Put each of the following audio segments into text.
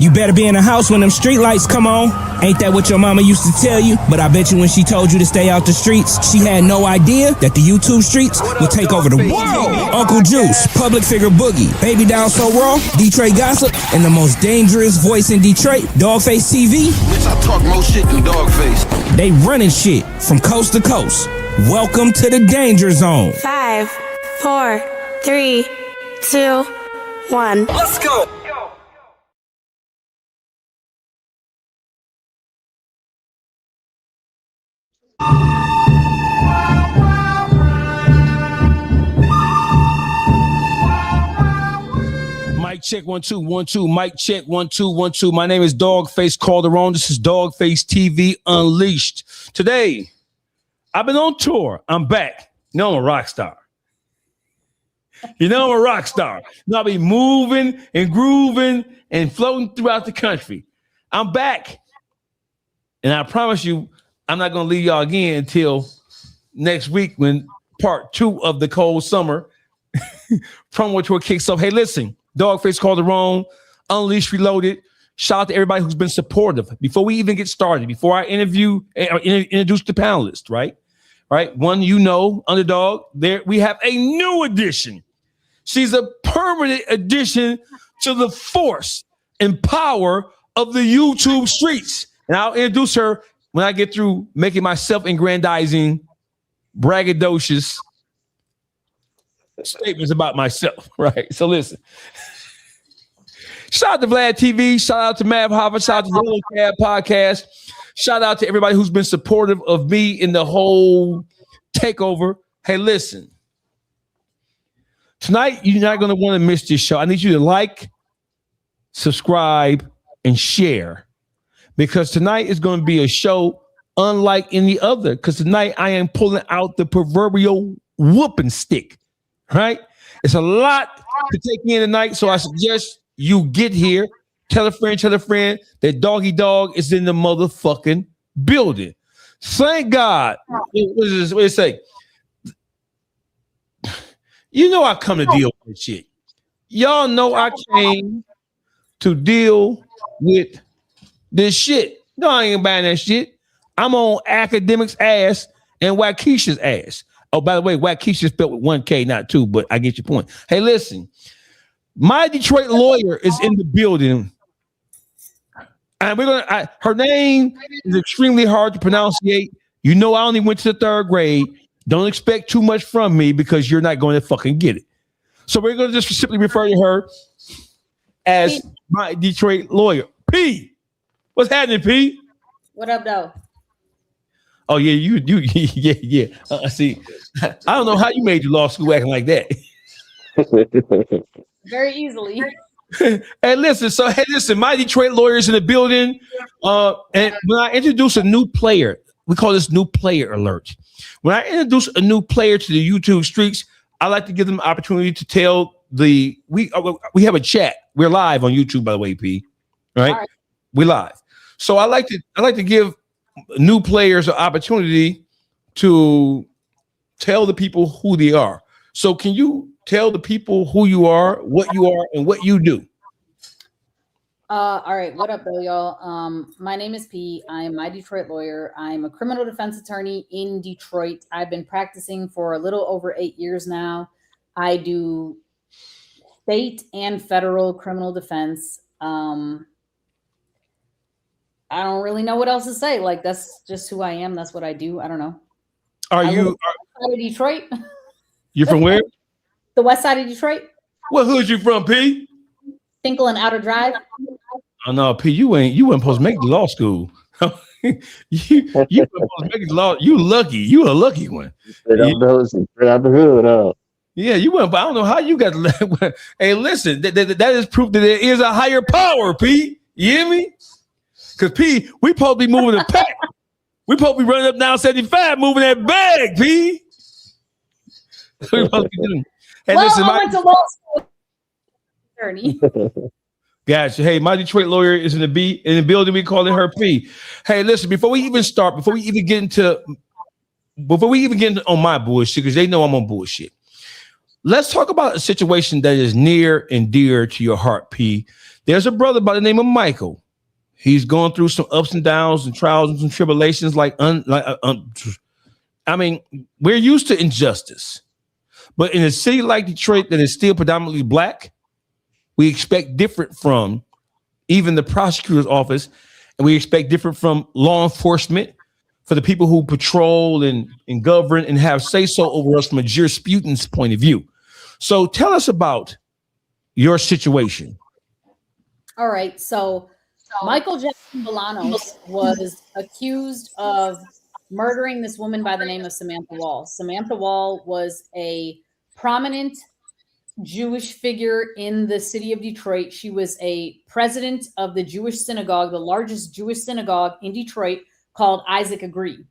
You better be in the house when them street lights come on. Ain't that what your mama used to tell you? But I bet you when she told you to stay out the streets, she had no idea that the YouTube streets would take over the world. Uncle Juice, public figure Boogie, Baby Down So Raw, Detroit Gossip, and the most dangerous voice in Detroit, DawgfaceTV. Bitch, I talk more shit than Dawgface. They running shit from coast to coast. Welcome to the danger zone. 5, 4, 3, 2, 1. Let's go. Mic check 1 2 1 2. Mic check 1 2 1 2. My name is Dawgface Calderon. This is DawgfaceTV Unleashed. Today, I've been on tour. I'm back. You know I'm a rock star. You know I'm a rock star. You know, I'll be moving and grooving and floating throughout the country. I'm back. And I promise you, I'm not going to leave y'all again until next week when part 2 of the cold summer promo tour kicks off. Hey, listen, Dawgface Calderon, Unleashed Reloaded. Shout out to everybody who's been supportive. Before we even get started, before I introduce the panelists, right? One, you know, Underdog. There we have a new addition. She's a permanent addition to the force and power of the YouTube streets. And I'll introduce her when I get through making my self-aggrandizing, braggadocious statements about myself, right? So listen. Shout out to Vlad TV. Shout out to Mav Hoffa. Shout out to the Little Cab Podcast. Shout out to everybody who's been supportive of me in the whole takeover. Hey, listen. Tonight, you're not going to want to miss this show. I need you to like, subscribe, and share. Because tonight is going to be a show unlike any other. Because tonight, I am pulling out the proverbial whooping stick. Right? It's a lot to take in tonight. So I suggest you get here. Tell a friend that Doggy Dog is in the motherfucking building. Thank God. What does it say? You know I come to deal with shit. Y'all know I came to deal with this shit. No, I ain't buying that shit. I'm on academics' ass and Wackesha's ass. Oh, by the way, Wackesha spelled with 1 K, not 2, but I get your point. Hey, listen. My Detroit lawyer is in the building. And her name is extremely hard to pronunciate. You know, I only went to the 3rd grade. Don't expect too much from me because you're not going to fucking get it. So we're going to just simply refer to her as my Detroit lawyer. P, what's happening, P? What up, though? Oh, yeah, yeah. See, I don't know how you made your law school acting like that. Very easily. Hey, listen, my Detroit lawyer is in the building. And when I introduce a new player, we call this new player alert. When I introduce a new player to the YouTube streets, I like to give them an opportunity to tell we have a chat. We're live on YouTube, by the way, P. Right? We're live. So I like to give new players an opportunity to tell the people who they are. So can you tell the people who you are, what you are, and what you do? All right. What up, though, y'all? My name is P. I am my Detroit lawyer. I'm a criminal defense attorney in Detroit. I've been practicing for a little over 8 years now. I do state and federal criminal defense. I don't really know what else to say. Like, that's just who I am. That's what I do. I don't know. Are you out of Detroit? You're from where? The west side of Detroit. What hood you from, P? Tinkle and Outer Drive. Oh no, P, you weren't supposed to make the law school. you supposed to make the law. You lucky. You a lucky one. Straight out the hood, huh? Yeah, you went, but I don't know how you got. Hey, listen, that is proof that there is a higher power, P. You hear me? Because P, we supposed to be moving the pack. We supposed to be running up down 75, moving that bag, P. We supposed to be doing. Hey, well, listen, I went to law school. Attorney. Gotcha. Hey, my Detroit lawyer is in the building. We calling her P. Hey, listen, before we even get into on my bullshit, because they know I'm on bullshit. let's talk about a situation that is near and dear to your heart, P. There's a brother by the name of Michael. He's going through some ups and downs and trials and some tribulations. I mean, we're used to injustice, but in a city like Detroit that is still predominantly black, we expect different from even the prosecutor's office, and we expect different from law enforcement, for the people who patrol and govern and have say-so over us from a jurisprudence point of view. So tell us about your situation. All right. So Michael Jackson Bolanos was accused of murdering this woman by the name of Samantha Wall. Samantha Wall was a prominent Jewish figure in the city of Detroit. She was a president of the Jewish synagogue, the largest Jewish synagogue in Detroit, called Isaac Agree.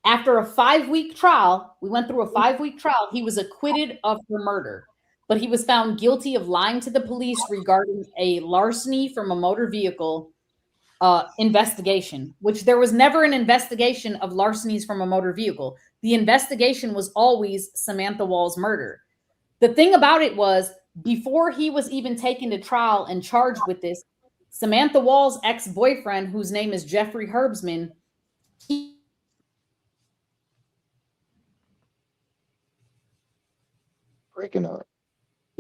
After a 5-week trial, we went through a 5-week trial, he was acquitted of her murder, but he was found guilty of lying to the police regarding a larceny from a motor vehicle investigation, which there was never an investigation of larcenies from a motor vehicle. The investigation was always Samantha Wall's murder. The thing about it was, before he was even taken to trial and charged with this, Samantha Wall's ex-boyfriend, whose name is Jeffrey Herbsman, he Breaking up.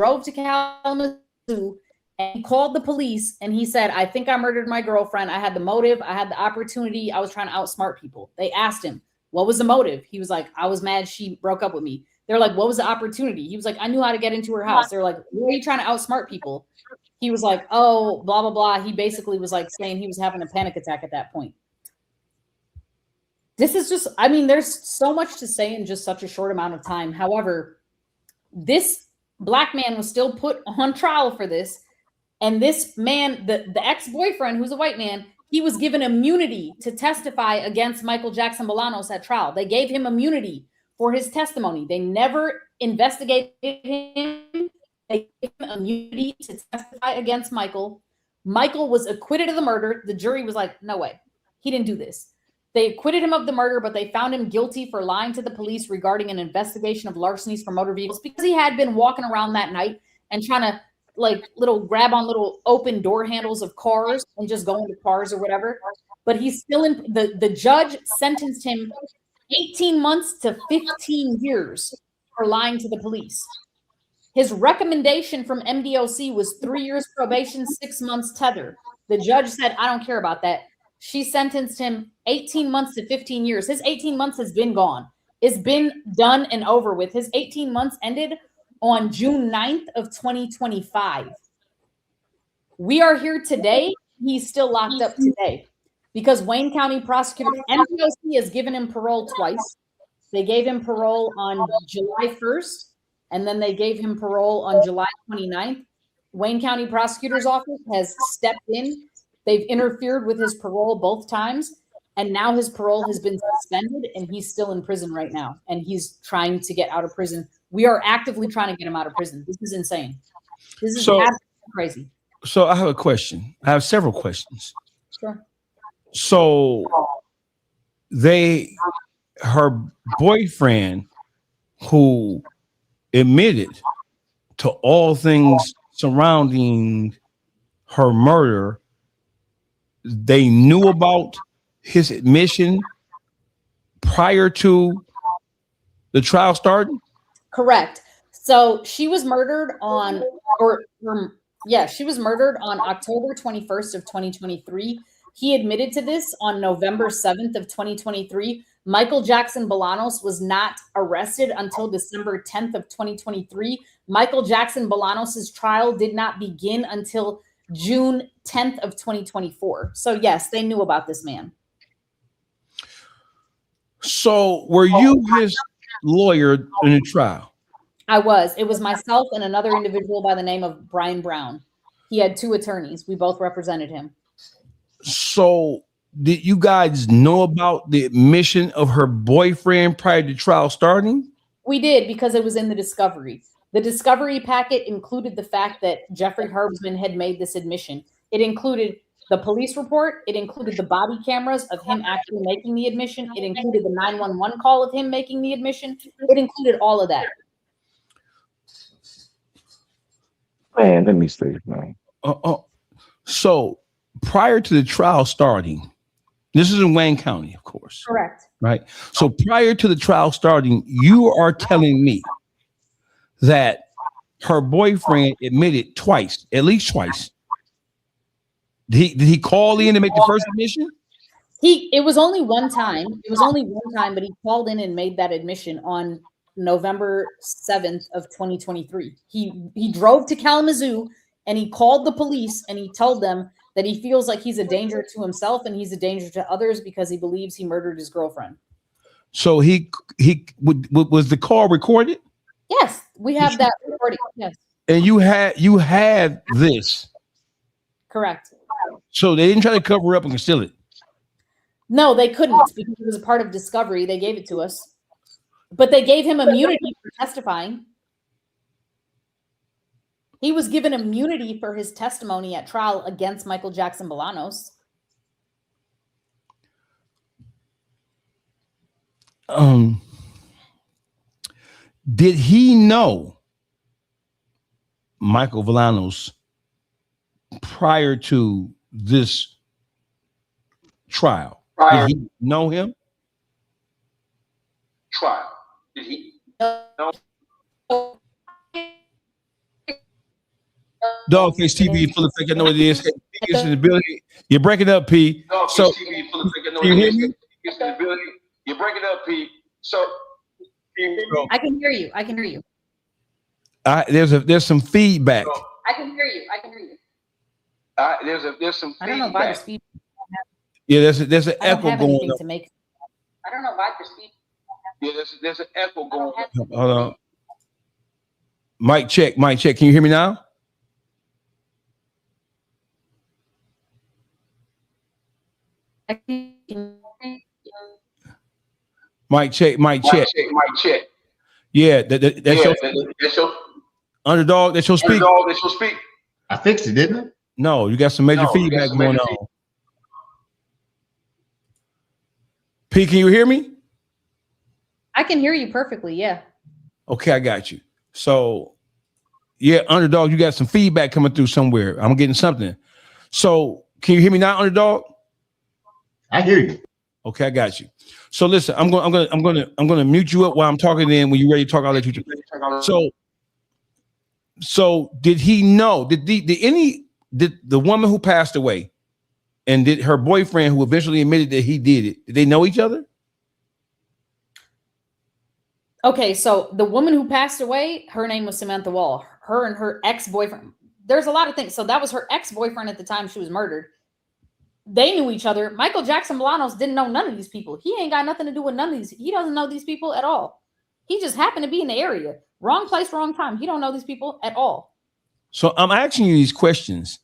drove to Kalamazoo and he called the police and he said, I think I murdered my girlfriend. I had the motive. I had the opportunity. I was trying to outsmart people. They asked him, what was the motive? He was like, I was mad she broke up with me. They're like, what was the opportunity? He was like, I knew how to get into her house. They're like, why are you trying to outsmart people? He was like, oh, blah, blah, blah. He basically was like saying he was having a panic attack at that point. This is just, I mean, there's so much to say in just such a short amount of time. However, this black man was still put on trial for this. And this man, the ex-boyfriend, who's a white man, he was given immunity to testify against Michael Jackson Bolanos at trial. They gave him immunity for his testimony. They never investigated him. They gave him immunity to testify against Michael. Michael was acquitted of the murder. The jury was like, no way, he didn't do this. They acquitted him of the murder, but they found him guilty for lying to the police regarding an investigation of larcenies from motor vehicles because he had been walking around that night and trying to grab on little open door handles of cars and just go into cars or whatever. But he's still in, the judge sentenced him 18 months to 15 years for lying to the police. His recommendation from MDOC was 3 years probation, 6 months tether. The judge said, I don't care about that. She sentenced him 18 months to 15 years. His 18 months has been gone. It's been done and over with. His 18 months ended on June 9th of 2025. We are here today. He's still locked up today because Wayne County prosecutor, MDOC has given him parole twice. They gave him parole on July 1st, and then they gave him parole on July 29th. Wayne County prosecutor's office has stepped in. They've interfered with his parole both times, and now his parole has been suspended, and he's still in prison right now, and he's trying to get out of prison. We are actively trying to get him out of prison. This is insane. This is absolutely crazy. So I have a question. I have several questions. Sure. So her boyfriend, who admitted to all things surrounding her murder, they knew about his admission prior to the trial starting? Correct. So she was murdered on, she was murdered on October 21st of 2023. He admitted to this on November 7th of 2023. Michael Jackson Bolanos was not arrested until December 10th of 2023. Michael Jackson Bolanos's trial did not begin until June 10th of 2024. So yes, they knew about this man. So were you his lawyer in the trial? I was. It was myself and another individual by the name of Brian Brown. He had two attorneys. We both represented him. So did you guys know about the admission of her boyfriend prior to trial starting? We did, because it was in the discovery. The discovery packet included the fact that Jeffrey Herbsman had made this admission. It included the police report. It included the body cameras of him actually making the admission. It included the 911 call of him making the admission. It included all of that. Man, let me see, man. So prior to the trial starting, this is in Wayne County, of course. Correct. Right. So prior to the trial starting, you are telling me that her boyfriend admitted twice, at least twice. Did he call in to make the first admission? It was only one time. It was only one time, but he called in and made that admission on November 7th of 2023. He drove to Kalamazoo and he called the police and he told them that he feels like he's a danger to himself and he's a danger to others because he believes he murdered his girlfriend. So was the call recorded? Yes, we have that recording. Yes. And you had this. Correct. So they didn't try to cover up and conceal it. No, they couldn't because it was a part of discovery. They gave it to us. But they gave him immunity for testifying. He was given immunity for his testimony at trial against Michael Jackson Bolanos. Did he know Michael Bolanos prior to this trial? Did he know him? Trial. Did he know? Dawgface TV full of fake. I know what it is. It's in the building. You're breaking up, P. So TV full of fake. I know can you what hear it is. me? It's in the building. You're breaking up, P. So I can hear you. I can hear you. There's some feedback. I can hear you. I can hear you. There's some feedback. I don't know why there's feedback. Yeah, there's an I don't echo have going anything on. to make. I don't know why there's feedback. Yeah, there's an echo going on. Hold on. Mic check. Can you hear me now? Mic check. Yeah, that's your underdog. That's your speak. I fixed it, didn't I? No, you got some major feedback going on. P, can you hear me? I can hear you perfectly. Yeah. Okay, I got you. So, yeah, underdog, you got some feedback coming through somewhere. I'm getting something. So, can you hear me now, underdog? I hear you. Okay, I got you. So listen, I'm gonna mute you up while I'm talking. Then when you're ready to talk, I'll let you. So did he know? Did the woman who passed away, and did her boyfriend who eventually admitted that he did it? Did they know each other? Okay, so the woman who passed away, her name was Samantha Wall. Her and her ex-boyfriend. There's a lot of things. So that was her ex-boyfriend at the time she was murdered. They knew each other. Michael Jackson Bolanos didn't know none of these people. He ain't got nothing to do with none of these. He doesn't know these people at all. He just happened to be in the area. Wrong place, wrong time. He don't know these people at all. So I'm asking you these questions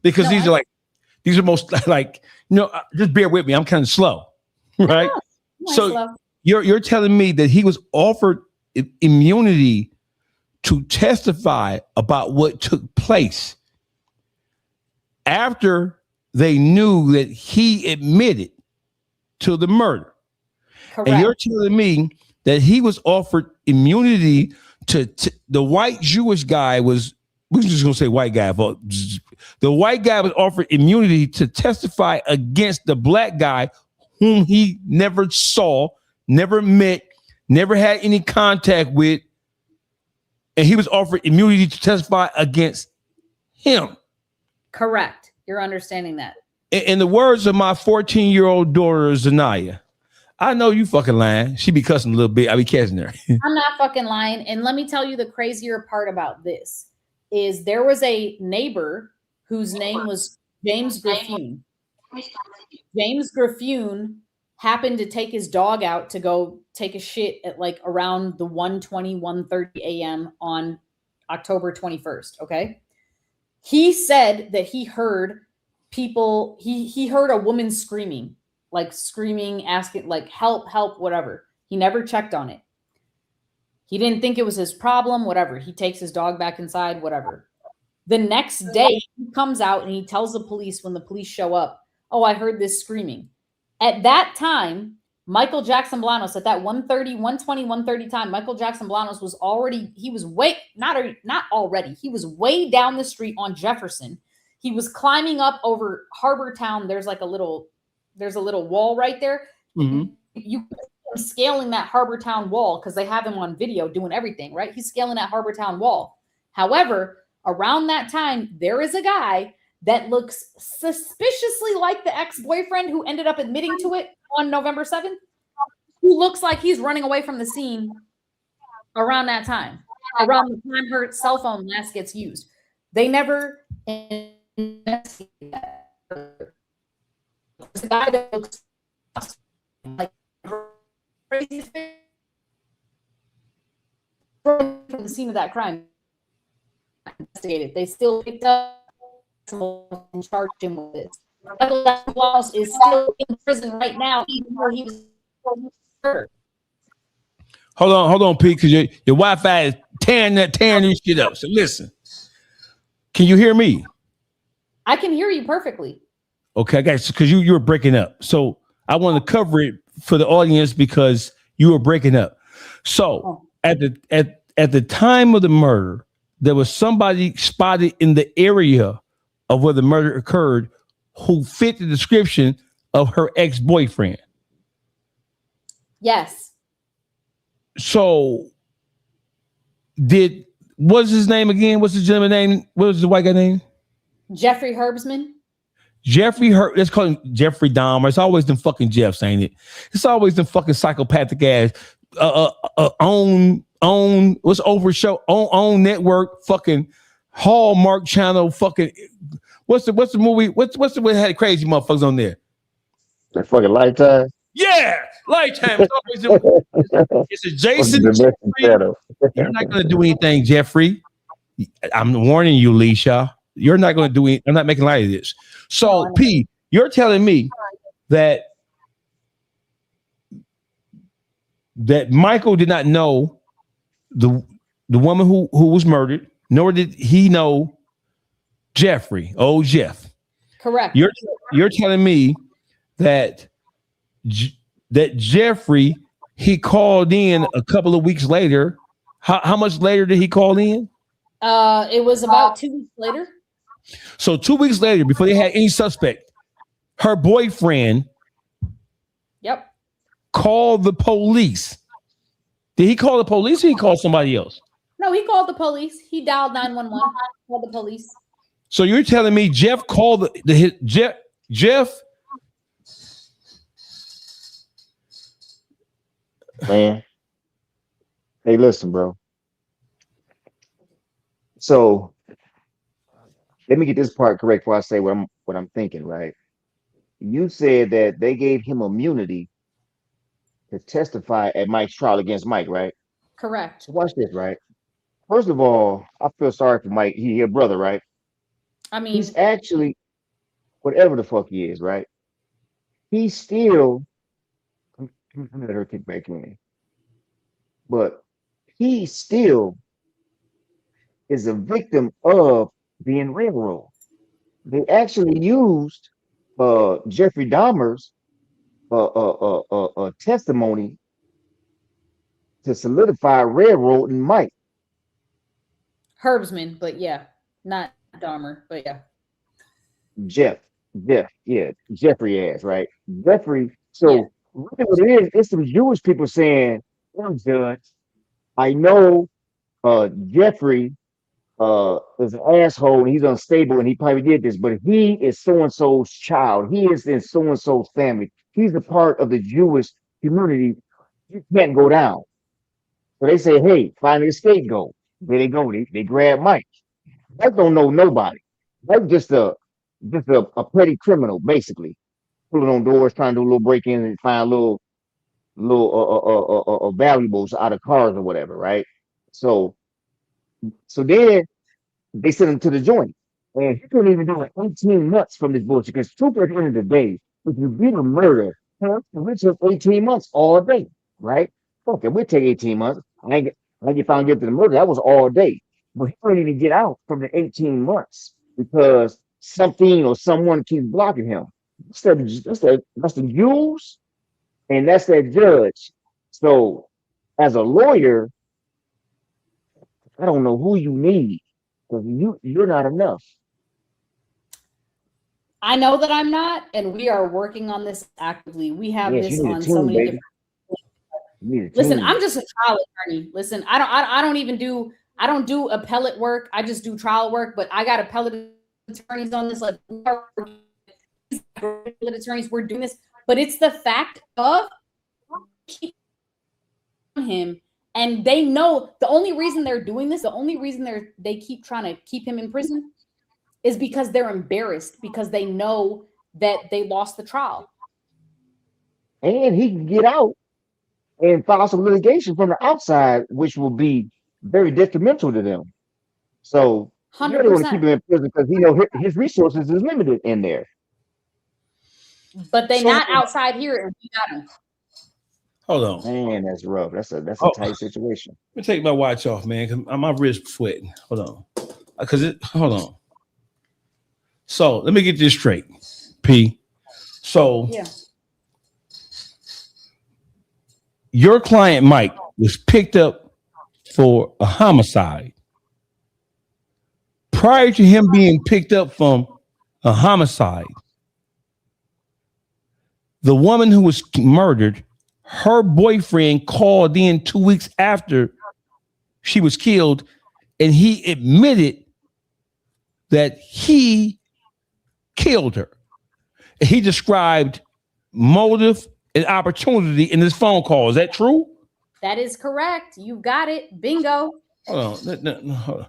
because these are most like, just bear with me. I'm kind of slow, right? So slow. You're telling me that he was offered immunity to testify about what took place after they knew that he admitted to the murder. Correct. And you're telling me that he was offered immunity to the white Jewish guy was, we're just going to say white guy, but the white guy was offered immunity to testify against the black guy whom he never saw, never met, never had any contact with. And he was offered immunity to testify against him. Correct. You're understanding that. In the words of my 14-year-old daughter, Zanaya, I know you fucking lying. She be cussing a little bit. I be catching her. I'm not fucking lying. And let me tell you the crazier part about this is there was a neighbor whose name was James Graffune. James Graffune happened to take his dog out to go take a shit at like around the 1:30 a.m. on October 21st. Okay. He said that he heard people, he heard a woman screaming, asking like help, whatever. He never checked on it. He didn't think it was his problem, whatever. He takes his dog back inside, whatever. The next day he comes out and he tells the police when the police show up, oh, I heard this screaming. At that time, Michael Jackson Blanos at that 130, 120, 130 time, Michael Jackson Blanos was already, he was way, not already, he was way down the street on Jefferson. He was climbing up over Harbor Town. There's a little wall right there. Mm-hmm. You scaling that Harbor Town wall because they have him on video doing everything, right? He's scaling that Harbor Town wall. However, around that time, there is a guy that looks suspiciously like the ex-boyfriend who ended up admitting to it on November 7th, who looks like he's running away from the scene around that time, around the time her cell phone last gets used. They never investigated that. There's a guy that looks like crazy from the scene of that crime. Investigated. They still picked up and charged him with this. Michael Jackson Blanos is still in prison right now, even though he was murdered. Hold on, Pete, because your Wi-Fi is tearing this shit up. So listen, can you hear me? I can hear you perfectly. Okay, guys, because you were breaking up. So I want to cover it for the audience because you were breaking up. So at the time of the murder, there was somebody spotted in the area of where the murder occurred who fit the description of her ex-boyfriend. Yes. So what's his name again? What's the gentleman's name? What was the white guy name? Jeffrey Herbsman. Let's call him Jeffrey Dahmer. It's always them fucking Jeffs, ain't it? It's always them fucking psychopathic ass own what's over show on network fucking Hallmark Channel fucking what's the movie? What's the one that had crazy motherfuckers on there? That fucking Lifetime. Yeah, Lifetime. It's a Jason. You're not gonna do anything, Jeffrey. I'm warning you, Leisha. You're not gonna do it. I'm not making light of this. So, P, you're telling me that Michael did not know the woman who was murdered, nor did he know Jeffrey, old Jeff. Correct. You're telling me that Jeffrey, he called in a couple of weeks later. How much later did he call in? It was about 2 weeks later. So 2 weeks later, before they had any suspect, her boyfriend called the police. Did he call the police or he called somebody else? No, he called the police. He dialed 911, called the police. So you're telling me Jeff called Jeff? Man. Hey, listen, bro. So let me get this part correct before I say what I'm thinking, right? You said that they gave him immunity to testify at Mike's trial against Mike, right? Correct. So watch this, right? First of all, I feel sorry for Mike. He's your brother, right? I mean, He's actually whatever the fuck he is, right? He's still let her kick back in. But he still is a victim of being railroaded. They actually used Jeffrey Dahmer's testimony to solidify railroading Mike. Herbsman, but yeah, not Dahmer, but yeah. Jeff, yeah, Jeffrey ass, right? Jeffrey. So really what it is, it's some Jewish people saying, "Oh, Judge, I know Jeffrey is an asshole and he's unstable and he probably did this, but he is so-and-so's child. He is in so-and-so's family. He's a part of the Jewish community. You can't go down." So they say, "Hey, find a scapegoat." There they go. They grab Mike. Mike don't know nobody. Mike just a petty criminal, basically. Pulling on doors, trying to do a little break-in and find little valuables out of cars or whatever, right? So then they sent him to the joint. And he couldn't even do it 18 months from this bullshit. Because truth at the end of the day, if you beat a murder, we took 18 months all day, right? Okay, we'll take 18 months. I get found guilty of the murder. That was all day. But he couldn't even get out from the 18 months because something or someone keeps blocking him. That's the Jews and that's that judge. So, as a lawyer, I don't know who you need because you're not enough. I know that I'm not, and we are working on this actively. We have Yes, this you need a on team, so many baby. different. You need a Listen, team. I'm just a trial attorney. Listen, I don't do appellate work. I just do trial work, but I got appellate attorneys on this. Like, appellate attorneys, we're doing this, but it's the fact of him, and they know the only reason they're doing this, the only reason they keep trying to keep him in prison is because they're embarrassed, because they know that they lost the trial. And he can get out and file some litigation from the outside, which will be very detrimental to them. So you really want to keep him in prison because you know his resources is limited in there. But they're not outside here, and we got him. Hold on. Man, that's rough. That's a tight situation. Let me take my watch off, man, because my wrist sweating. Hold on. Hold on. So let me get this straight, P. So Yeah. Your client Mike was picked up for a homicide. Prior to him being picked up from a homicide, the woman who was murdered, her boyfriend called in 2 weeks after she was killed, and he admitted that he killed her. He described motive and opportunity in this phone call. Is that true? That is correct. You got it. Bingo. Hold on. No, hold on.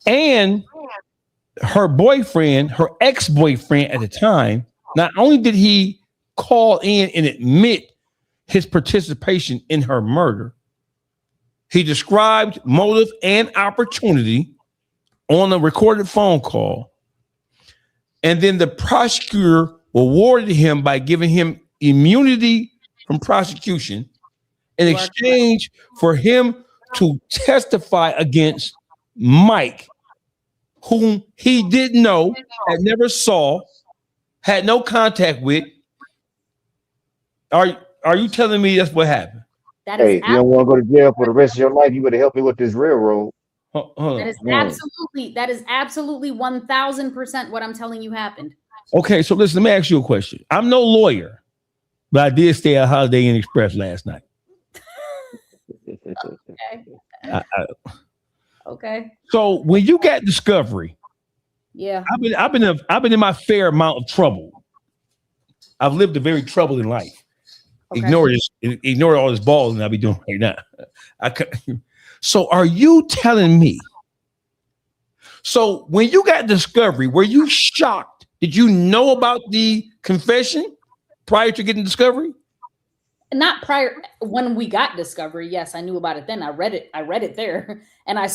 And her boyfriend, her ex-boyfriend at the time, not only did he call in and admit his participation in her murder, he described motive and opportunity on a recorded phone call. And then the prosecutor awarded him by giving him immunity from prosecution in exchange for him to testify against Mike, whom he didn't know, had never saw, had no contact with. Are you telling me that's what happened? That Hey, is you don't want to go to jail for the rest of your life. You better help me with this railroad. that is absolutely 1,000% what I'm telling you happened. Okay, so listen, let me ask you a question. I'm no lawyer, but I did stay at Holiday Inn Express last night. Okay. Okay. So when you got discovery, Yeah. I've been in my fair amount of trouble. I've lived a very troubling life. Okay. Ignore all this balling I'll be doing right now. So are you telling me? So when you got discovery, were you shocked? Did you know about the confession prior to getting discovery? Not prior. When we got discovery, yes, I knew about it then. I read it there, and I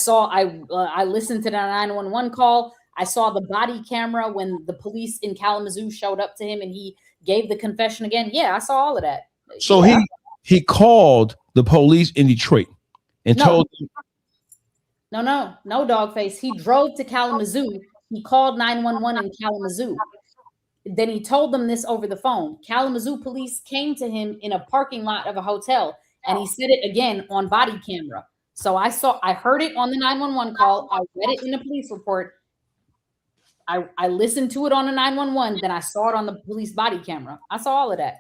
listened to the 911 call. I saw the body camera when the police in Kalamazoo showed up to him and he gave the confession again. Yeah, I saw all of that. So yeah. he called the police in Detroit and told them. No, Dawgface. He drove to Kalamazoo. He called 911 in Kalamazoo. Then he told them this over the phone. Kalamazoo police came to him in a parking lot of a hotel, and he said it again on body camera. So I heard it on the 911 call. I read it in the police report. I listened to it on the 911. Then I saw it on the police body camera. I saw all of that.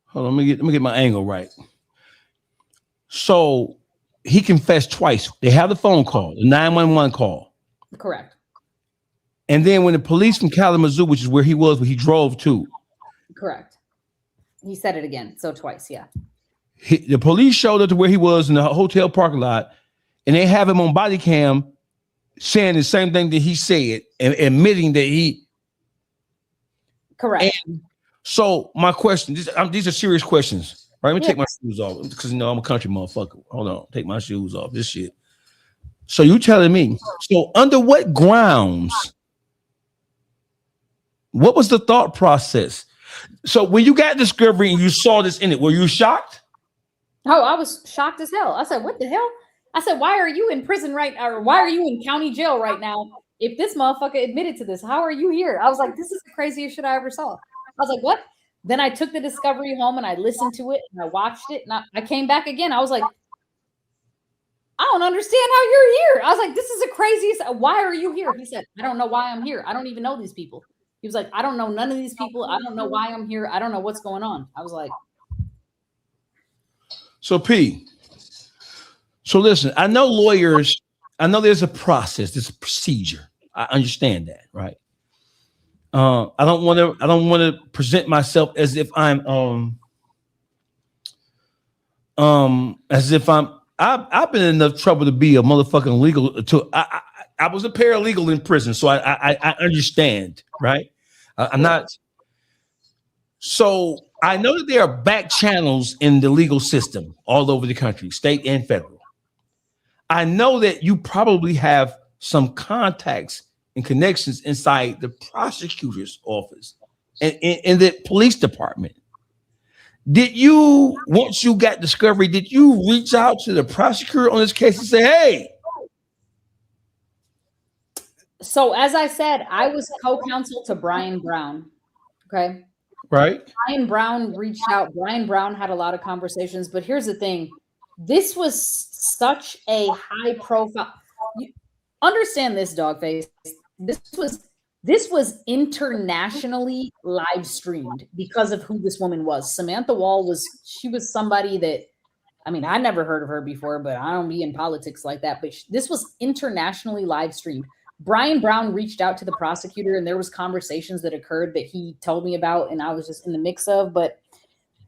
Hold on, let me get my angle right. So he confessed twice. They have the phone call, the 911 call. Correct. And then when the police from Kalamazoo, which is where he was, where he drove to. Correct. He said it again. So twice, yeah. The police showed up to where he was in the hotel parking lot, and they have him on body cam saying the same thing that he said and admitting that he. Correct. And so my question, these are serious questions. All right, let me take my shoes off because I'm a country motherfucker. Hold on, take my shoes off. This shit. So you telling me? So under what grounds? What was the thought process? So when you got discovery and you saw this in it, were you shocked? Oh, I was shocked as hell. I said, "What the hell?" I said, "Why are you in prison right now? Or why are you in county jail right now if this motherfucker admitted to this, how are you here? I was like, this is the craziest shit I ever saw. I was like, what? Then I took the discovery home and I listened to it and I watched it and I came back again. I was like, I don't understand how you're here. I was like, this is the craziest. Why are you here? He said, I don't know why I'm here. I don't even know these people. He was like, I don't know none of these people. I don't know why I'm here. I don't know what's going on. I was like, So P. So listen, I know lawyers. I know there's a process. There's a procedure. I understand that, right? I don't want to present myself as if I'm I've been in enough trouble to be a motherfucking legal. I was a paralegal in prison, so I understand, right? I'm not. So I know that there are back channels in the legal system all over the country, state and federal. I know that you probably have some contacts and connections inside the prosecutor's office and in the police department. Did you, once you got discovery, did you reach out to the prosecutor on this case and say, hey? so as I said, I was co-counsel to Brian Brown. Okay. Right. Brian Brown reached out. Brian Brown had a lot of conversations, but here's the thing. This was such a high profile. You understand this, Dawgface. This was internationally live streamed because of who this woman was. Samantha Wall she was somebody that, I mean, I never heard of her before, but I don't be in politics like that. But this was internationally live streamed. Brian Brown reached out to the prosecutor and there was conversations that occurred that he told me about and I was just in the mix of, but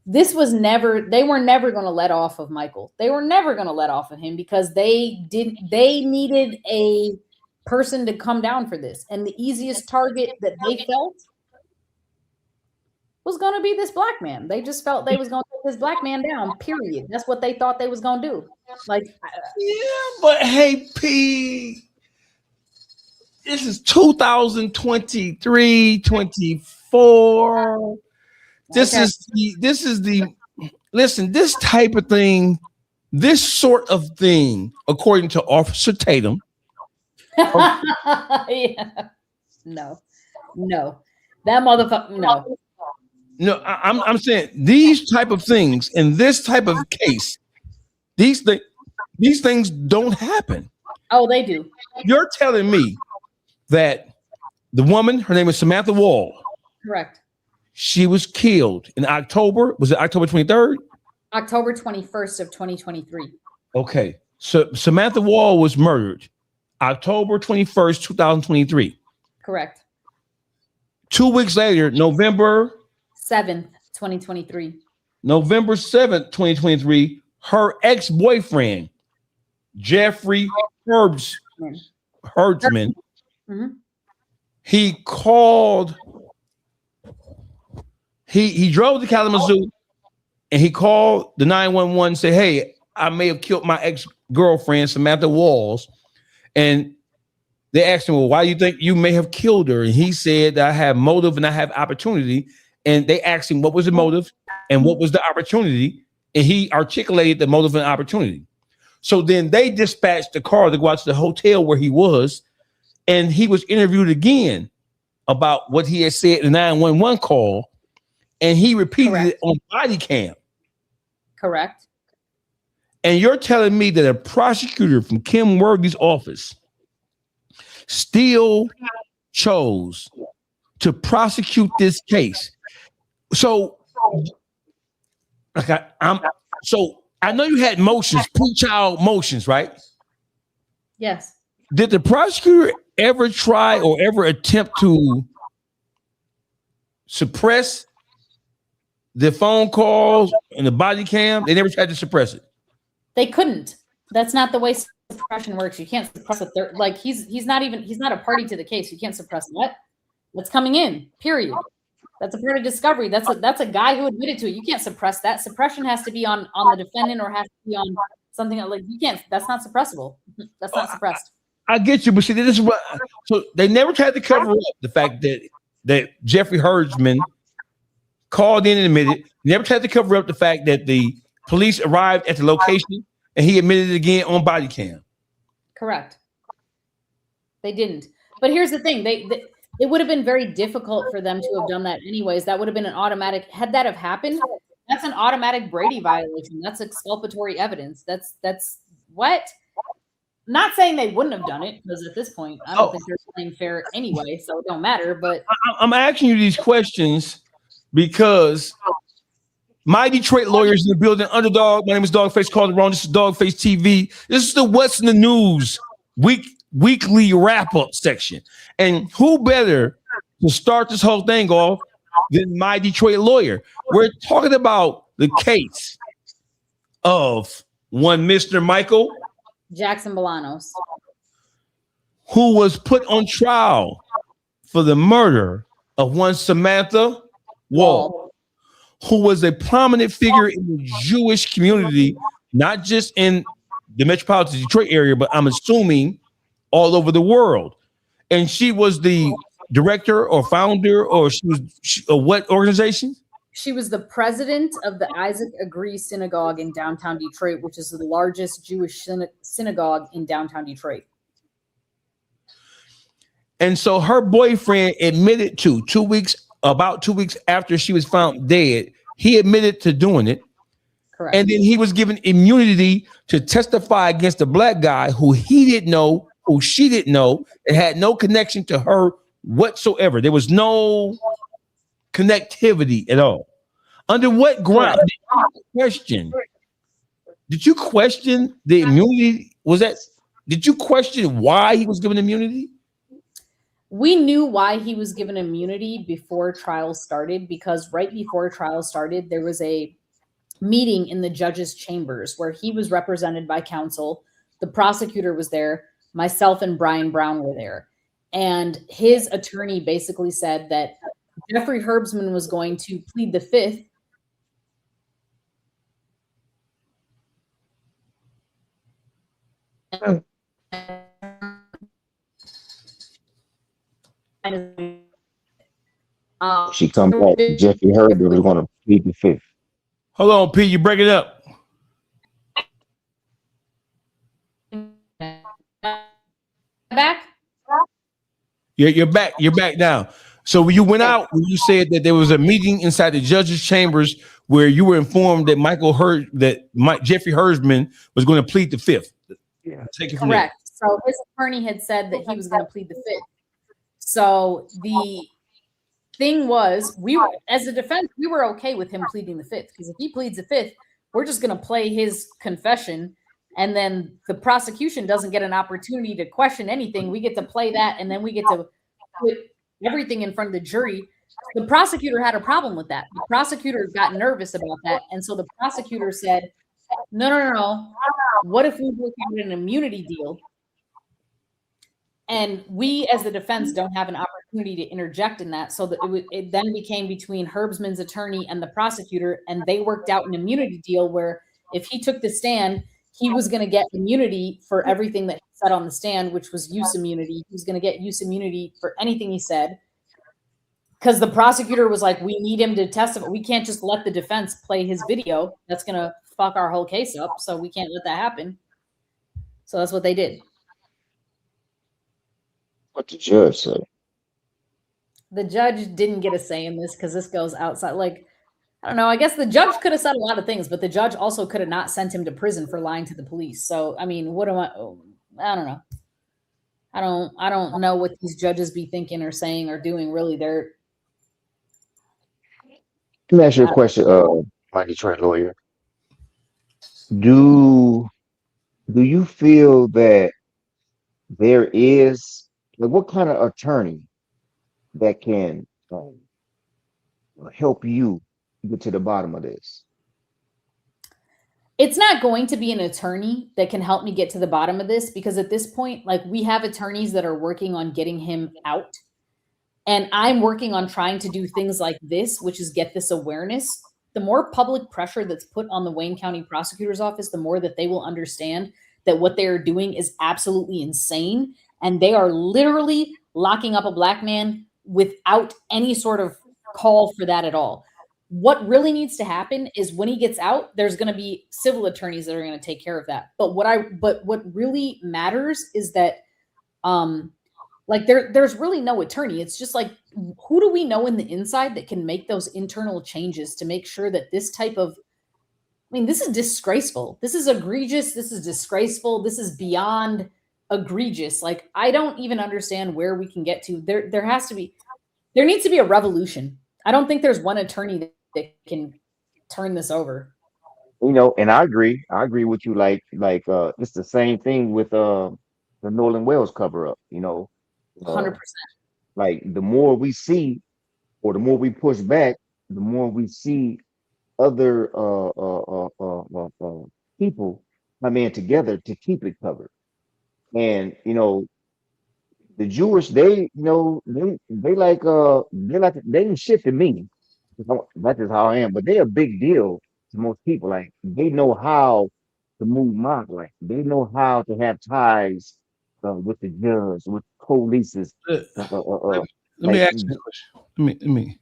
they were never going to let off of Michael. They were never going to let off of him because they needed a person to come down for this. And the easiest target that they felt was going to be this black man. They just felt they was going to take this black man down, period. That's what they thought they was going to do. Like, yeah, but hey, P, this is 2023, 24. Listen, this type of thing, this sort of thing, according to Officer Tatum. Yeah. No, that motherfucker. No, I'm saying these type of things in this type of case, these things don't happen. Oh, they do. You're telling me that the woman, her name is Samantha Wall. Correct. She was killed in October. Was it October 23rd? October 21st of 2023. Okay. So Samantha Wall was murdered October 21st, 2023. Correct. 2 weeks later, November 7th, 2023. November 7th, 2023, her ex-boyfriend, Jeffrey Herdsman, Mm-hmm. he called, he drove to Kalamazoo and he called the 911 and said, hey, I may have killed my ex-girlfriend, Samantha Walls. And they asked him, well, why do you think you may have killed her? And he said, I have motive and I have opportunity. And they asked him, what was the motive and what was the opportunity? And he articulated the motive and opportunity. So then they dispatched the car to go out to the hotel where he was. And he was interviewed again about what he had said in the 911 call. And he repeated Correct. it on body cam. Correct. And you're telling me that a prosecutor from Kim Worthy's office still chose to prosecute this case. So, okay, so I know you had motions, pre-trial motions, right? Yes. Did the prosecutor ever try or ever attempt to suppress the phone calls and the body cam? They never tried to suppress it. They couldn't. That's not the way suppression works. You can't suppress a third. Like he's not a party to the case. You can't suppress what? What's coming in, period. That's a part of discovery. That's a guy who admitted to it. You can't suppress that. Suppression has to be on the defendant or has to be on something like you can't. That's not suppressible. That's not suppressed. I get you, but see, this is what. So they never tried to cover up the fact that Jeffrey Herdsman called in and admitted. Never tried to cover up the fact that the police arrived at the location and he admitted it again on body cam. Correct. They didn't. But here's the thing: it would have been very difficult for them to have done that anyways. That would have been an automatic. Had that have happened, that's an automatic Brady violation. That's exculpatory evidence. That's what. Not saying they wouldn't have done it, because at this point, I don't think they're playing fair anyway, so it don't matter. But I'm asking you these questions because my Detroit lawyers in the building. Underdog. My name is Dawgface Calderon. This is Dawgface TV. This is the What's in the News weekly wrap up section. And who better to start this whole thing off than my Detroit lawyer? We're talking about the case of one Mr. Michael Jackson Bolanos, who was put on trial for the murder of one Samantha Wall, who was a prominent figure in the Jewish community, not just in the metropolitan Detroit area, but I'm assuming all over the world. And she was the director or founder, or she was what organization? She was the president of the Isaac Agree Synagogue in downtown Detroit, which is the largest Jewish synagogue in downtown Detroit. And so her boyfriend admitted to about 2 weeks after she was found dead, he admitted to doing it. Correct. And then he was given immunity to testify against a black guy who he didn't know, who she didn't know, and had no connection to her whatsoever. There was no connectivity at all. Under what ground did you question the immunity? Did you question why he was given immunity? We knew why he was given immunity before trial started, because right before trial started, there was a meeting in the judge's chambers where he was represented by counsel. The prosecutor was there. Myself and Brian Brown were there. And his attorney basically said that Jeffrey Herbsman was going to plead the fifth. She come back. Jeffrey Herbert was going to plead the fifth. Hold on, Pete, you break it up. Back? You're back. You're back now. So when you went out, when you said that there was a meeting inside the judge's chambers where you were informed that Jeffrey Herbsman was going to plead the fifth. Yeah. Take it from Correct. So his attorney had said that he was going to plead the fifth. So the thing was, we were, as a defense, we were okay with him pleading the fifth, because if he pleads the fifth, we're just going to play his confession, and then the prosecution doesn't get an opportunity to question anything. We get to play that, and then we get to put everything in front of the jury. The prosecutor had a problem with that. The prosecutor got nervous about that, and so the prosecutor said, no. What if we work out an immunity deal? And we, as the defense, don't have an opportunity to interject in that. So that it then became between Herbsman's attorney and the prosecutor, and they worked out an immunity deal where if he took the stand, he was going to get immunity for everything that he said on the stand, which was use immunity. He was going to get use immunity for anything he said, because the prosecutor was like, we need him to testify. We can't just let the defense play his video. That's going to fuck our whole case up. So we can't let that happen. So that's what they did. What the judge said? The judge didn't get a say in this because this goes outside. Like, I don't know. I guess the judge could have said a lot of things, but the judge also could have not sent him to prison for lying to the police. So, I mean, what am I don't know. I don't know what these judges be thinking or saying or doing. Really, they're. Let me ask you a question, my Detroit lawyer. Do you feel that there is, like, what kind of attorney that can help you get to the bottom of this? It's not going to be an attorney that can help me get to the bottom of this, because at this point, like, we have attorneys that are working on getting him out. And I'm working on trying to do things like this, which is get this awareness. The more public pressure that's put on the Wayne County Prosecutor's Office, the more that they will understand that what they are doing is absolutely insane. And they are literally locking up a black man without any sort of call for that at all. What really needs to happen is when he gets out, there's going to be civil attorneys that are going to take care of that. But what really matters is that Like there's really no attorney. It's just like, who do we know in the inside that can make those internal changes to make sure that this type of, I mean, this is disgraceful. This is egregious. This is disgraceful. This is beyond egregious. Like, I don't even understand where we can get to. There needs to be a revolution. I don't think there's one attorney that can turn this over. You know, and I agree with you. Like it's the same thing with the Nolan Wells cover up. You know, 100%. like the more we see, or the more we push back, the more we see other people come in together to keep it covered. And you know, the Jewish, they ain't shit to me. That's just how I am. But they're a big deal to most people. Like they know how to move mob. Like they know how to have ties with the judge, with polices. Let me ask you a question. Let me.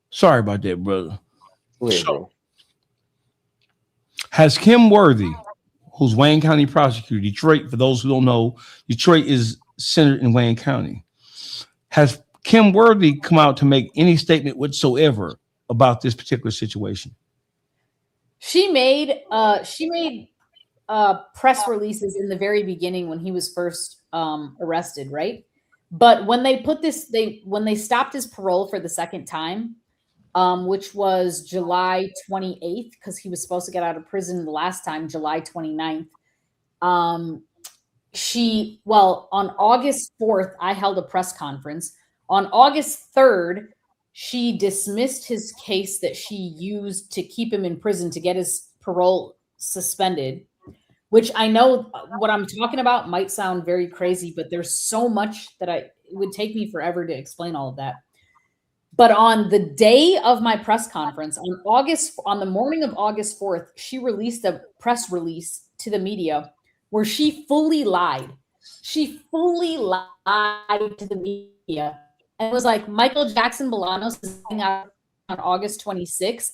Sorry about that, brother. Go ahead, bro. Has Kim Worthy, who's Wayne County prosecutor, Detroit, for those who don't know, Detroit is centered in Wayne County. Has Kim Worthy come out to make any statement whatsoever about this particular situation? She made press releases in the very beginning when he was first arrested, right? But when they when they stopped his parole for the second time, which was July 28th, because he was supposed to get out of prison the last time, July 29th. On August 4th, I held a press conference. On August 3rd, she dismissed his case that she used to keep him in prison to get his parole suspended, which I know what I'm talking about might sound very crazy, but there's so much that it would take me forever to explain all of that. But on the day of my press conference, on the morning of August 4th, she released a press release to the media where she fully lied. She fully lied to the media and was like, Michael Jackson Bolanos is going out on August 26th.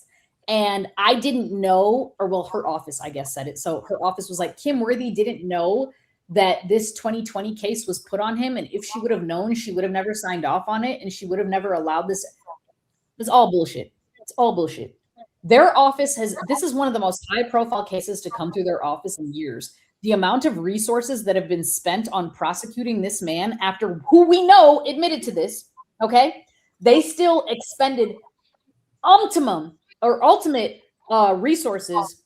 And I didn't know, or well, her office, I guess, said it. So her office was like, Kim Worthy didn't know that this 2020 case was put on him. And if she would have known, she would have never signed off on it. And she would have never allowed this. It's all bullshit. It's all bullshit. Their office this is one of the most high profile cases to come through their office in years. The amount of resources that have been spent on prosecuting this man after who we know admitted to this. Okay. They still expended ultimate resources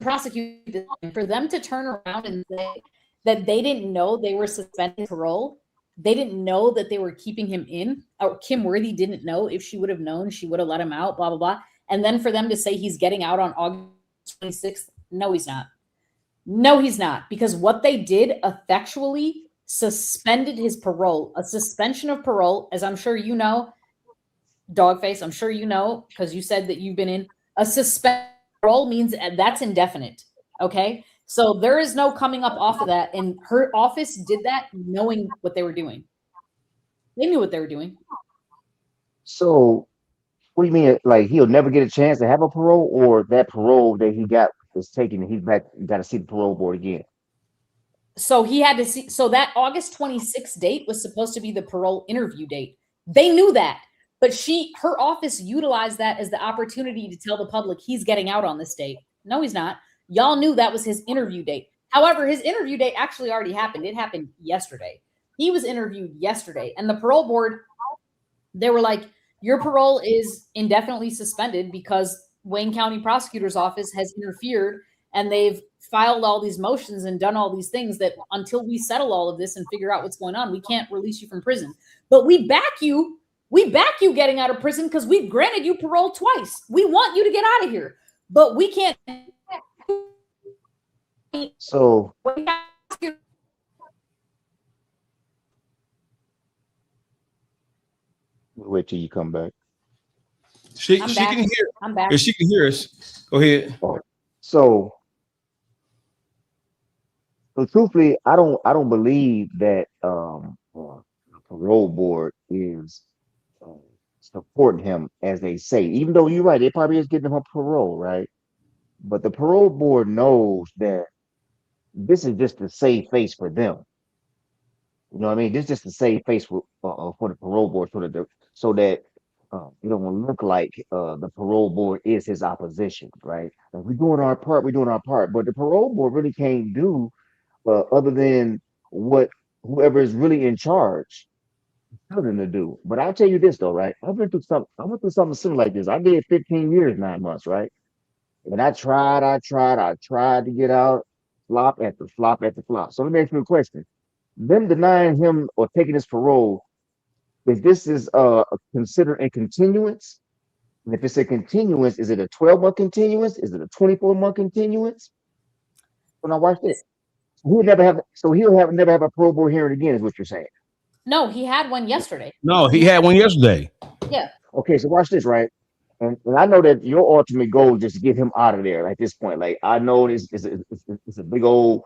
prosecute this, for them to turn around and say that they didn't know they were suspending parole. They didn't know that they were keeping him in, or Kim Worthy didn't know. If she would have known, she would have let him out, blah, blah, blah. And then for them to say he's getting out on August 26th. No, he's not. No, he's not. Because what they did effectually suspended his parole. A suspension of parole, as I'm sure you know, Dawgface, I'm sure you know, because you said that you've been in a suspended parole means that's indefinite. Okay. So there is no coming up off of that. And her office did that knowing what they were doing. They knew what they were doing. So what do you mean? Like he'll never get a chance to have a parole, or that parole that he got is taken and he's back, got to see the parole board again? So he had to see, so that August 26th date was supposed to be the parole interview date. They knew that. But her office utilized that as the opportunity to tell the public he's getting out on this date. No, he's not. Y'all knew that was his interview date. However, his interview date actually already happened. It happened yesterday. He was interviewed yesterday. And the parole board, they were like, your parole is indefinitely suspended because Wayne County Prosecutor's Office has interfered and they've filed all these motions and done all these things that until we settle all of this and figure out what's going on, we can't release you from prison. But we back you getting out of prison because we've granted you parole twice. We want you to get out of here, but we can't. So wait till you come back. She can hear. I'm back. If she can hear us, go ahead. So truthfully, I don't believe that the parole board is supporting him as they say. Even though you're right, they probably is getting him a parole, right? But the parole board knows that this is just to save face for them. You know what I mean? This is just to save face for the parole board, so that it don't look like the parole board is his opposition, right? Like, we're doing our part, we're doing our part, but the parole board really can't do other than what whoever is really in charge tell them to do. But I'll tell you this though, right? I went through something similar like this. I did 15 years, 9 months, right? And I tried to get out, flop after flop after flop. So let me ask you a question. Them denying him or taking his parole, if this is considered a continuance, and if it's a continuance, is it a 12-month continuance? Is it a 24-month continuance? When I watch this, he'll never have a parole board hearing again, is what you're saying. No, he had one yesterday. No, he had one yesterday. Yeah. Okay, so watch this, right? And I know that your ultimate goal is just to get him out of there at this point. Like, I know this is a big old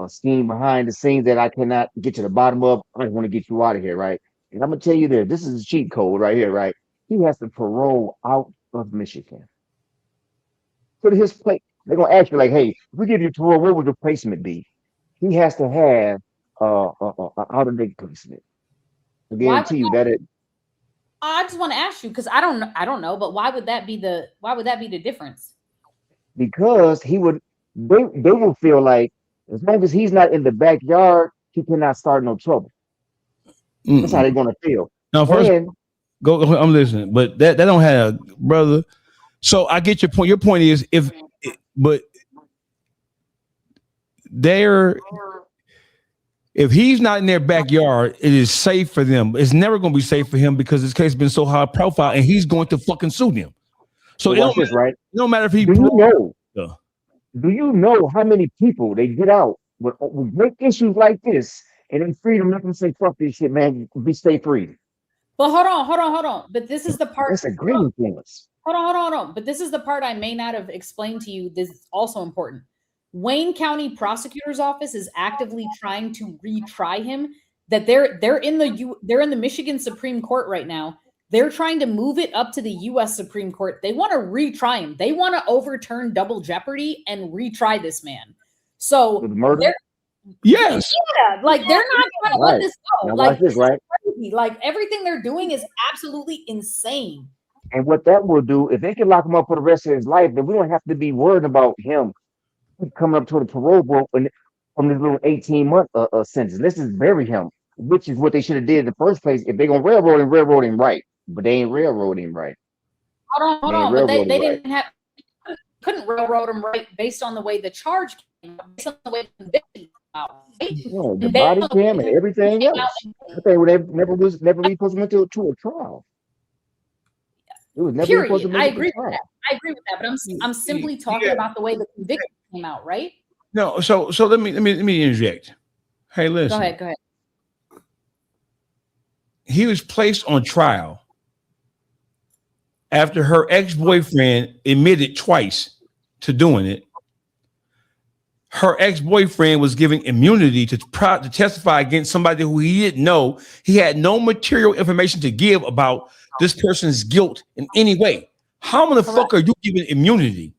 scheme behind the scenes that I cannot get to the bottom of. I just want to get you out of here, right? And I'm gonna tell you this is a cheat code right here, right? He has to parole out of Michigan. Put his place. They're gonna ask you like, hey, if we give you parole, what would your placement be? He has to have out of date placement. I guarantee you that it. I just want to ask you because I don't know, but why would that be the difference? Because they will feel like as long as he's not in the backyard, he cannot start no trouble. That's how they're gonna feel. Now, first, go. I'm listening, but that don't have, brother. So I get your point. Your point is if he's not in their backyard, it is safe for them. It's never going to be safe for him because this case has been so high profile, and he's going to fucking sue them. So it don't matter if he. Do you know how many people they get out with great issues like this, and then freedom let them say, "Fuck this shit, man. Stay free." But hold on. But this is the part. That's a great influence. Hold on. But this is the part I may not have explained to you. This is also important. Wayne County Prosecutor's Office is actively trying to retry him. That they're in the Michigan Supreme Court right now. They're trying to move it up to the U.S. Supreme Court. They want to retry him. They want to overturn double jeopardy and retry this man. So murder. Yes. Yeah, like they're not going to let this go. Now like watch this, right? Crazy. Like everything they're doing is absolutely insane. And what that will do, if they can lock him up for the rest of his life, then we don't have to be worried about him coming up to the parole board from this little 18-month sentence. Let's just bury him, which is what they should have did in the first place. If they're gonna railroad him right, but they ain't railroading him right. Hold on. But they couldn't railroad him right based on the way the charge came out, based on the way the conviction came out. Right? Yeah, the body cam and everything else. I think they never be supposed to went to a trial. It was never supposed to I agree with that. But I'm simply talking about the way the conviction came out, right? No, so let me interject. Hey, listen. Go ahead. He was placed on trial after her ex-boyfriend admitted twice to doing it. Her ex-boyfriend was given immunity to testify against somebody who he didn't know. He had no material information to give about this person's guilt in any way. How the fuck are you giving immunity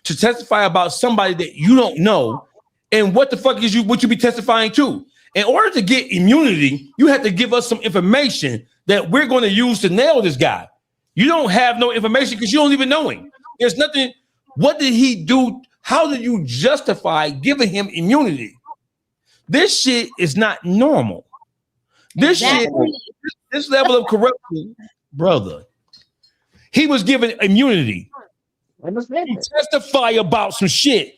to testify about somebody that you don't know? And what the fuck is what you be testifying to? In order to get immunity, you have to give us some information that we're going to use to nail this guy. You don't have no information because you don't even know him. There's nothing. What did he do? How did you justify giving him immunity? This shit is not normal. This level of corruption, brother. He was given immunity to testify about some shit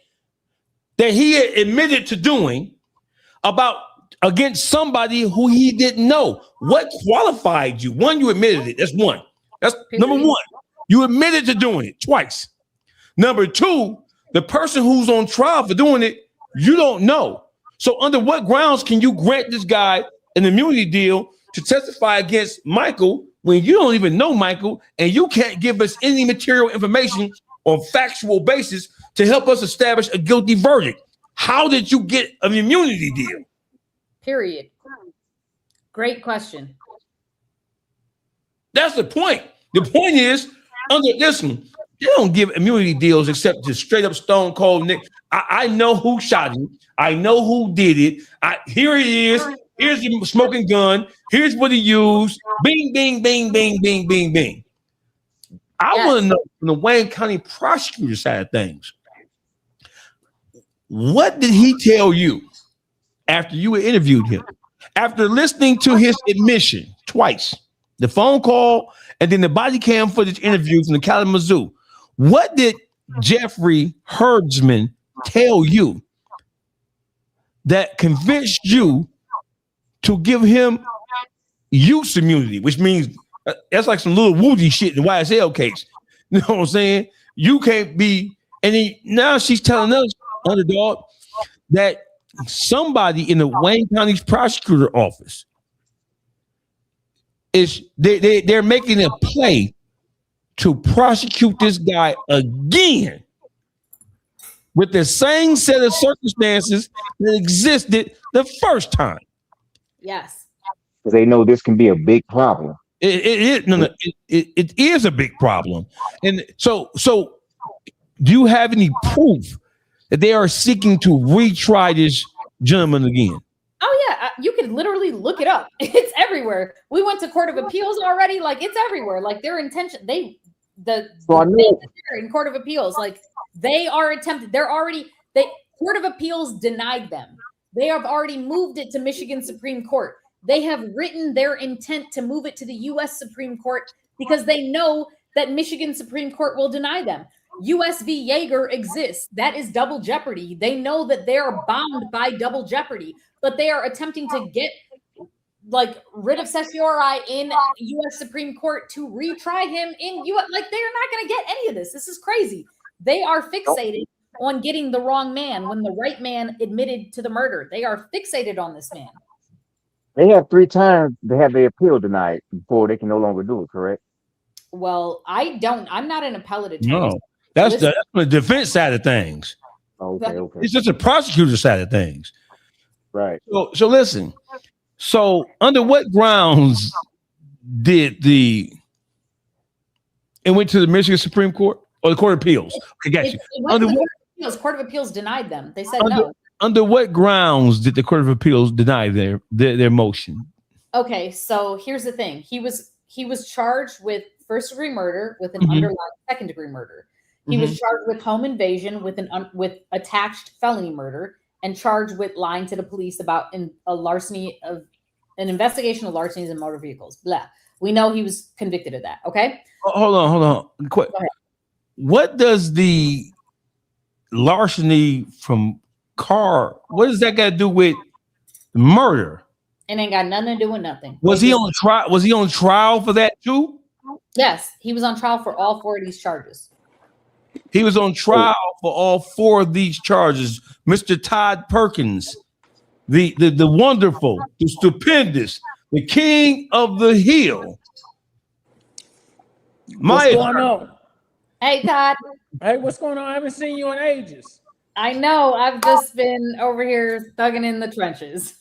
that he had admitted to doing against somebody who he didn't know. What qualified you? One, you admitted it. That's one. That's number one. You admitted to doing it twice. Number two, the person who's on trial for doing it, you don't know. So under what grounds can you grant this guy an immunity deal to testify against Michael when you don't even know Michael and you can't give us any material information or factual basis to help us establish a guilty verdict? How did you get an immunity deal? Period. Great question. That's the point. The point is, listen, they don't give immunity deals except to straight up stone cold Nick. I know who shot him. I know who did it. Here it is. Here's the smoking gun. Here's what he used. Bing, bing, bing, bing, bing, bing, bing. I want to know from the Wayne County prosecutor side of things. What did he tell you after you interviewed him? After listening to his admission twice, the phone call and then the body cam footage interview from the Kalamazoo, what did Jeffrey Herdsman tell you that convinced you to give him use immunity, which means that's like some little woozy shit in the YSL case. You know what I'm saying? You can't be, and now she's telling us, underdog, that somebody in the Wayne County's prosecutor office is they're making a play to prosecute this guy again with the same set of circumstances that existed the first time. Yes. Because they know this can be a big problem. It is a big problem. And so do you have any proof that they are seeking to retry this gentleman again? Oh yeah, you could literally look it up. It's everywhere. We went to Court of Appeals already. Like it's everywhere. Like their intention, in Court of Appeals, like they are attempted. Court of Appeals denied them. They have already moved it to Michigan Supreme Court. They have written their intent to move it to the U.S. Supreme Court because they know that Michigan Supreme Court will deny them. U.S. v. Yeager exists. That is double jeopardy. They know that they are bound by double jeopardy, but they are attempting to get like writ of certiorari in U.S. Supreme Court to retry him in U.S. Like they're not going to get any of this. This is crazy. They are fixated on getting the wrong man when the right man admitted to the murder. They are fixated on this man. They have 3 times to have their appeal denied before they can no longer do it, correct? Well, I'm not an appellate attorney. No, that's the defense side of things. Okay. It's just the prosecutor side of things. Right. So listen. So under what grounds did it went to the Michigan Supreme Court or the Court of Appeals? I got you. Court of Appeals denied them. They said no. Under what grounds did the Court of Appeals deny their motion? Okay, so here's the thing. He was charged with first-degree murder with an underlying second-degree murder. He was charged with home invasion with attached felony murder and charged with lying to the police about an investigation of larcenies in motor vehicles. Blah. We know he was convicted of that. Okay. Hold on. Quick. What does the larceny from car? What does that got to do with murder? It ain't got nothing to do with nothing. Was he on trial? Was he on trial for that too? Yes, he was on trial for all 4 of these charges. He was on trial for all 4 of these charges. Mr. Todd Perkins, the wonderful, the stupendous, the king of the hill. What's going on? Hey, Todd. Hey, what's going on? I haven't seen you in ages. I know. I've just been over here thugging in the trenches.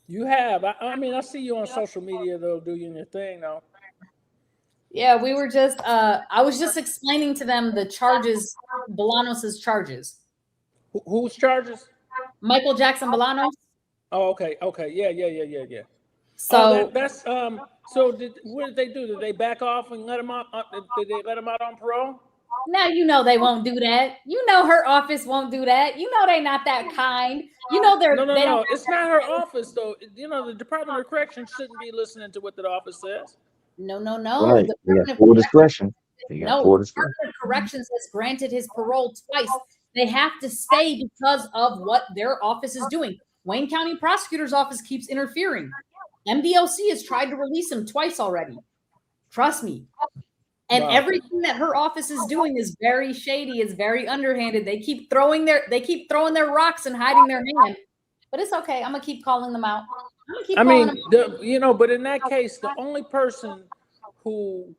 You have. I mean, I see you on social media, though, doing your thing, though. Yeah, we were just, I was just explaining to them the charges, Bolanos' charges. Whose charges? Michael Jackson Bolanos. Oh, okay. Yeah. So that's so what did they do? Did they back off and let him out? Did they let him out on parole? now you know they won't do that. You know her office won't do that. You know they not that kind. You know they're no. It's not her office though. You know the Department of Corrections shouldn't be listening to what the office says. No. Right. They got full discretion. Department of Corrections has granted his parole twice. They have to stay because of what their office is doing. Wayne County Prosecutor's Office keeps interfering. MDOC has tried to release him twice already. Trust me. And everything that her office is doing is very shady, is very underhanded. They keep throwing their rocks and hiding their hand. But it's okay. I'm gonna keep calling them out. But in that case, the only person who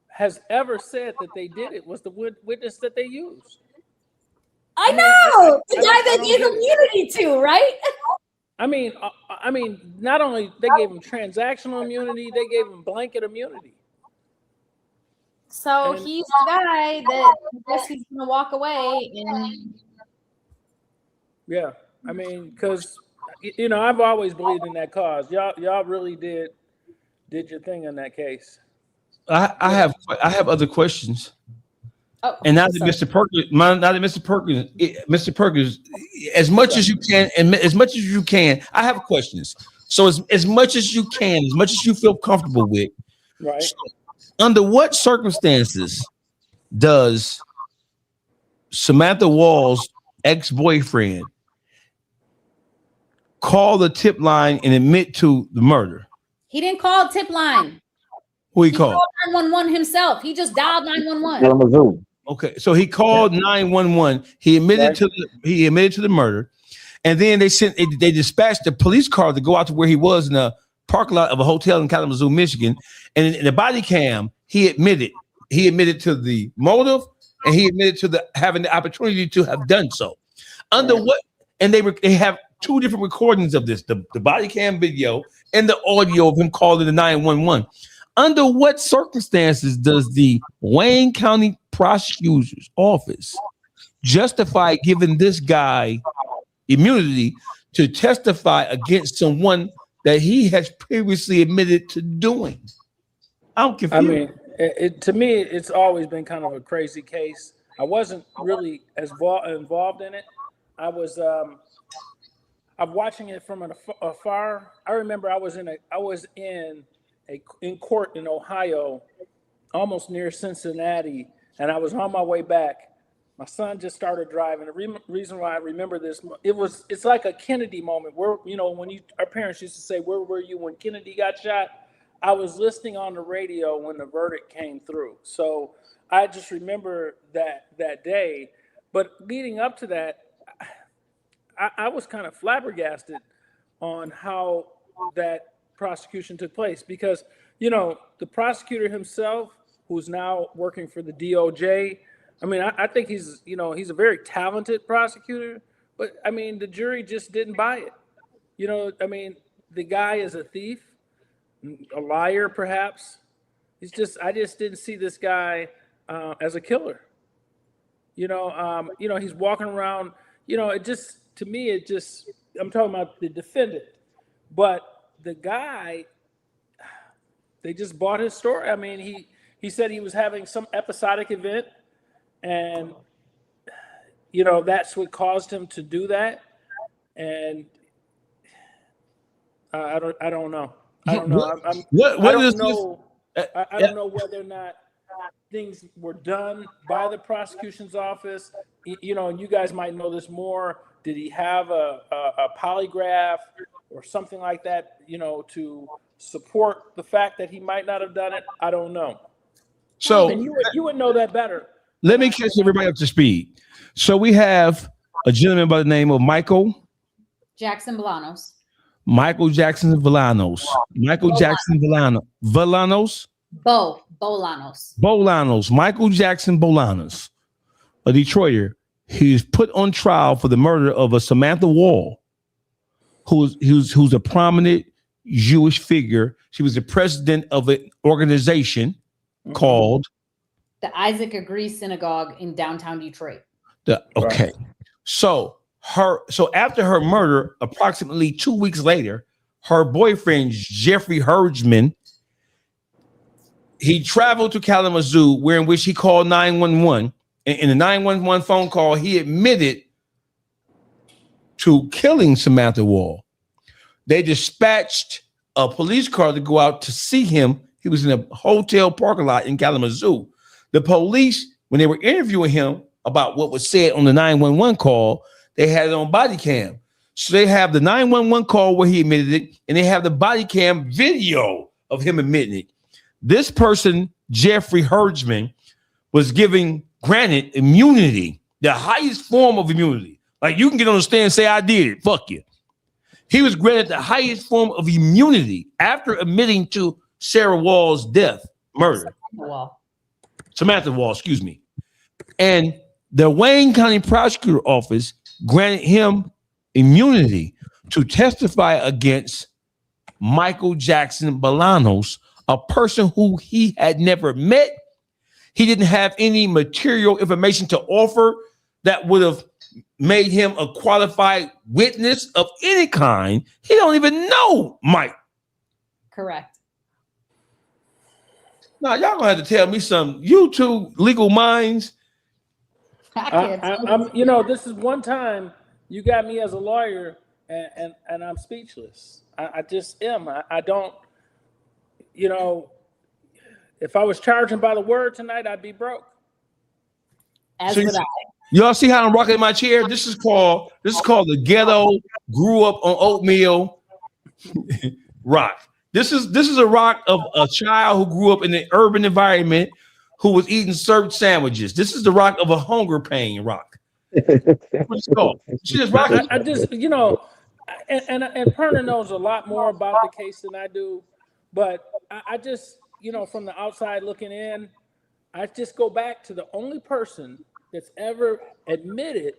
has ever said that they did it was the witness that they used. I know the guy that gave immunity to, right? I mean, not only they gave him transactional immunity, they gave him blanket immunity. So he's the guy that I guess he's gonna walk away. And yeah, I mean, because you know, I've always believed in that cause. Y'all really did your thing in that case. I have other questions. Oh, And now that sorry. Mr. Perkins, as much as you can, and as much as you can, I have questions. So as much as you can, as much as you feel comfortable with, Right. so under what circumstances does Samantha Wall's ex-boyfriend call the tip line and admit to the murder? He didn't call tip line. Who he He called? called 911 himself. He just dialed 911. Kalamazoo. Okay, so he called 911. He admitted to the murder, and then they dispatched the police car to go out to where he was in the parking lot of a hotel in Kalamazoo, Michigan. And in the body cam, he admitted to the motive, and he admitted to having the opportunity to have done so. Under what? And they have two different recordings of this: the body cam video and the audio of him calling the 911. Under what circumstances does the Wayne County Prosecutor's Office justify giving this guy immunity to testify against someone that he has previously admitted to doing? I'm confused. I mean, to me, it's always been kind of a crazy case. I wasn't really as involved in it. I'm watching it from afar. I remember I was in court in Ohio, almost near Cincinnati, and I was on my way back. My son just started driving. The reason why I remember this, it's like a Kennedy moment where, you know, when our parents used to say, "Where were you when Kennedy got shot?" I was listening on the radio when the verdict came through. So I just remember that day. But leading up to that, I was kind of flabbergasted on how that prosecution took place, because, you know, the prosecutor himself, who's now working for the DOJ, I mean, I think he's a very talented prosecutor, but I mean, the jury just didn't buy it. You know, I mean, the guy is a thief, a liar, perhaps. I just didn't see this guy as a killer. He's walking around, to me, I'm talking about the defendant, but the guy, they just bought his story. I mean, he said he was having some episodic event, and that's what caused him to do that. And I don't know. I don't know. I don't know whether or not things were done by the prosecution's office. And you guys might know this more. Did he have a polygraph or something like that, to support the fact that he might not have done it? I don't know. So and you would know that better. Let me catch everybody up to speed. So we have a gentleman by the name of Michael Jackson Bolanos. Michael Jackson Bolanos. Michael Jackson Bolanos. Bolanos. Michael Jackson Bolanos, a Detroiter. He's put on trial for the murder of a Samantha Wall, who's a prominent Jewish figure. She was the president of an organization called the Isaac Agree Synagogue in downtown Detroit. Okay. So after her murder, approximately 2 weeks later, her boyfriend, Jeffrey Herdsman, he traveled to Kalamazoo, where in which he called 911. In the 911 phone call, he admitted to killing Samantha Wall. They dispatched a police car to go out to see him. He was in a hotel parking lot in Kalamazoo. The police, when they were interviewing him about what was said on the 911 call, they had it on body cam. So they have the 911 call where he admitted it, and they have the body cam video of him admitting it. This person, Jeffrey Herdsman, was granted immunity, the highest form of immunity. Like, you can get on the stand and say, "I did it, fuck you." He was granted the highest form of immunity after admitting to Sarah Wall's murder. Samantha Wall, excuse me. And the Wayne County Prosecutor Office granted him immunity to testify against Michael Jackson Bolanos, a person who he had never met. He didn't have any material information to offer that would have made him a qualified witness of any kind. He don't even know Mike. Correct. Now y'all gonna have to tell me some. You two legal minds. I'm, you know, this is one time you got me as a lawyer, and I'm speechless. I just am. I don't, you know, if I was charging by the word tonight, I'd be broke. As So would I. y'all see how I'm rocking in my chair? This is called the ghetto grew up on oatmeal rock. This is a rock of a child who grew up in an urban environment who was eating served sandwiches. This is the rock of a hunger pain rock. That's what it's called. She just rock. I just, you know, and Perna knows a lot more about the case than I do, but I just, you know, from the outside looking in, I just go back to the only person that's ever admitted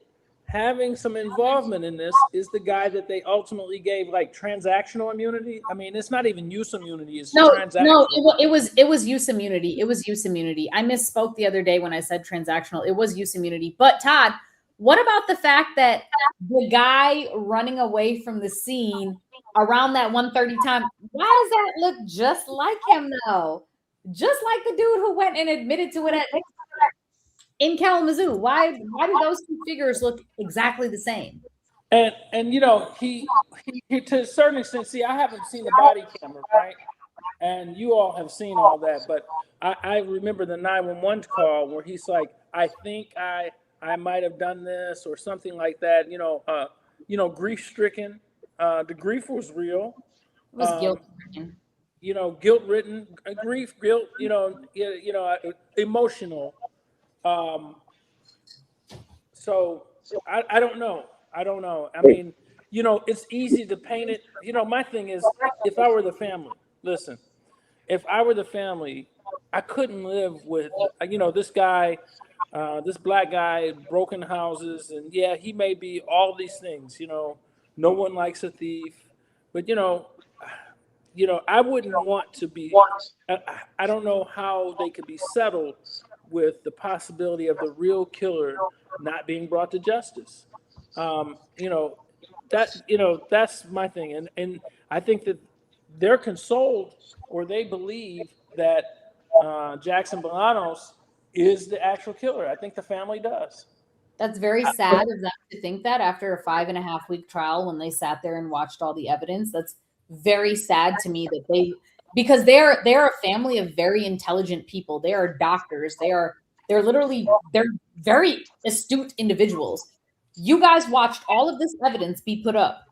having some involvement in this is the guy that they ultimately gave like transactional immunity. I mean, it's not even use immunity. It's transactional. No, it was use immunity. It was use immunity. I misspoke the other day when I said transactional. It was use immunity. But Todd, what about the fact that the guy running away from the scene around that 1:30 time, why does that look just like him though? Just like the dude who went and admitted to it in Kalamazoo. Why do those two figures look exactly the same? And you know, he to a certain extent, see, I haven't seen the body camera, right? And you all have seen all that, but I remember the 911 call where he's like, I think I might have done this or something like that. You know, grief stricken. The grief was real. It was guilt-stricken. You know, guilt-ridden, grief, guilt. You know, emotional. So I don't know. I mean, you know, it's easy to paint it. You know, my thing is, if I were the family, listen, if I were the family, I couldn't live with, you know, this guy, this black guy, broken houses. And yeah, he may be all these things, you know, no one likes a thief, but you know, I wouldn't want to be, I don't know how they could be settled with the possibility of the real killer not being brought to justice. You know, that's my thing. And I think that they're consoled or they believe that Jackson Bolanos is the actual killer. I think the family does. That's very sad of them to think that after a 5.5 week trial, when they sat there and watched all the evidence. That's very sad to me that because they're a family of very intelligent people. They are doctors. They're very astute individuals. You guys watched all of this evidence be put up,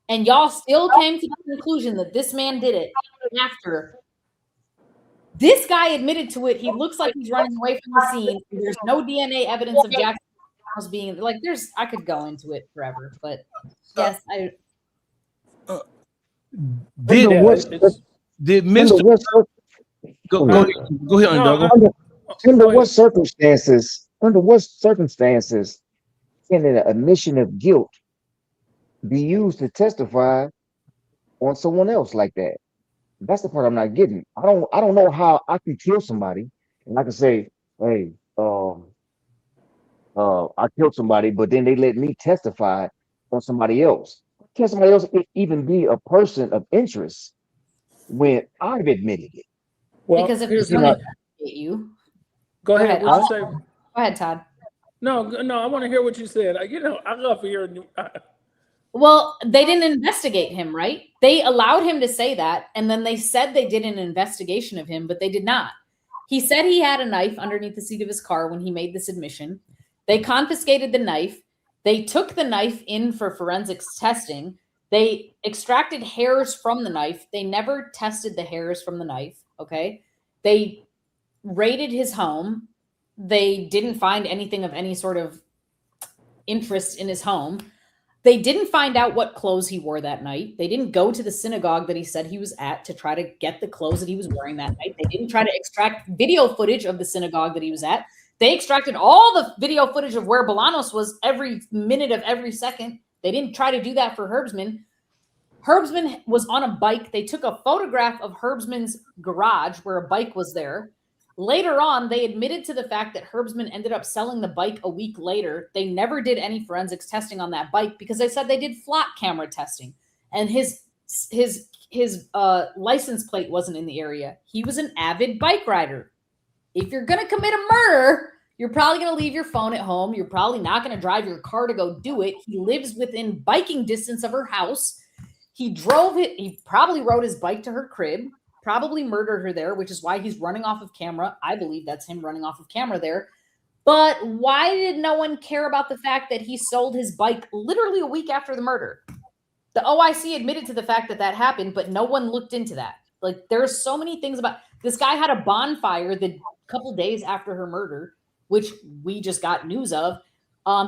and y'all still came to the conclusion that this man did it after this guy admitted to it. He looks like he's running away from the scene. There's no DNA evidence of Jackson being like. I could go into it forever, but yes, Did Mr. Go ahead, Doug. Under what circumstances can an admission of guilt be used to testify on someone else like that? That's the part I'm not getting. I don't know how I can kill somebody and I can say, hey, I killed somebody, but then they let me testify on somebody else. Can somebody else even be a person of interest when I've admitted it? Well, because if here's it's going to you. Go ahead. What you say? Go ahead, Todd. No, I want to hear what you said. You know, I love hearing you. Well, they didn't investigate him, right? They allowed him to say that, and then they said they did an investigation of him, but they did not. He said he had a knife underneath the seat of his car when he made this admission. They confiscated the knife. They took the knife in for forensics testing. They extracted hairs from the knife. They never tested the hairs from the knife, okay? They raided his home. They didn't find anything of any sort of interest in his home. They didn't find out what clothes he wore that night. They didn't go to the synagogue that he said he was at to try to get the clothes that he was wearing that night. They didn't try to extract video footage of the synagogue that he was at. They extracted all the video footage of where Bolanos was every minute of every second. They didn't try to do that for Herbsman. Herbsman was on a bike. They took a photograph of Herbsman's garage where a bike was there. Later on, they admitted to the fact that Herbsman ended up selling the bike a week later. They never did any forensics testing on that bike because they said they did flat camera testing, and his license plate wasn't in the area. He was an avid bike rider. If you're going to commit a murder, you're probably going to leave your phone at home. You're probably not going to drive your car to go do it. He lives within biking distance of her house. He drove it. He probably rode his bike to her crib, probably murdered her there, which is why he's running off of camera. I believe that's him running off of camera there. But why did no one care about the fact that he sold his bike literally a week after the murder? The OIC admitted to the fact that happened, but no one looked into that. Like, there's so many things about this guy had a bonfire the couple days after her murder, which we just got news of.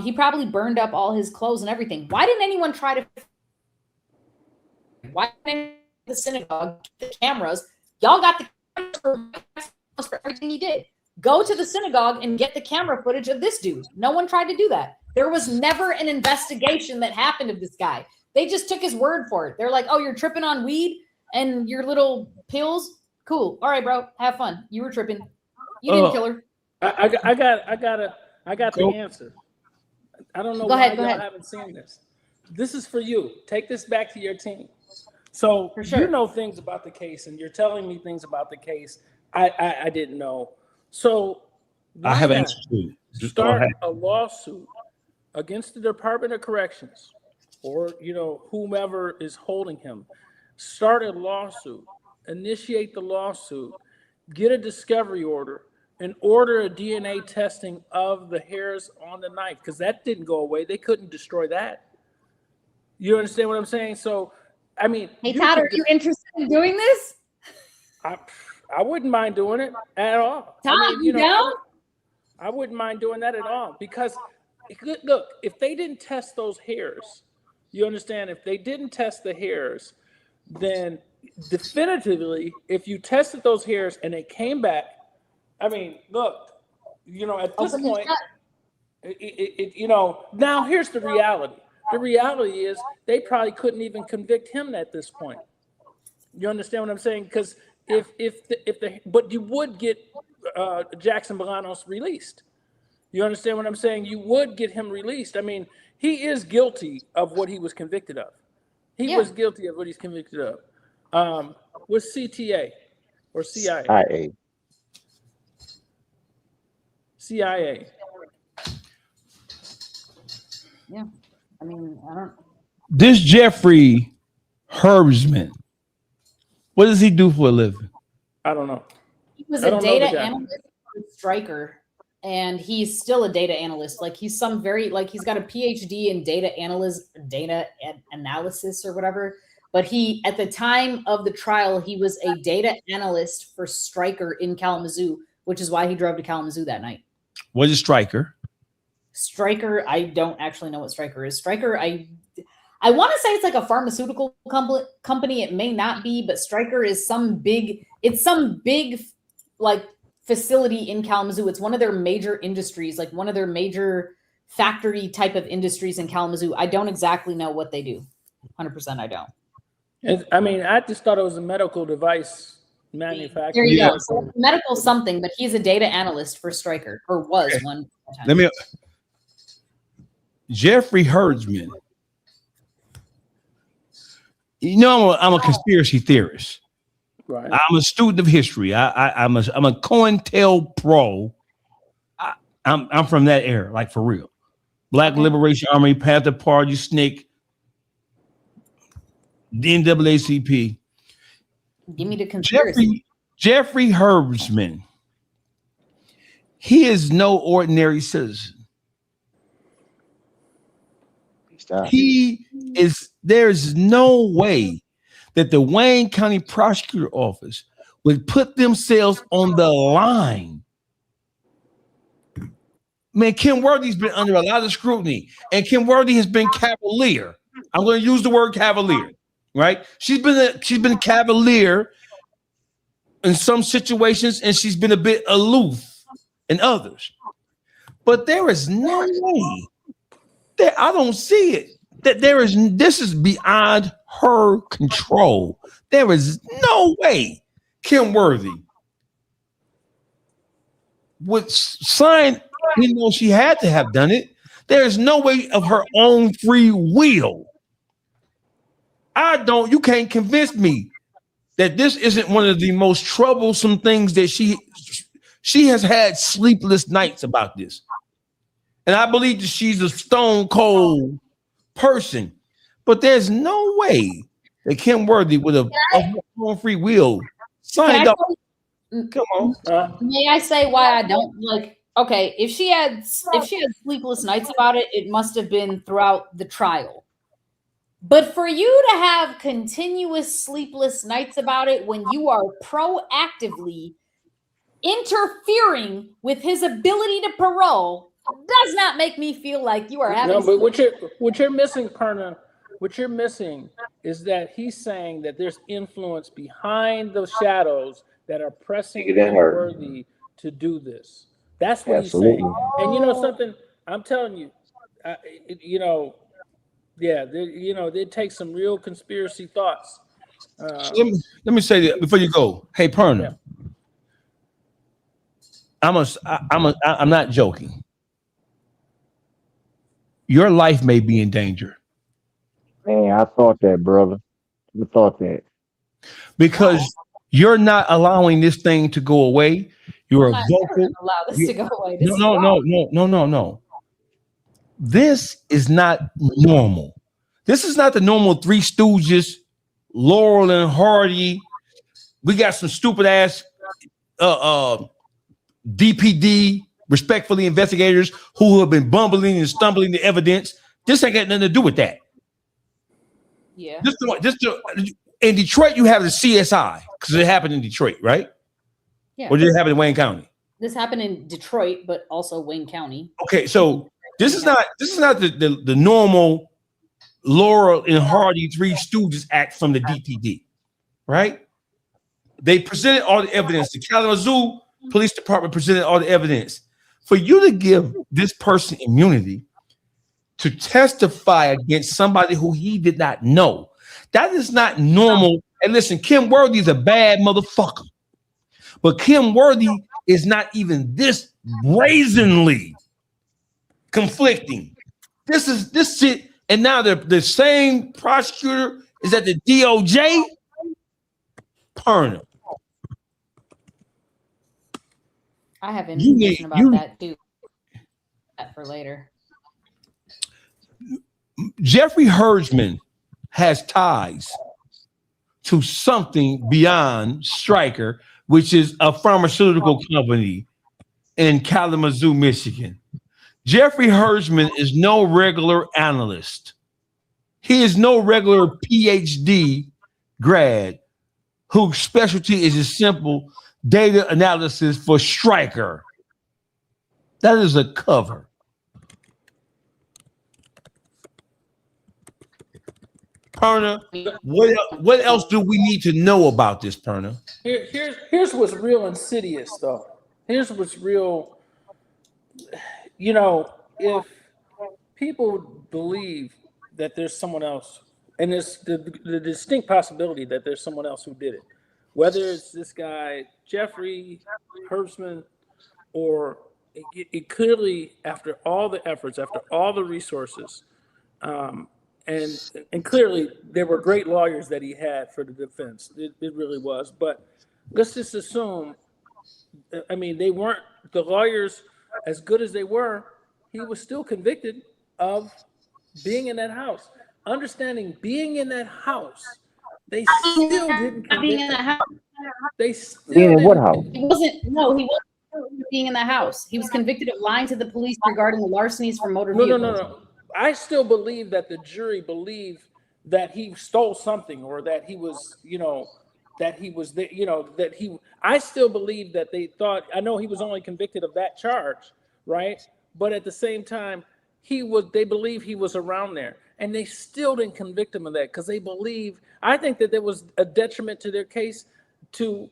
He probably burned up all his clothes and everything. Why didn't anyone try to? Why didn't the synagogue get the cameras? Y'all got the cameras for everything he did. Go to the synagogue and get the camera footage of this dude. No one tried to do that. There was never an investigation that happened of this guy. They just took his word for it. They're like, oh, you're tripping on weed and your little pills? Cool. All right, bro. Have fun. You were tripping. You didn't kill her. I got the answer. I don't know why y'all haven't seen this. This is for you. Take this back to your team. So you know things about the case, and you're telling me things about the case I didn't know. So I have answered you. Start a lawsuit against the Department of Corrections, or whomever is holding him. Start a lawsuit, initiate the lawsuit, get a discovery order, and order a DNA testing of the hairs on the knife, because that didn't go away. They couldn't destroy that. You understand what I'm saying? So, I mean, hey Todd, are you interested in doing this? I wouldn't mind doing it at all. Todd, you down? I wouldn't mind doing that at all, because look, if they didn't test those hairs, you understand? If they didn't test the hairs, then definitively, if you tested those hairs and they came back, I mean, look, at this point, now here's the reality. The reality is they probably couldn't even convict him at this point. You understand what I'm saying? Because but you would get Jackson Bolanos released. You understand what I'm saying? You would get him released. I mean, he is guilty of what he was convicted of. He was guilty of what he's convicted of. With CTA or CIA? CIA. Yeah. I mean, I don't. This Jeffrey Herbsman, what does he do for a living? I don't know. He was a data analyst for Stryker, and he's still a data analyst. Like, he's he's got a PhD in data analysis or whatever. But at the time of the trial, he was a data analyst for Stryker in Kalamazoo, which is why he drove to Kalamazoo that night. What is Stryker? Stryker, I don't actually know what Stryker is. Stryker, I want to say it's like a pharmaceutical company. It may not be, but Stryker is some big like facility in Kalamazoo. It's one of their major industries, like one of their major factory type of industries in Kalamazoo. I don't exactly know what they do. 100% I don't. I mean, I just thought it was a medical device manufacturer. There you go. So medical something, but he's a data analyst for Stryker, or was one time. Jeffrey Herbsman. I'm a conspiracy theorist. Right. I'm a student of history. I'm a COINTELPRO. I'm from that era, like for real. Black Liberation Army, Panther Party, SNCC, the NAACP. Give me the conspiracy. Jeffrey Herbsman. He is no ordinary citizen. There's no way that the Wayne County Prosecutor Office would put themselves on the line. Man, Kim Worthy's been under a lot of scrutiny, and Kim Worthy has been cavalier. I'm going to use the word cavalier, right? She's been cavalier in some situations, and she's been a bit aloof in others. But there is no way that I don't see it. This is beyond her control. There is no way Kim Worthy would sign, even though she had to have done it. There is no way of her own free will. You can't convince me that this isn't one of the most troublesome things that she has had sleepless nights about this. And I believe that she's a stone cold person, but there's no way that Kim Worthy would have free will signed up. Come on. May I say why I don't like? Okay, if she had sleepless nights about it, it must have been throughout the trial. But for you to have continuous sleepless nights about it when you are proactively interfering with his ability to parole does not make me feel like you are having. No, but what you're missing, Perna, what you're missing is that he's saying that there's influence behind the shadows that are pressing Worthy to do this. That's what he's saying. And you know something? I'm telling you, it takes some real conspiracy thoughts. Let me say that before you go. Hey, Perna, I'm not joking. Your life may be in danger. Man, I thought that, brother. I thought that. Because you're not allowing this thing to go away. You're a vocal. Allow this to go away. No. This is not normal. This is not the normal Three Stooges, Laurel and Hardy. We got some stupid ass DPD, respectfully investigators who have been bumbling and stumbling the evidence. This ain't got nothing to do with that. Yeah. In Detroit, you have the CSI because it happened in Detroit, right? Yeah. Or did it happen in Wayne County? This happened in Detroit, but also Wayne County. Okay, so this is not the normal Laurel and Hardy Three Stooges act from the DPD, right? They presented all the evidence. The Kalamazoo Police Department presented all the evidence. For you to give this person immunity to testify against somebody who he did not know, that is not normal. And listen, Kim Worthy is a bad motherfucker, but Kim Worthy is not even this brazenly conflicting. This shit, and now the same prosecutor is at the DOJ. Perna. I have information about that too. That for later. Jeffrey Herdsman has ties to something beyond Stryker, which is a pharmaceutical company in Kalamazoo, Michigan. Jeffrey Herdsman is no regular analyst. He is no regular PhD grad whose specialty is a simple data analysis for Stryker. That is a cover. Perna, what else do we need to know about this, Perna? Here's what's real insidious, though. Here's what's real. You know, if people believe that there's someone else, and there's the distinct possibility that there's someone else who did it, whether it's this guy Jeffrey Herdsman, or it clearly, after all the efforts, after all the resources, and clearly there were great lawyers that he had for the defense. It really was. But let's just assume, I mean, they weren't, the lawyers, as good as they were, he was still convicted of being in that house. Understanding being in that house, they still didn't convict being in that house. They still Being in what house? He wasn't being in the house. He was convicted of lying to the police regarding the larcenies from motor vehicles. No. I still believe that the jury believed that he stole something, or that he was, that he was there, that he. I still believe that they thought. I know he was only convicted of that charge, right? But at the same time, they believe he was around there, and they still didn't convict him of that because they believe. I think that there was a detriment to their case to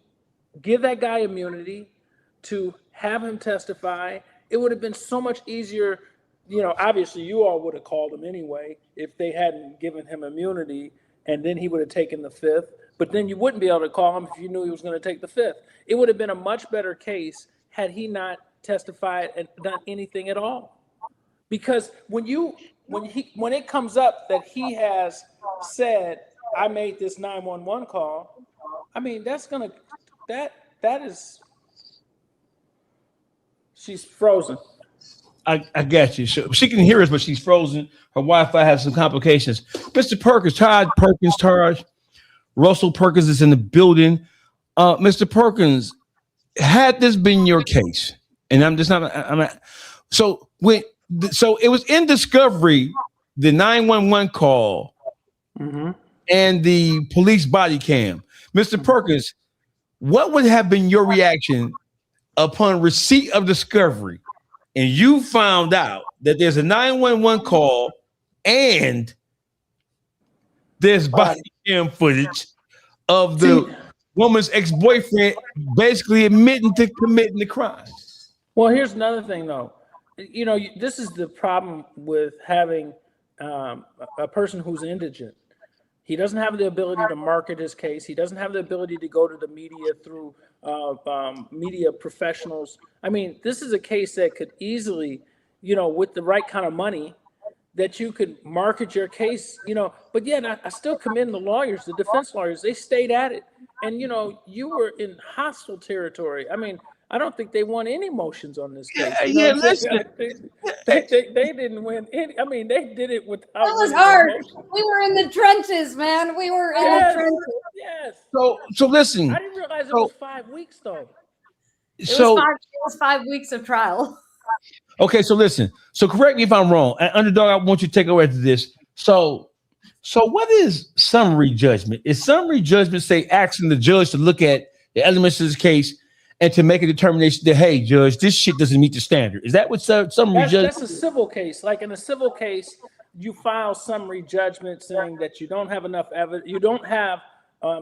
give that guy immunity, to have him testify. It would have been so much easier. Obviously you all would have called him anyway if they hadn't given him immunity, and then he would have taken the fifth. But then you wouldn't be able to call him if you knew he was going to take the fifth. It would have been a much better case had he not testified and done anything at all. Because when it comes up that he has said, I made this 911 call, I mean, that is, she's frozen. I got you. She can hear us, but she's frozen. Her Wi-Fi has some complications. Mr. Perkins, Todd Perkins, Russell Perkins is in the building. Mr. Perkins, had this been your case, and so it was in discovery, the 911 call and the police body cam. Mr. Perkins, what would have been your reaction upon receipt of discovery and you found out that there's a 911 call and there's body cam footage of the woman's ex-boyfriend basically admitting to committing the crime? Well, here's another thing, though. You know, this is the problem with having a person who's indigent. He doesn't have the ability to market his case. He doesn't have the ability to go to the media through media professionals. I mean, this is a case that could easily, you know, with the right kind of money, that you could market your case, you know. But yet, I still commend the lawyers, the defense lawyers. They stayed at it. And, you know, you were in hostile territory. I mean, I don't think they won any motions on this case. Listen. They didn't win any. I mean, they did it without. That was hard. We were in the trenches, man. We were in the trenches. Yes. So listen. I didn't realize it was 5 weeks, though. It was 5 weeks of trial. Okay, so listen. So correct me if I'm wrong. Underdog, I want you to take over after this. So what is summary judgment? Is summary judgment say asking the judge to look at the elements of this case and to make a determination that, hey, judge, this shit doesn't meet the standard? Is that what summary judgment? That's a civil case. Like in a civil case, you file summary judgment saying that you don't have enough evidence. You don't have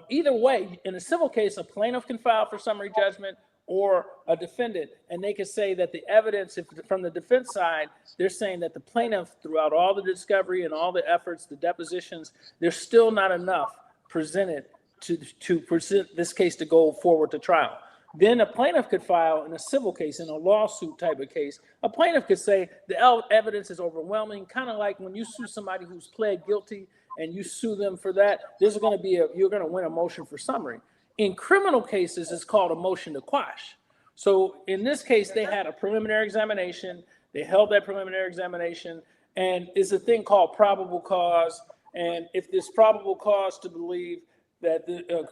either way. In a civil case, a plaintiff can file for summary judgment or a defendant, and they can say that the evidence, if from the defense side, they're saying that the plaintiff, throughout all the discovery and all the efforts, the depositions, there's still not enough presented to present this case to go forward to trial. Then a plaintiff could file in a civil case, in a lawsuit type of case. A plaintiff could say the evidence is overwhelming, kind of like when you sue somebody who's pled guilty and you sue them for that, you're going to win a motion for summary. In criminal cases, it's called a motion to quash. So in this case, they had a preliminary examination. They held that preliminary examination, and it's a thing called probable cause. And if there's probable cause to believe that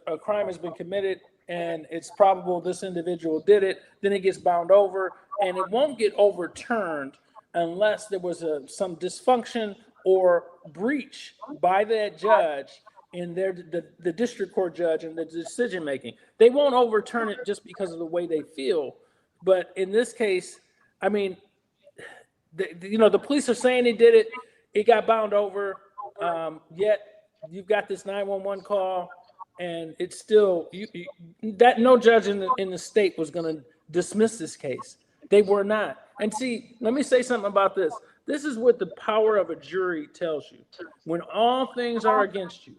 a crime has been committed and it's probable this individual did it, then it gets bound over, and it won't get overturned unless there was some dysfunction or breach by that judge in the district court judge and the decision making. They won't overturn it just because of the way they feel. But in this case, I mean, the police are saying they did it. It got bound over. Yet you've got this 911 call, and it's still that no judge in the state was going to dismiss this case. They were not. And see, let me say something about this. This is what the power of a jury tells you. When all things are against you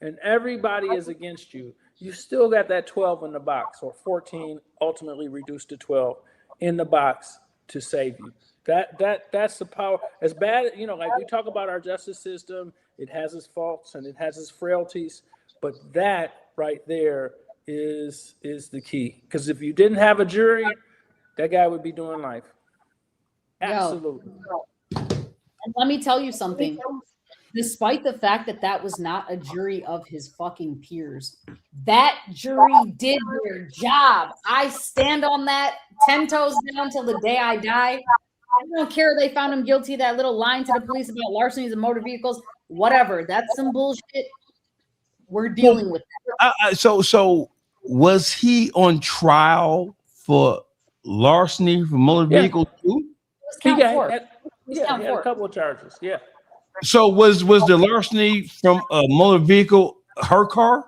and everybody is against you, you still got that 12 in the box, or 14 ultimately reduced to 12 in the box to save you. That's the power. As bad, like we talk about our justice system, it has its faults and it has its frailties, but that right there is the key. Because if you didn't have a jury, that guy would be doing life. Absolutely. And let me tell you something. Despite the fact that was not a jury of his fucking peers, that jury did their job. I stand on that 10 toes down till the day I die. I don't care they found him guilty of that little line to the police about larcenies and motor vehicles. Whatever. That's some bullshit. We're dealing with that. So was he on trial for larceny for motor vehicles too? He had a couple of charges. Yeah. So was the larceny from a motor vehicle her car?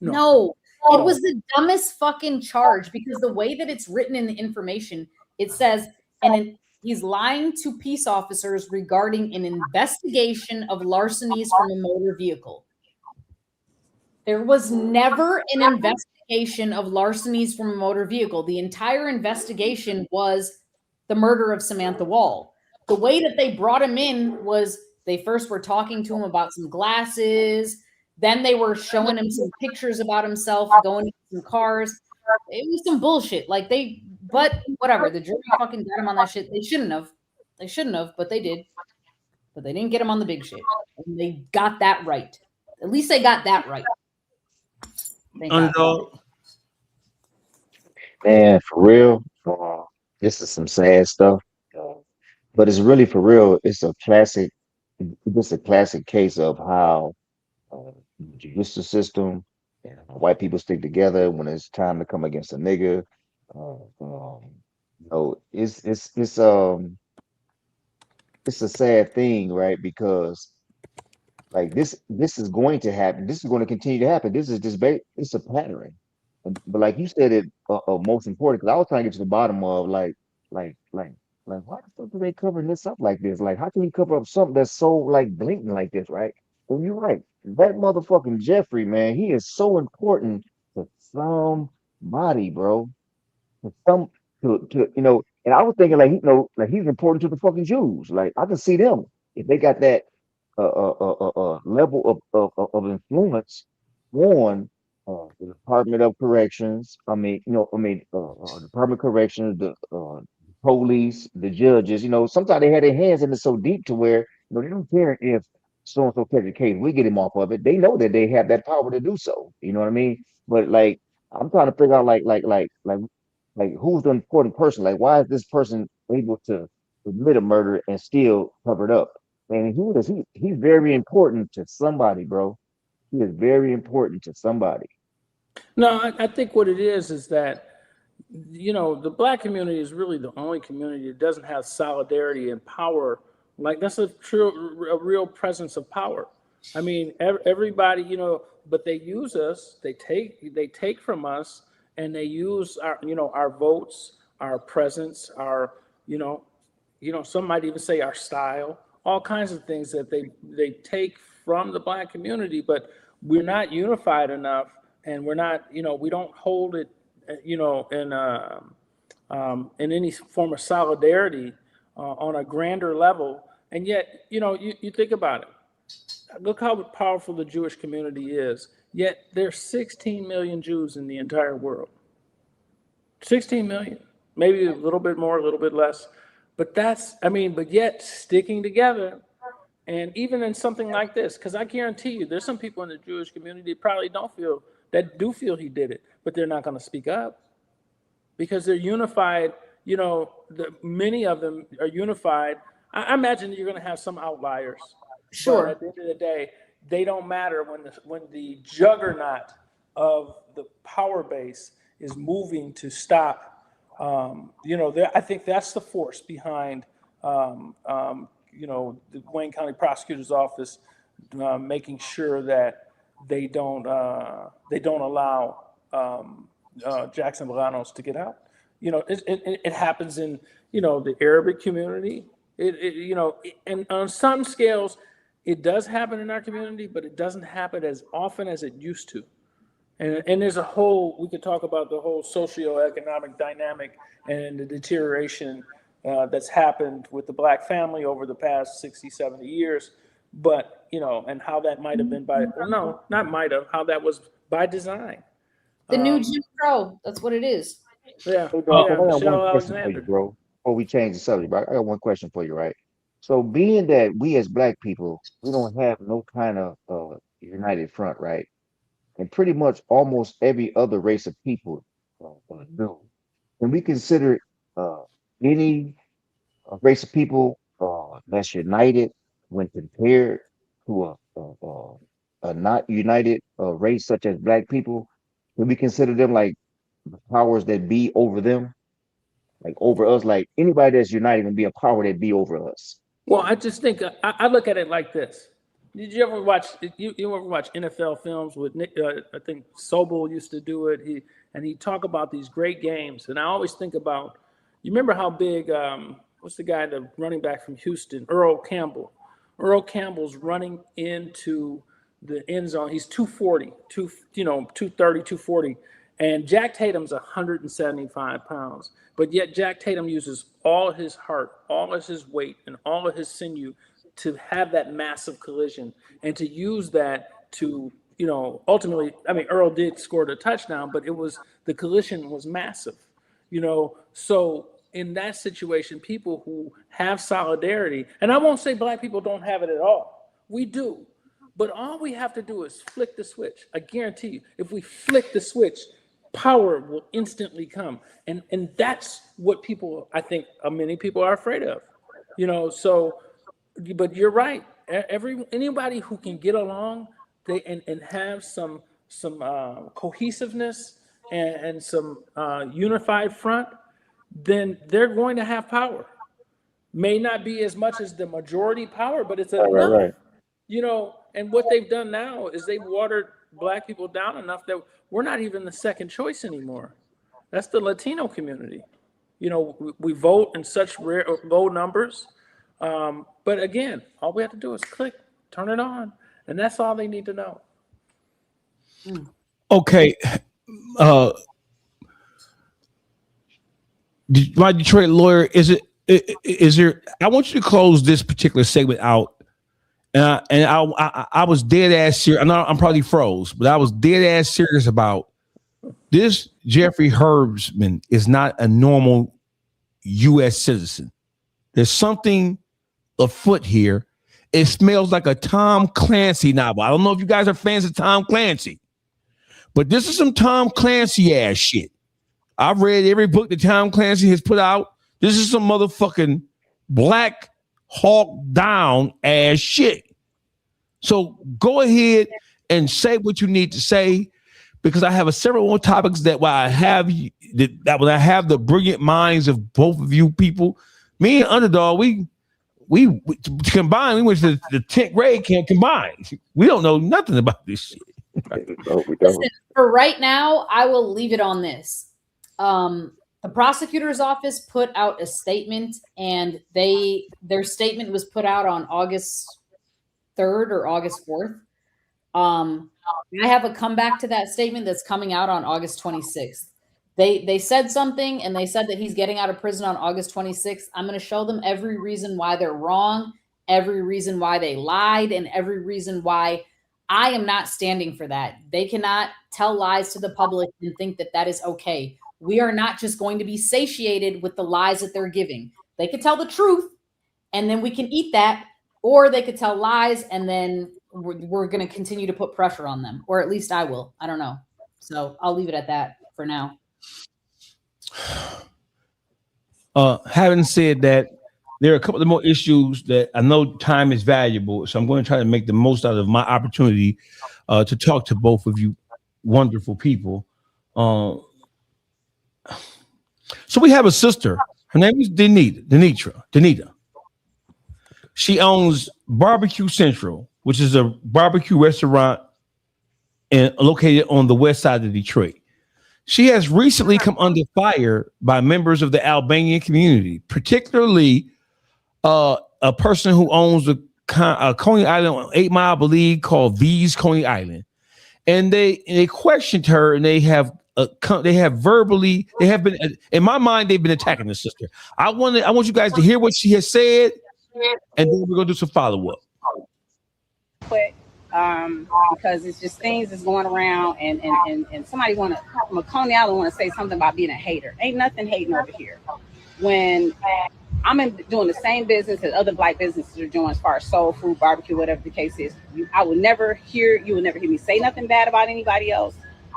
No, it was the dumbest fucking charge, because the way that it's written in the information, it says, he's lying to peace officers regarding an investigation of larcenies from a motor vehicle. There was never an investigation of larcenies from a motor vehicle. The entire investigation was the murder of Samantha Wall. The way that they brought him in was they first were talking to him about some glasses. Then they were showing him some pictures about himself going in some cars. It was some bullshit. But whatever. The jury fucking got him on that shit. They shouldn't have. They shouldn't have, but they did. But they didn't get him on the big shit. And they got that right. At least they got that right. Underdog. Man, for real, this is some sad stuff. But it's really for real. It's a classic. It's a classic case of how the judicial system and white people stick together when it's time to come against a nigga. It's a sad thing, right? Because like this is going to happen. This is going to continue to happen. It's a pattern. But like you said, it most important because I was trying to get to the bottom of like why the fuck are they covering this up like this? Like, how can you cover up something that's so like blatant like this, right? And you're right. That motherfucking Jeffrey, man, he is so important to somebody, bro. To some to and I was thinking like like he's important to the fucking Jews. Like I can see them if they got that level of influence on the Department of Corrections. Department of Corrections, the police, the judges. Sometimes they had their hands in it so deep to where they don't care if so and so catch a case. We get him off of it. They know that they have that power to do so. You know what I mean? But like, I'm trying to figure out like who's the important person? Like, why is this person able to admit a murder and still cover it up? And he's very important to somebody, bro. He is very important to somebody. No, I think what it is that, the Black community is really the only community that doesn't have solidarity and power. Like that's a real presence of power. I mean, everybody, but they use us. They take from us, and they use our votes, our presence, our, some might even say our style, all kinds of things that they take from the Black community, but we're not unified enough, and we're not, we don't hold it, in any form of solidarity on a grander level. And yet, you think about it. Look how powerful the Jewish community is. Yet there's 16 million Jews in the entire world. 16 million, maybe a little bit more, a little bit less. But but yet sticking together. And even in something like this, because I guarantee you, there's some people in the Jewish community that probably do feel he did it, but they're not going to speak up because they're unified. Many of them are unified. I imagine you're going to have some outliers. Sure. But at the end of the day, they don't matter when the juggernaut of the power base is moving to stop. I think that's the force behind. The Wayne County Prosecutor's Office making sure that they don't allow Jackson Bolanos to get out. It happens in the Arabic community. And on some scales, it does happen in our community, but it doesn't happen as often as it used to. And there's we could talk about the whole socioeconomic dynamic and the deterioration that's happened with the Black family over the past 60, 70 years. But, and how that might have been how that was by design. The new Jim Crow, that's what it is. Yeah. Hey, dog, I got Michelle one question for you, Alexander. bro. Before we change the subject, bro, I got one question for you, right? So being that we as Black people, we don't have no kind of united front, right? And pretty much almost every other race of people do. And we consider any race of people that's united when compared to a not united race such as Black people, when we consider them like the powers that be over them, like over us, like anybody that's united can be a power that be over us. Well, I just think I look at it like this. Did you ever watch NFL films with Nick? I think Sobel used to do it. He talk about these great games, and I always think about. You remember how big? What's the guy, the running back from Houston, Earl Campbell? Earl Campbell's running into the end zone. He's 240, 230, 240. And Jack Tatum's 175 pounds. But yet Jack Tatum uses all his heart, all of his weight, and all of his sinew to have that massive collision and to use that to, ultimately, I mean, Earl did score the touchdown, but the collision was massive, So in that situation, people who have solidarity, and I won't say black people don't have it at all. We do. But all we have to do is flick the switch. I guarantee you, if we flick the switch, power will instantly come. And that's what people, I think many people are afraid of, so, but you're right. Anybody who can get along and have some cohesiveness and some unified front, then they're going to have power. May not be as much as the majority power, but it's enough, right. And what they've done now is they've watered black people down enough that we're not even the second choice anymore. That's the Latino community. We vote in such low numbers. But again, all we have to do is click, turn it on, and that's all they need to know. Okay. My Detroit lawyer, is there? I want you to close this particular segment out. And I was dead ass serious. I know I'm probably froze, but I was dead ass serious about this. Jeffrey Herbsman is not a normal U.S. citizen. There's something afoot here. It smells like a Tom Clancy novel. I don't know if you guys are fans of Tom Clancy, but this is some Tom Clancy ass shit. I've read every book that Tom Clancy has put out. This is some motherfucking Black Hawk Down ass shit. So go ahead and say what you need to say, because I have several more topics that when I have the brilliant minds of both of you people, me and Underdog, we combined. We went to the 10th grade camp combined. We don't know nothing about this shit. Listen, for right now, I will leave it on this. The prosecutor's office put out a statement, and their statement was put out on August 3rd or August 4th. I have a comeback to that statement that's coming out on August 26th. They said something, and they said that he's getting out of prison on August 26th. I'm going to show them every reason why they're wrong, every reason why they lied, and every reason why I am not standing for that. They cannot tell lies to the public and think that that is okay. We are not just going to be satiated with the lies that they're giving. They could tell the truth, and then we can eat that, or they could tell lies, and then we're going to continue to put pressure on them, or at least I will. I don't know. So I'll leave it at that for now. Having said that, there are a couple of more issues that I know time is valuable, so I'm going to try to make the most out of my opportunity to talk to both of you wonderful people. So we have a sister. Her name is Denita. She owns Barbecue Central, which is a barbecue restaurant located on the west side of Detroit. She has recently come under fire by members of the Albanian community, particularly a person who owns a Coney Island on 8 Mile, I believe, called V's Coney Island. And they questioned her, and they have been, in my mind, they've been attacking the sister. I want you guys to hear what she has said, and then we're gonna do some follow-up. Quick, because it's just things that's going around, and somebody from Coney Island want to say something about being a hater. Ain't nothing hating over here. When I'm doing the same business that other Black businesses are doing, as far as soul food, barbecue, whatever the case is, you will never hear me say nothing bad about anybody else.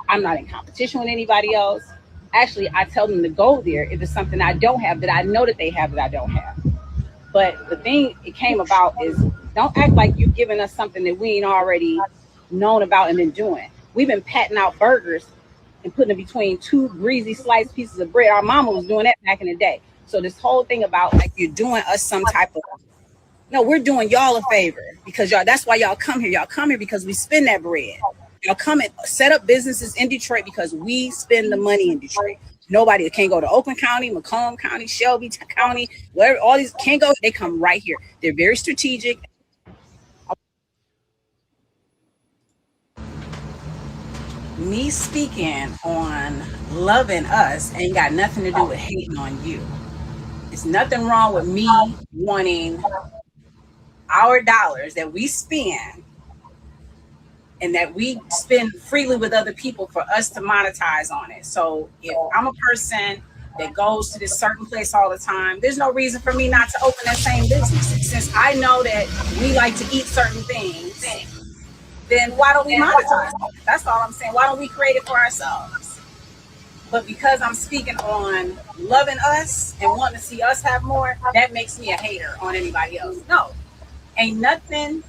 I'm not in competition with anybody else. Actually, I tell them to go there if it's something I don't have that I know that they have that I don't have. But the thing it came about is, don't act like you're giving us something that we ain't already known about and been doing. We've been patting out burgers and putting it between two greasy sliced pieces of bread. Our mama was doing that back in the day. So this whole thing about like you're doing us some type of, no, we're doing y'all a favor, because y'all, that's why y'all come here. Y'all come here because we spend that bread. Y'all come and set up businesses in Detroit because we spend the money in Detroit. Nobody can't go to Oakland County, Macomb County, Shelby County, wherever, all these can't go. They come right here. They're very strategic. me speaking on loving us ain't got nothing to do with hating on you. It's nothing wrong with me wanting our dollars that we spend and that we spend freely with other people for us to monetize on it. So if I'm a person that goes to this certain place all the time, there's no reason for me not to open that same business. Since I know that we like to eat certain things, then why don't we monetize it? That's all I'm saying. Why don't we create it for ourselves? But because I'm speaking on loving us and wanting to see us have more, that makes me a hater on anybody else. No, ain't nothing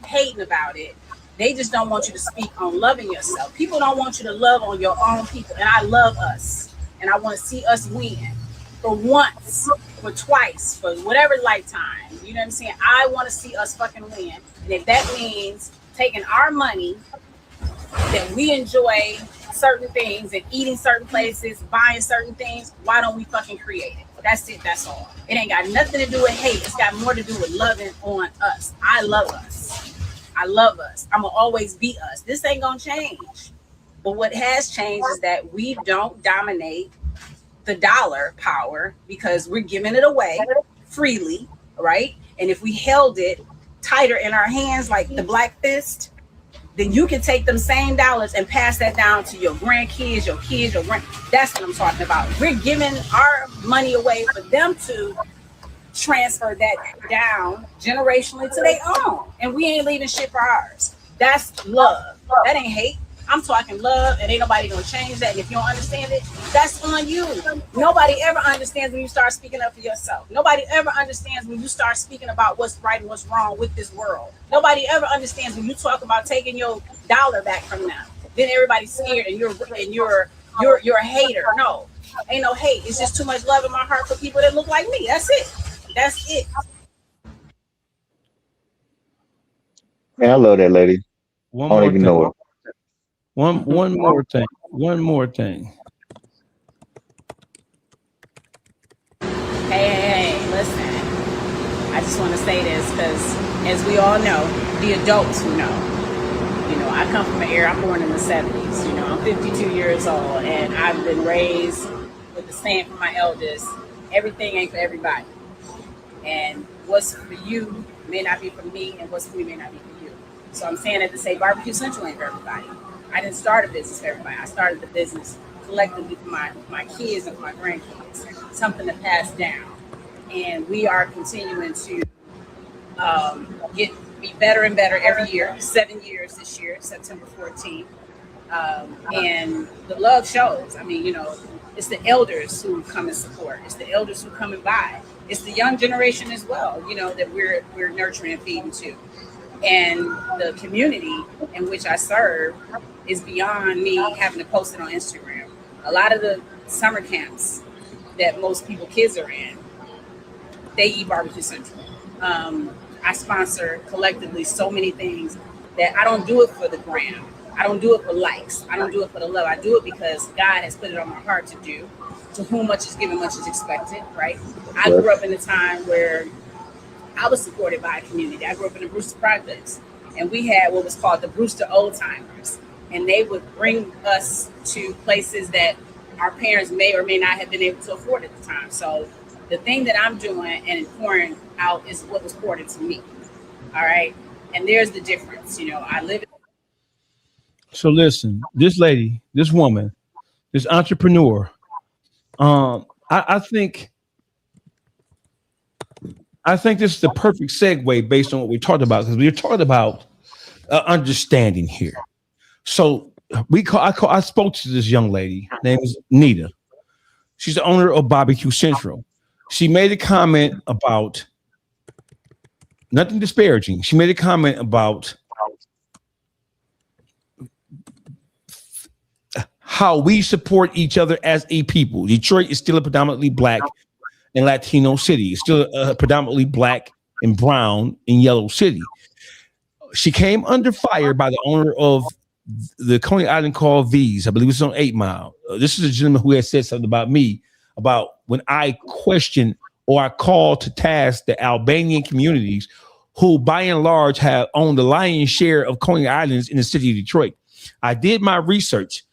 hating about it. They just don't want you to speak on loving yourself. People don't want you to love on your own people. And I love us. And I want to see us win for once, for twice, for whatever lifetime. You know what I'm saying? I want to see us fucking win. And if that means taking our money that we enjoy certain things and eating certain places, buying certain things, why don't we fucking create it? That's it. That's all. It ain't got nothing to do with hate. It's got more to do with loving on us. I love us. I love us. I'm gonna always be us. This ain't gonna change. But what has changed is that we don't dominate the dollar power because we're giving it away freely, right? And if we held it tighter in our hands like the black fist, then you can take them same dollars and pass that down to your grandkids, your kids, your grand. That's what I'm talking about. We're giving our money away for them to transfer that down generationally to their own, and we ain't leaving shit for ours. That's love. That ain't hate. I'm talking love, and ain't nobody gonna change that. And if you don't understand it, that's on you. Nobody ever understands when you start speaking up for yourself. Nobody ever understands when you start speaking about what's right and what's wrong with this world. Nobody ever understands when you talk about taking your dollar back from them. Then everybody's scared, and you're a hater. No, ain't no hate. It's just too much love in my heart for people that look like me. That's it. That's it. Man, I love that lady. One I don't more even thing. know her. One more thing. One more thing. Hey, listen. I just want to say this because, as we all know, the adults who know, you know, I come from an era, I'm born in the 70s. You know, I'm 52 years old, and I've been raised with the saying from my elders, everything ain't for everybody. And what's for you may not be for me, and what's for me may not be for you. So I'm saying that to say Barbecue Central ain't for everybody. I didn't start a business for everybody. I started the business collectively for my kids and for my grandkids, something to pass down. And we are continuing to be better and better every year. 7 years this year, September 14th. And the love shows. I mean, you know, it's the elders who come and support. It's the elders who come and buy. It's the young generation as well, you know, that we're nurturing and feeding to. And the community in which I serve is beyond me having to post it on Instagram. A lot of the summer camps that most people kids are in, they eat Barbecue Central. I sponsor collectively so many things that I don't do it for the gram. I don't do it for likes. I don't do it for the love. I do it because God has put it on my heart to do. To whom much is given, much is expected, right? I grew up in a time where I was supported by a community. I grew up in the Brewster Projects, and we had what was called the Brewster Old Timers. And they would bring us to places that our parents may or may not have been able to afford at the time. So the thing that I'm doing and pouring out is what was poured into me. All right. And there's the difference. You know, I live. So listen, this lady, this woman, this entrepreneur, I think this is the perfect segue based on what we talked about, because we were talking about understanding here. So I spoke to this young lady. Her name is Nita. She's the owner of Barbecue Central. She made a comment about nothing disparaging. She made a comment about how we support each other as a people. Detroit is still a predominantly Black and Latino city. It's still a predominantly Black and brown and yellow city. She came under fire by the owner of the Coney Island called V's. I believe it's on 8 Mile. This is a gentleman who has said something about me about when I question or I call to task the Albanian communities who by and large have owned the lion's share of Coney Islands in the city of Detroit. I did my research.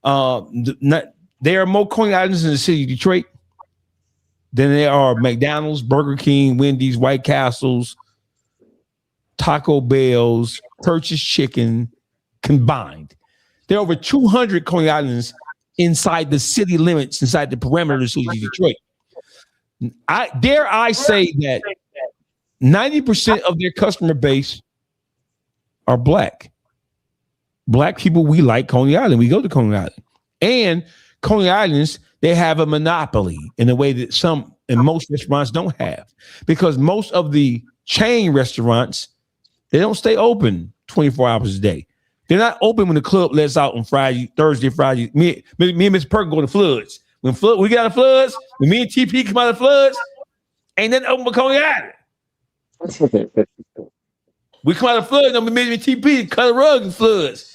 There are more Coney Islands in the city of Detroit than there are McDonald's, Burger King, Wendy's, White Castles, Taco Bell's, Church's Chicken combined. There are over 200 Coney Islands inside the city limits, inside the perimeter of the city of Detroit. I say that 90% of their customer base are black. Black people, we like Coney Island. We go to Coney Island. And Coney Islands, they have a monopoly in a way that some and most restaurants don't have. Because most of the chain restaurants, they don't stay open 24 hours a day. They're not open when the club lets out on Friday, Thursday, Friday. Me and Miss Perk go to Floods. When we get out of Floods, when me and TP come out of Floods, ain't nothing open but Coney Island. We come out of Floods, and me and TP cut a rug in Floods.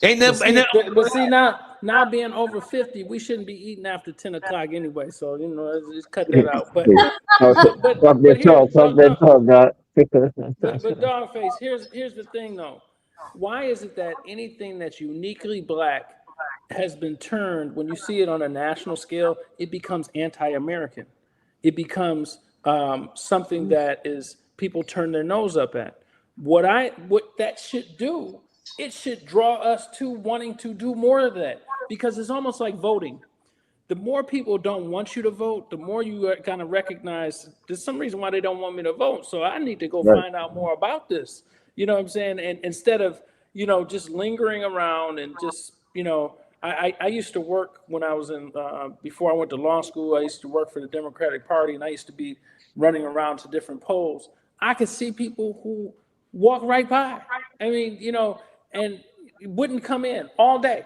But see now being over 50, we shouldn't be eating after 10 o'clock anyway. So let's cut that out. But Dawgface, here's the thing though. Why is it that anything that's uniquely black has been turned, when you see it on a national scale, it becomes anti-American? It becomes something that is people turn their nose up at. What that should do, it should draw us to wanting to do more of that, because it's almost like voting. The more people don't want you to vote, the more you kind of recognize there's some reason why they don't want me to vote. So I need to go find out more about this. You know what I'm saying? And instead of, just lingering around and just, I used to work when I was before I went to law school, I used to work for the Democratic Party, and I used to be running around to different polls. I could see people who walk right by. I mean, and wouldn't come in all day.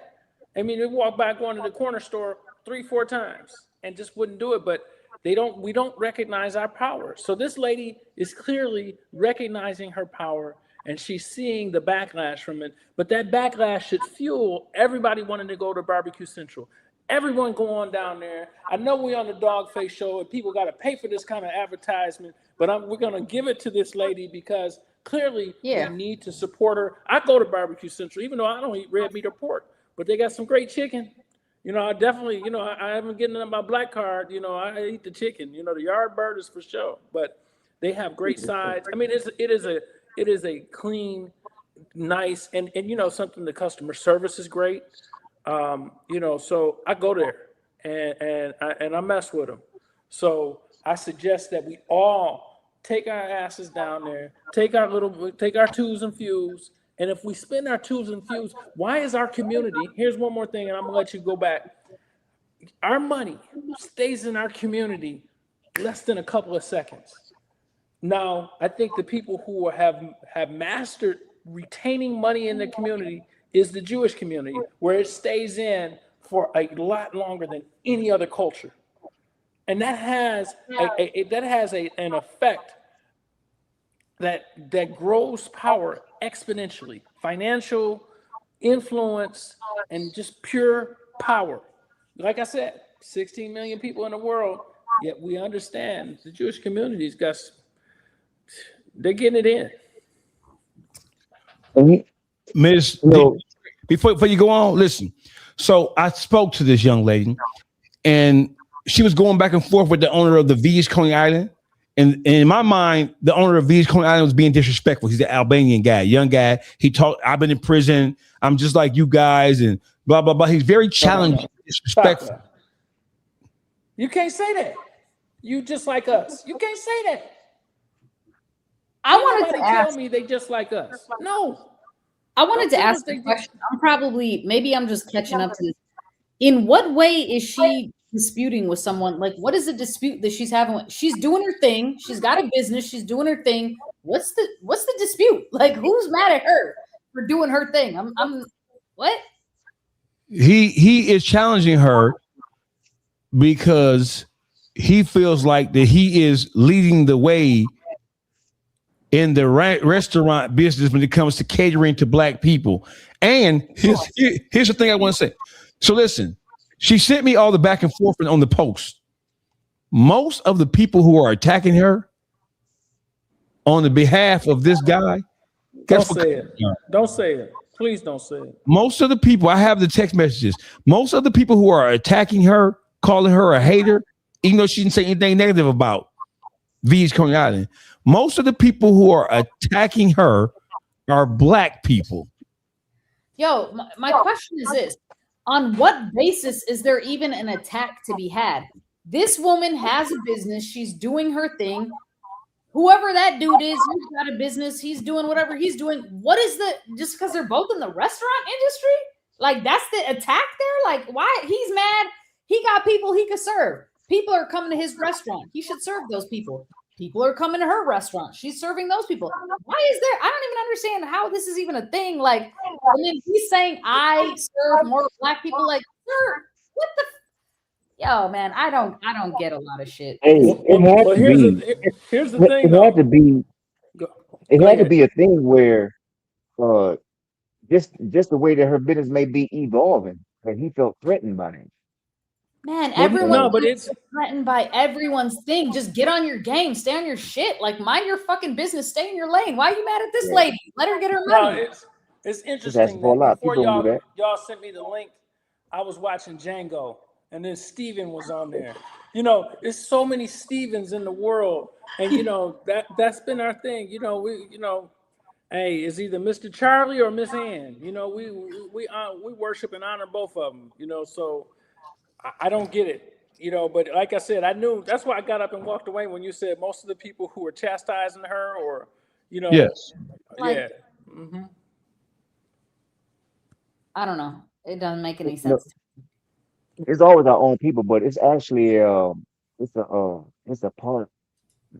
I mean, they walk by going to the corner store 3-4 times and just wouldn't do it. But we don't recognize our power. So this lady is clearly recognizing her power, and she's seeing the backlash from it. But that backlash should fuel everybody wanting to go to Barbecue Central. Everyone go on down there. I know we're on the Dawgface show and people got to pay for this kind of advertisement, but we're going to give it to this lady because clearly we need to support her. I go to Barbecue Central, even though I don't eat red meat or pork, but they got some great chicken. I definitely, I haven't getting on my black card. I eat the chicken. The yard bird is for sure, but they have great sides. I mean, it is a clean, nice, and something. The customer service is great. So I go there and I mess with them. So I suggest that we all take our asses down there, take our twos and fews. And if we spend our twos and fews, why is our community, here's one more thing, and I'm gonna let you go back. Our money stays in our community less than a couple of seconds. Now, I think the people who have mastered retaining money in the community is the Jewish community, where it stays in for a lot longer than any other culture. And that has an effect that grows power exponentially, financial influence, and just pure power. Like I said, 16 million people in the world, yet we understand the Jewish community's they're getting it in. Miss, before you go on, listen. So I spoke to this young lady, and she was going back and forth with the owner of the V's Coney Island. And in my mind, the owner of V's Coney Island was being disrespectful. He's an Albanian guy, young guy. He talked, I've been in prison. I'm just like you guys, and blah, blah, blah. He's very challenging, disrespectful. You can't say that. You just like us. You can't say that. I wanted to ask. Tell me they just like us. No. I wanted to ask a question. Maybe I'm just catching up to this. In what way is she disputing with someone? Like, what is the dispute that she's having? She's doing her thing. She's got a business. She's doing her thing. What's the dispute? Like, who's mad at her for doing her thing? I'm what? He is challenging her because he feels like that he is leading the way in the restaurant business when it comes to catering to black people. And here's the thing I want to say. So listen, she sent me all the back and forth on the post. Most of the people who are attacking her on the behalf of this guy, don't say it. Please don't say it. Most of the people, I have the text messages. Most of the people who are attacking her, calling her a hater, even though she didn't say anything negative about V's Coney Island, most of the people who are attacking her are black people. Yo, my question is this. On what basis is there even an attack to be had? This woman has a business. She's doing her thing. Whoever that dude is, he's got a business. He's doing whatever he's doing. What is just because they're both in the restaurant industry? Like, that's the attack there? Like, why? He's mad. He got people he could serve. People are coming to his restaurant. He should serve those people. People are coming to her restaurant. She's serving those people. Why is there? I don't even understand how this is even a thing. Like, and then he's saying, I serve more black people. Like, sir, what the? Yo, man, I don't get a lot of shit. Hey, it had to be. Here's the thing. It had to be. It had to be a thing where, just the way that her business may be evolving, that he felt threatened by it. Man, it's threatened by everyone's thing. Just get on your game, stay on your shit. Like, mind your fucking business, stay in your lane. Why are you mad at this lady? Let her get her money. No, it's interesting. Before y'all sent me the link, I was watching Django. And then Steven was on there. You know, there's so many Stevens in the world, and you know that's been our thing. You know, hey, it's either Mr. Charlie or Miss Ann. You know, we worship and honor both of them. You know, so I don't get it. You know, but like I said, I knew that's why I got up and walked away when you said most of the people who were chastising her, or you know, yes, yeah. I don't know. It doesn't make any sense. It's always our own people, but it's actually it's a part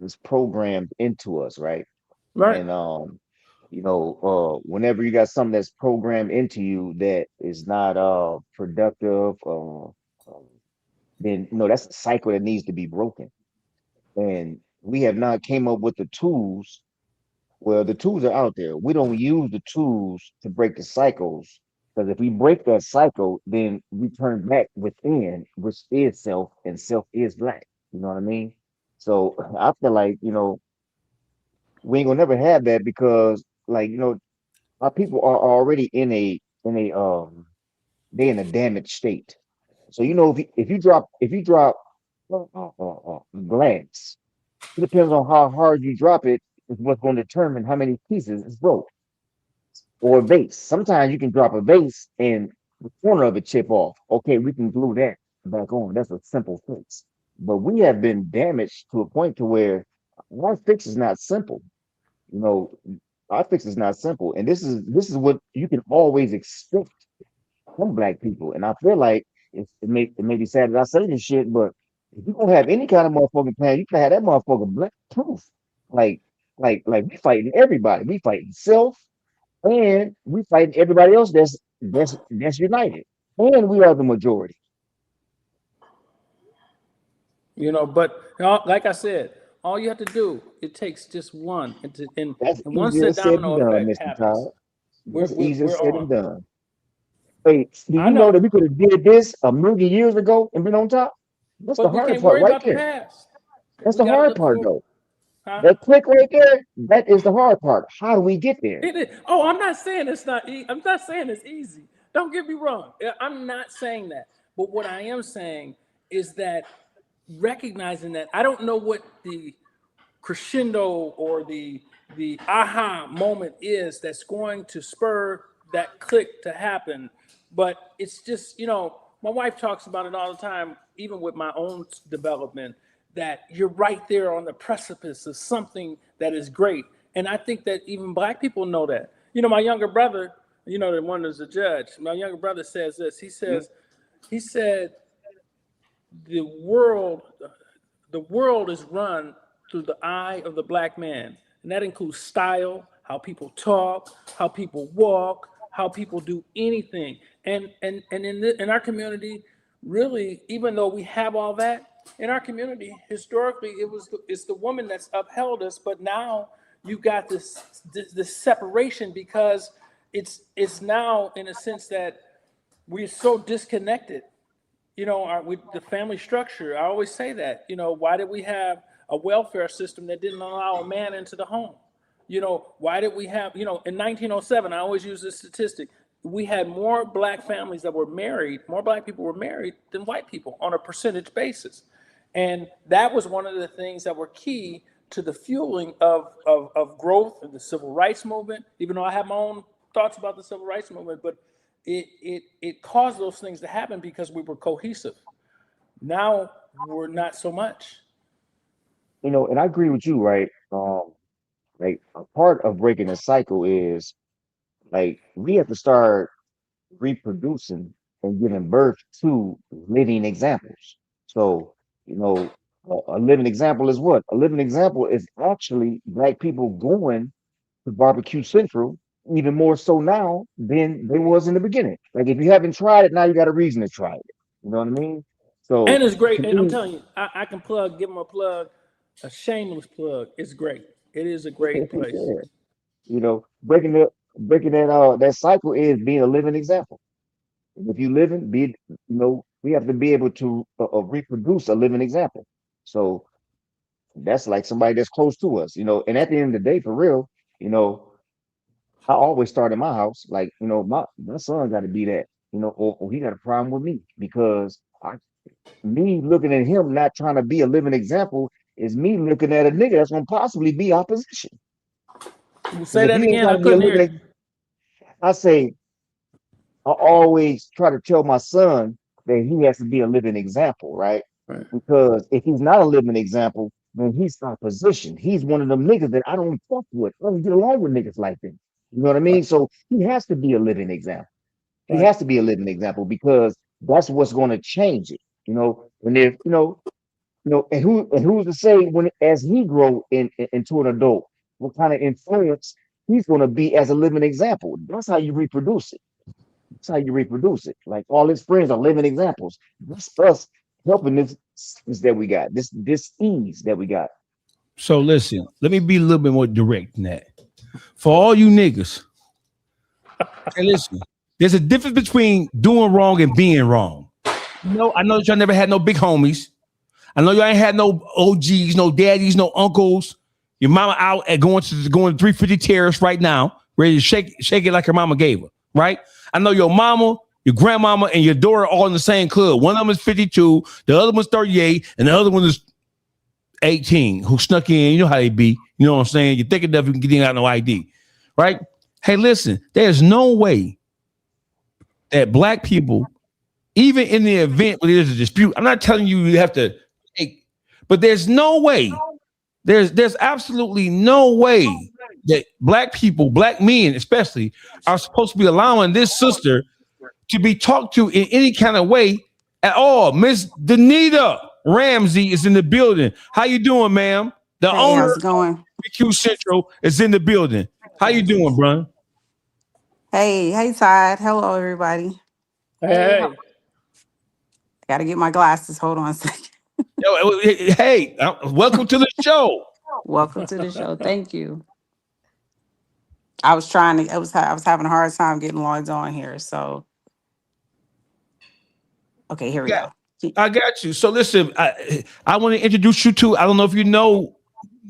that's programmed into us, right? Right. And you know, whenever you got something that's programmed into you that is not productive, then you know that's a cycle that needs to be broken. And we have not came up with the tools. Well, the tools are out there. We don't use the tools to break the cycles. Because if we break that cycle, then we turn back within, which is self, and self is black. You know what I mean? So I feel like, you know, we ain't gonna never have that because, like, you know, our people are already they in a damaged state. So you know, if you drop glass, it depends on how hard you drop it, is what's going to determine how many pieces it's broke. Or a vase. Sometimes you can drop a vase and the corner of it chip off. Okay, we can glue that back on. That's a simple fix. But we have been damaged to a point to where our fix is not simple. You know, our fix is not simple. And this is what you can always expect from black people. And I feel like it may be sad that I say this shit, but if you don't have any kind of motherfucking plan, you can have that motherfucker black proof. Like we fighting everybody. We fighting self. And we fight everybody else that's united, and we are the majority. You know, but like I said, all you have to do, it takes just one, and one sit domino effect happens. That's easier said than done. Hey, do you know that we could have did this a million years ago and been on top? That's the hard part right there. That's the hard part though. Huh? That click right there, that is the hard part. How do we get there? Oh, I'm not saying it's not. I'm not saying it's easy. Don't get me wrong. I'm not saying that. But what I am saying is that recognizing that I don't know what the crescendo or the aha moment is that's going to spur that click to happen. But it's just, you know, my wife talks about it all the time, even with my own development, that you're right there on the precipice of something that is great. And I think that even black people know that. You know, my younger brother, you know, the one that's a judge, my younger brother says this. He said, the world is run through the eye of the black man. And that includes style, how people talk, how people walk, how people do anything. And in our community, really, even though we have all that, in our community, historically, it's the woman that's upheld us, but now you got this separation because it's now in a sense that we're so disconnected. You know, with the family structure, I always say that. You know, why did we have a welfare system that didn't allow a man into the home? why did we have, in 1907, I always use this statistic, we had more black families that were married, more black people were married than white people on a percentage basis. And that was one of the things that were key to the fueling of growth in the civil rights movement, even though I have my own thoughts about the civil rights movement, but it caused those things to happen because we were cohesive. Now we're not so much. And I agree with you, right? Like a part of breaking the cycle is like we have to start reproducing and giving birth to living examples. So, a living example is what? A living example is actually black people going to Barbecue Central even more so now than they was in the beginning. Like if you haven't tried it, now you got a reason to try it. You know what I mean? So And it's great. to And I'm me, telling you, I can give them a plug, a shameless plug. It's great. It is a great place. yeah, breaking that cycle is being a living example. And if you living, we have to be able to reproduce a living example. So that's like somebody that's close to us, and at the end of the day, for real, you know, I always start in my house, like, my son got to be that, or he got a problem with me because me looking at him not trying to be a living example is me looking at a nigga that's gonna possibly be opposition. Say If that he ain't again. trying I to be a couldn't hear living, you. I say I always try to tell my son that he has to be a living example, right? Right. Because if he's not a living example, then he's opposition. He's one of them niggas that I don't fuck with. I don't get along with niggas like that. You know what I mean? So he has to be a living example. He Right. has to be a living example because that's what's going to change it. And if and who's to say when as he grow into an adult, what kind of influence he's going to be as a living example? That's how you reproduce it. That's how you reproduce it. Like all his friends are living examples. That's us helping this that we got, this ease that we got. So listen, let me be a little bit more direct than that. For all you niggas, hey, listen, there's a difference between doing wrong and being wrong. I know that y'all never had no big homies. I know y'all ain't had no OGs, no daddies, no uncles. Your mama out at going to 350 Terrace right now, ready to shake it like her mama gave her, right? I know your mama, your grandmama, and your daughter all in the same club. One of them is 52, the other one's 38, and the other one is 18, who snuck in. You know how they be. You know what I'm saying? You think enough, you can get in out no ID, right? Hey, listen, there's no way that black people, even in the event where there's a dispute, I'm not telling you have to take, but there's no way, there's absolutely no way that black people, black men especially, are supposed to be allowing this sister to be talked to in any kind of way at all. Miss Danita Ramsey is in the building. How you doing, ma'am? The Hey, owner how's it of going? BQ Central is in the building. How you doing, bro? Hey, Todd. Hello, everybody. Hey. Got to get my glasses. Hold on a second. Yo, hey, welcome to the show. Welcome to the show. Thank you. I was trying to. I was having a hard time getting logged on here. So, okay, here we Yeah, go. I got you. So listen, I want to introduce you to. I don't know if you know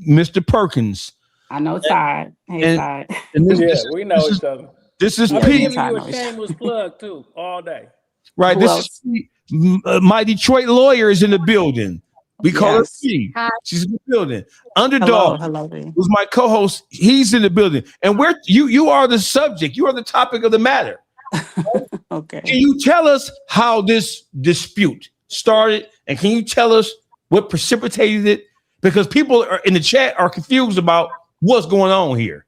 Mr. Perkins. I know Todd. Hey, And, Todd. and We know each other. This is I've Yeah, been me and Pete, giving you Todd a know each other. shameless plug too all day. right? Who This else? is my Detroit lawyer is in the building. We call her Yes. P. Hi. She's in the building. Hello, Underdog, hello. B. who's my co-host, he's in the building. And you are the subject. You are the topic of the matter. Okay. Can you tell us how this dispute started? And can you tell us what precipitated it? Because people are in the chat are confused about what's going on here.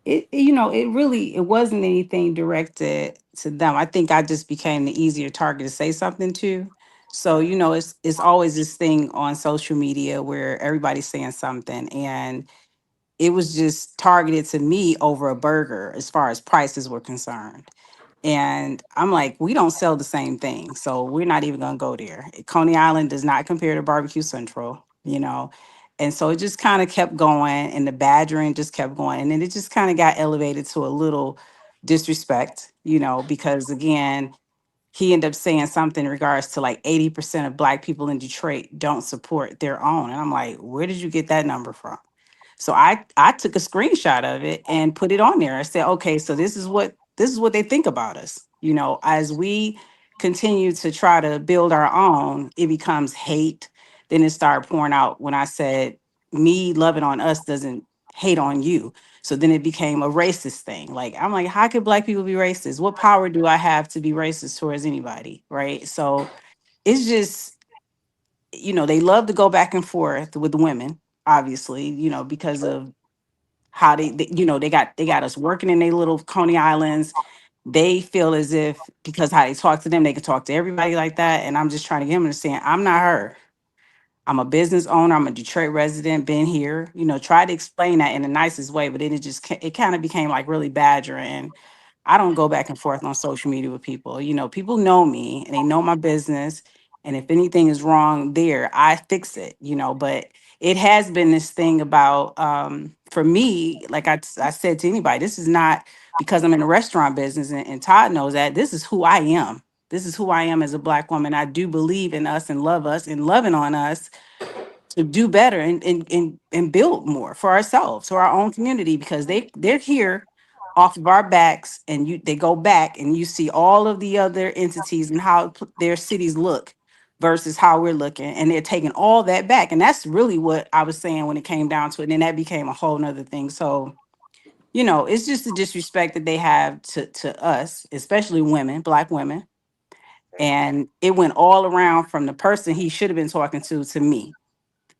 It it wasn't anything directed to them. I think I just became the easier target to say something to. So, it's always this thing on social media where everybody's saying something, and it was just targeted to me over a burger as far as prices were concerned. And I'm like, we don't sell the same thing. So we're not even going to go there. Coney Island does not compare to Barbecue Central. And so it just kind of kept going, and the badgering just kept going. And then it just kind of got elevated to a little disrespect, because again, he ended up saying something in regards to like 80% of Black people in Detroit don't support their own. And I'm like, where did you get that number from? So I took a screenshot of it and put it on there. I said, okay, so this is what they think about us. As we continue to try to build our own, it becomes hate. Then it started pouring out when I said, me loving on us doesn't hate on you. So then it became a racist thing. Like, I'm like, how could black people be racist? What power do I have to be racist towards anybody? Right. So it's just, they love to go back and forth with women, obviously, because of how they got us working in their little Coney Islands. They feel as if because how they talk to them, they can talk to everybody like that. And I'm just trying to get them to say, I'm not her. I'm a business owner. I'm a Detroit resident, been here, try to explain that in the nicest way, but then it kind of became like really badgering. I don't go back and forth on social media with people. People know me and they know my business. And if anything is wrong there, I fix it, but it has been this thing about, for me, like I said to anybody, this is not because I'm in the restaurant business and Todd knows that this is who I am. This is who I am as a Black woman. I do believe in us and loving on us to do better and build more for ourselves, for our own community, because they're here off of our backs, and they go back and you see all of the other entities and how their cities look versus how we're looking, and they're taking all that back. And that's really what I was saying when it came down to it. And then that became a whole nother thing. So it's just the disrespect that they have to us, especially women, Black women. And it went all around from the person he should have been talking to me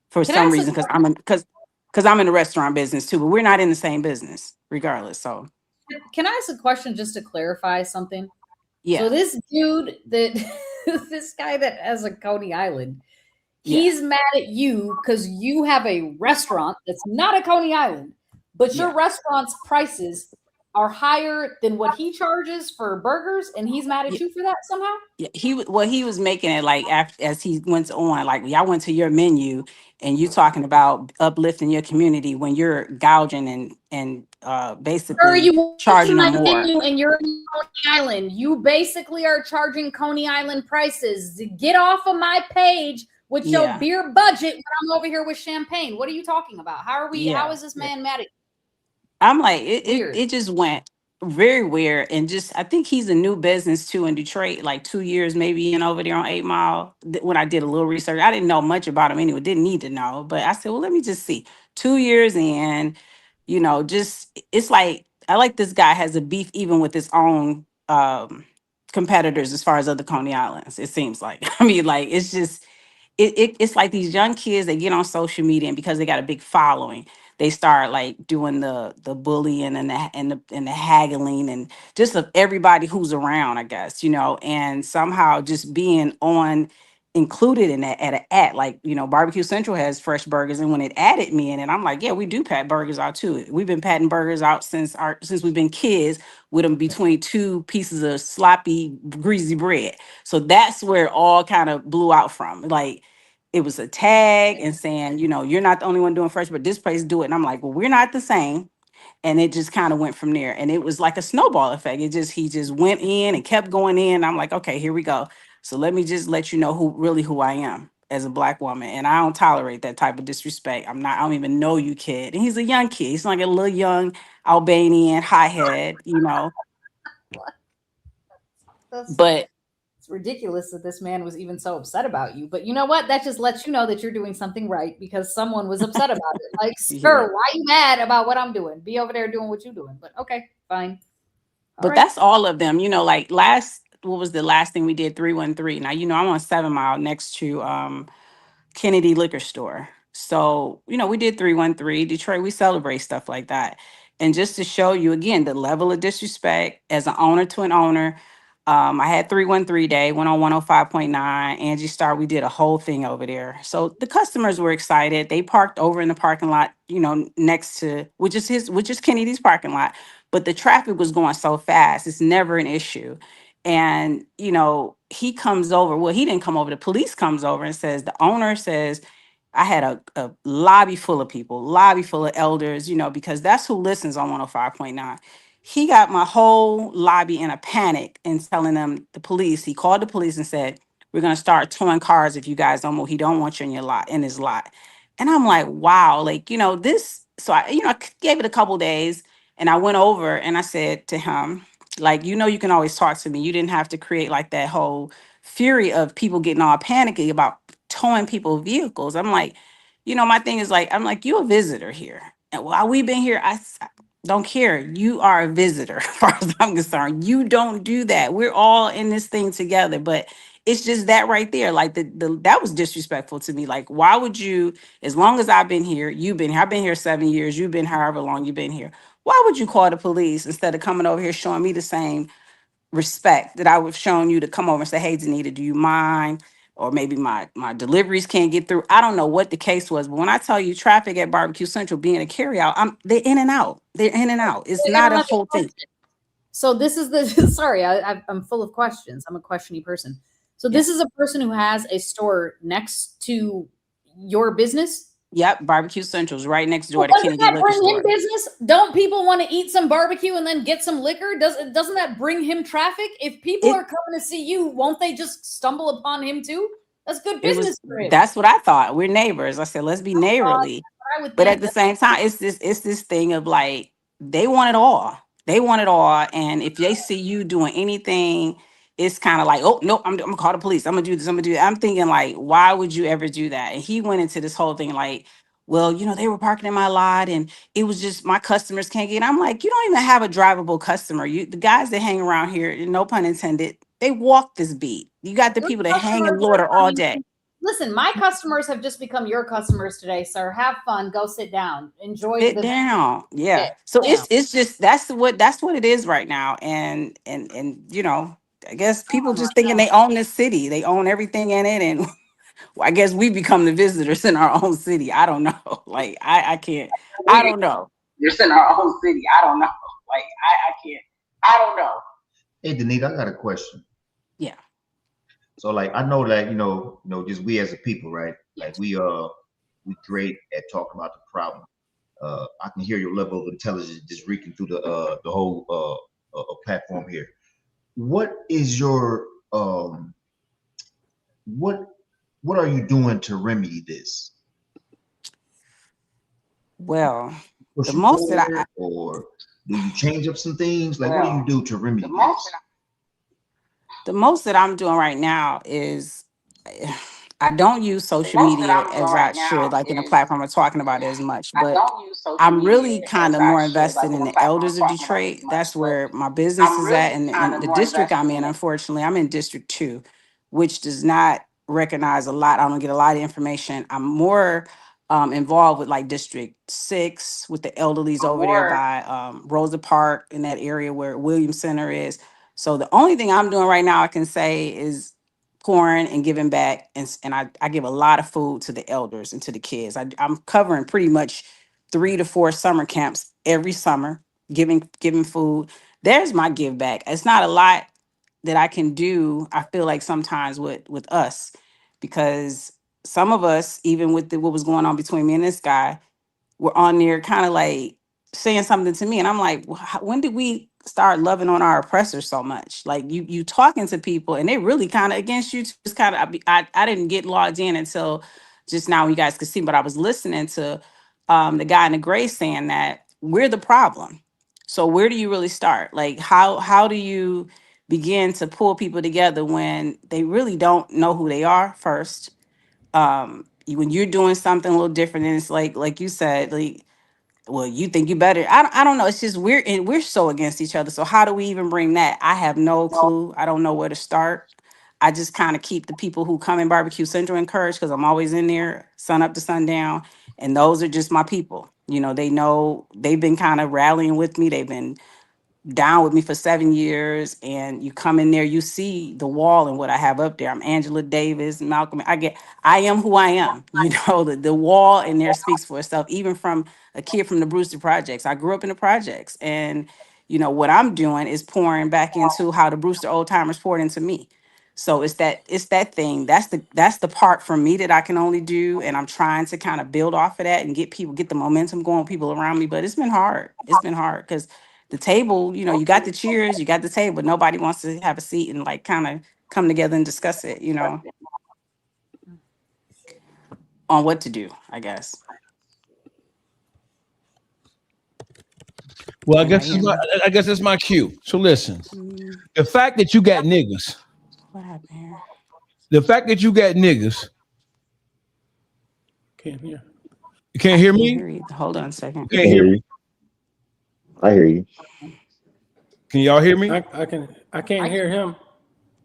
for Can I some ask reason, because I'm in the restaurant business too, but we're not in the same business regardless. So can I ask a question just to clarify something? yeah. So this dude this guy that has a Coney Island, he's mad at you because you have a restaurant that's not a Coney Island, but your restaurant's prices are higher than what he charges for burgers, and he's mad at you for that somehow? Yeah, he was making it like after as he went on, like y'all went to your menu and you talking about uplifting your community when you're gouging and Sir, basically you went to charging my them more. menu and you're in Coney Island. You basically are charging Coney Island prices. Get off of my page with your Yeah. beer budget when I'm over here with champagne. What are you talking about? How Yeah. is this man mad at you? I'm like, it Weird. just went very weird. And just, I think he's a new business too in Detroit, like 2 years maybe in over there on 8 Mile. When I did a little research, I didn't know much about him anyway, didn't need to know. But I said, well, let me just see. 2 years in, just, it's like, I like this guy has a beef even with his own competitors as far as other Coney Islands, it seems like. I mean, like, it's just, it's like these young kids, they get on social media and because they got a big following, they start like doing the bullying and the haggling and just of everybody who's around, I guess, and somehow just being on included in that at like, Barbecue Central has fresh burgers, and when it added me in it, I'm like, yeah, we do pat burgers out too. We've been patting burgers out since we've been kids, with them between two pieces of sloppy greasy bread. So that's where it all kind of blew out from. Like, it was a tag and saying, you're not the only one doing fresh, but this place do it. And I'm like, well, we're not the same. And it just kind of went from there. And it was like a snowball effect. He just went in and kept going in. I'm like, okay, here we go. So let me just let you know who I am as a Black woman. And I don't tolerate that type of disrespect. I don't even know you, kid. And he's a young kid. He's like a little young Albanian high head, but It's ridiculous that this man was even so upset about you. But you know what? That just lets you know that you're doing something right because someone was upset about it. Like, sir, why are you mad about what I'm doing? Be over there doing what you're doing. But okay, fine. But that's all of them, like what was the last thing we did? 313. Now, I'm on 7 Mile next to Kennedy Liquor Store. So, we did 313. Detroit, we celebrate stuff like that. And just to show you again the level of disrespect as an owner to an owner, I had 313 day, went on 105.9. Angie Star, we did a whole thing over there. So the customers were excited. They parked over in the parking lot, next to which is Kennedy's parking lot. But the traffic was going so fast, it's never an issue. And he comes over. Well, he didn't come over. The police comes over and says, the owner says, I had a lobby full of people, lobby full of elders, because that's who listens on 105.9. He got my whole lobby in a panic and telling them he called the police and said, we're going to start towing cars if you guys don't move. He don't want you in his lot. And I'm like, wow, like, so I gave it a couple days, and I went over and I said to him, like, you can always talk to me. You didn't have to create like that whole fury of people getting all panicky about towing people's vehicles. I'm like, my thing is like, I'm like, you a visitor here. And while we've been here, I don't care. You are a visitor, as far as I'm concerned. You don't do that. We're all in this thing together. But it's just that right there. Like that was disrespectful to me. Like, why would you? As long as I've been here, you've been here. I've been here 7 years. You've been however long you've been here. Why would you call the police instead of coming over here showing me the same respect that I would have shown you to come over and say, hey, Danita, do you mind? Or maybe my deliveries can't get through. I don't know what the case was, but when I tell you traffic at Barbecue Central being a carryout, they're in and out. They're in and out. It's not a whole thing. So this is the sorry, I'm full of questions. I'm a questiony person. So this is a person who has a store next to your business. Yep, Barbecue Central's right next door Well, to doesn't Kennedy that Liquor bring Store. him business? Don't people want to eat some barbecue and then get some liquor? Doesn't that bring him traffic? If people are coming to see you, won't they just stumble upon him too? That's good business for him. That's what I thought. We're neighbors. I said, let's be neighborly. But at the same time, it's this thing of like, they want it all. They want it all. And if they see you doing anything, it's kind of like, oh no, I'm gonna call the police. I'm gonna do this. I'm gonna do that. I'm thinking like, why would you ever do that? And he went into this whole thing like, well, they were parking in my lot and it was just my customers can't get. I'm like, you don't even have a drivable customer. The guys that hang around here, no pun intended, they walk this beat. You got the people that hang and loiter all day. Listen, my customers have just become your customers today, sir. Have fun. Go sit down. Enjoy. Sit down. Yeah. So it's just that's what it is right now. And I guess people just thinking they own this city. They own everything in it. And I guess we become the visitors in our own city. I don't know. Like I can't. I don't know. You're in our own city. I don't know. Like I can't. I don't know. Hey, Danita, I got a question. Yeah. So like I know that just we as a people, right? Like we great at talking about the problem. I can hear your level of intelligence just reeking through the whole platform here. What is your what are you doing to remedy this? Well, the most that or do you change up some things? Like, what do you do to remedy this? The most that I'm doing right now is I don't use social media as I should, like in a platform we're talking about it as much, but I'm really kind of more invested in the elders of Detroit. That's where my business is at. And the district I'm in, unfortunately, I'm in District 2, which does not recognize a lot. I don't get a lot of information. I'm more involved with like District 6 with the elderlies over there by Rosa Park in that area where Williams Center is. So the only thing I'm doing right now I can say is pouring and giving back. And I give a lot of food to the elders and to the kids. I'm covering pretty much 3 to 4 summer camps every summer, giving food. There's my give back. It's not a lot that I can do, I feel like sometimes with us, because some of us, even with what was going on between me and this guy, were on there kind of like saying something to me. And I'm like, when did we start loving on our oppressors so much? Like you talking to people and they really kind of against you. Just kind of, I didn't get logged in until just now. You guys could see, but I was listening to the guy in the gray saying that we're the problem. So where do you really start? Like how do you begin to pull people together when they really don't know who they are first? When you're doing something a little different, and it's like you said, like, well, you think you better. I don't know. It's just we're so against each other. So how do we even bring that? I have no clue. I don't know where to start. I just kind of keep the people who come in Barbecue Central encouraged because I'm always in there sun up to sundown. And those are just my people. They know they've been kind of rallying with me. They've been down with me for 7 years, and you come in there, you see the wall and what I have up there. I'm Angela Davis, Malcolm. I am who I am. The wall in there speaks for itself, even from a kid from the Brewster Projects. I grew up in the projects, and what I'm doing is pouring back into how the Brewster old timers poured into me. So it's that thing. That's the part for me that I can only do, and I'm trying to kind of build off of that and get the momentum going with people around me. But it's been hard. It's been hard because the table, you got the cheers, you got the table, but nobody wants to have a seat and like kind of come together and discuss it, on what to do, I guess. Well, Can anybody hear me? I guess that's my cue. So listen, Mm, the fact that you got niggas, what happened here? the fact that you got niggas, Can't hear. you can't I hear can't me? hear you. Hold on a second. You can't hear me? I hear you. Can y'all hear me? I can't hear him.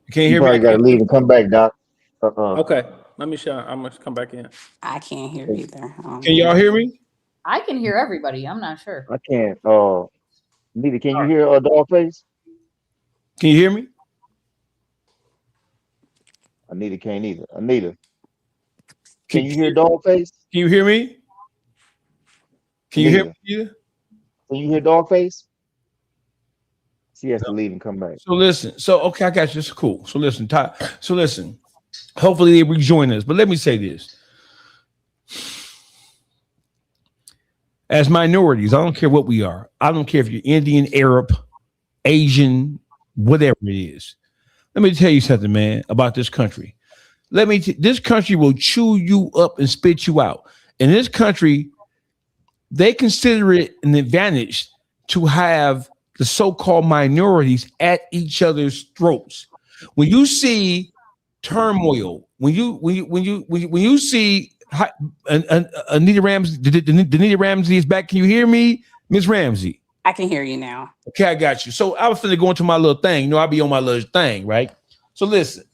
You can't You hear probably me? got to leave and come back, Doc. Okay, let me show. I'm gonna come back in. I can't hear either. Can y'all hear me? I can hear everybody. I'm not sure. I can't. Neither can you hear Dawgface? Can you hear me? Anita can't either. Anita, Can, can you hear Dawgface? can you hear me? Can you hear me? Anita, Either? can you hear Dawgface? She has to leave and come back. So listen. So okay, I got you. It's cool. So listen. So listen. Hopefully they rejoin us. But let me say this: as minorities, I don't care what we are. I don't care if you're Indian, Arab, Asian, whatever it is. Let me tell you something, man, about this country. This country will chew you up and spit you out. In this country, they consider it an advantage to have the so-called minorities at each other's throats. When you see turmoil, when you see Anita Ramsey, Anita Ramsey is back. Can you hear me, Miss Ramsey? I can hear you now. Okay, I got you. So I was finna go into my little thing. You know, I'll be on my little thing, right? So listen.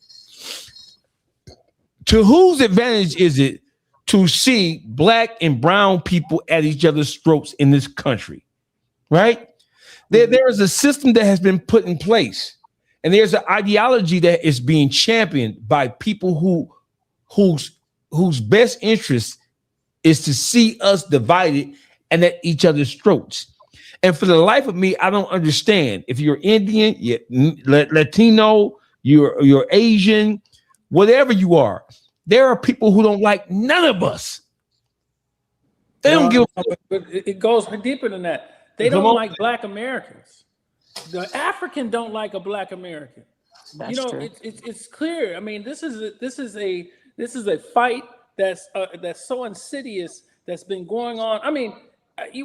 To whose advantage is it to see black and brown people at each other's throats in this country? Right? There is a system that has been put in place, and there's an ideology that is being championed by people whose best interest is to see us divided and at each other's throats. And for the life of me, I don't understand. If you're Indian, you're Latino, you're Asian, whatever you are, there are people who don't like none of us. They don't give. But it goes deeper than that. They don't like Black Americans. The African don't like a Black American. That's true. It's clear. I mean, this is a fight that's so insidious that's been going on. I mean,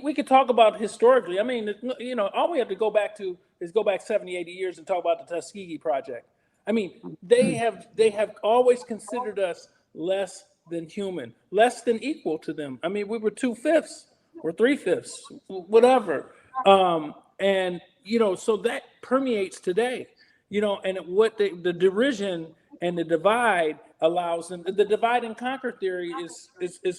we could talk about historically. I mean, all we have to go back 70, 80 years and talk about the Tuskegee Project. I mean, they have always considered us less than human, less than equal to them. I mean, we were 2/5 or 3/5, whatever. And so that permeates today. And what the derision and the divide allows them. The divide and conquer theory is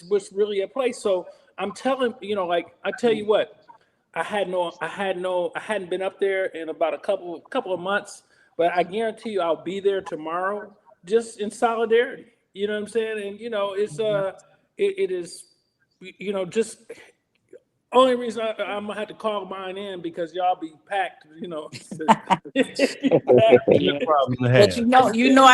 what's really at play. So I'm telling I tell you what, I hadn't been up there in about a couple of months, but I guarantee you I'll be there tomorrow, just in solidarity. You know what I'm saying? And it's it is just. Only reason I'm gonna have to call mine in because y'all be packed, But I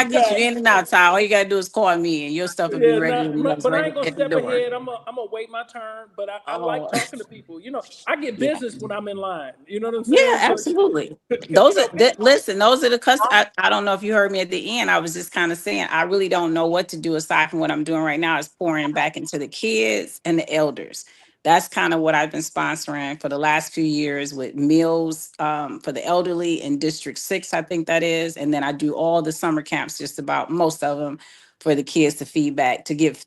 get you in and out, Ty. All you gotta do is call me, and your stuff will be ready. But I ain't gonna step ahead. I'm gonna wait my turn. But I like talking to people. I get business when I'm in line. You know what I'm saying? Yeah, absolutely. Those are the customers. I don't know if you heard me at the end. I was just kind of saying I really don't know what to do aside from what I'm doing right now is pouring back into the kids and the elders. That's kind of what I've been sponsoring for the last few years with meals for the elderly in District 6, I think that is. And then I do all the summer camps, just about most of them, for the kids to feedback, to give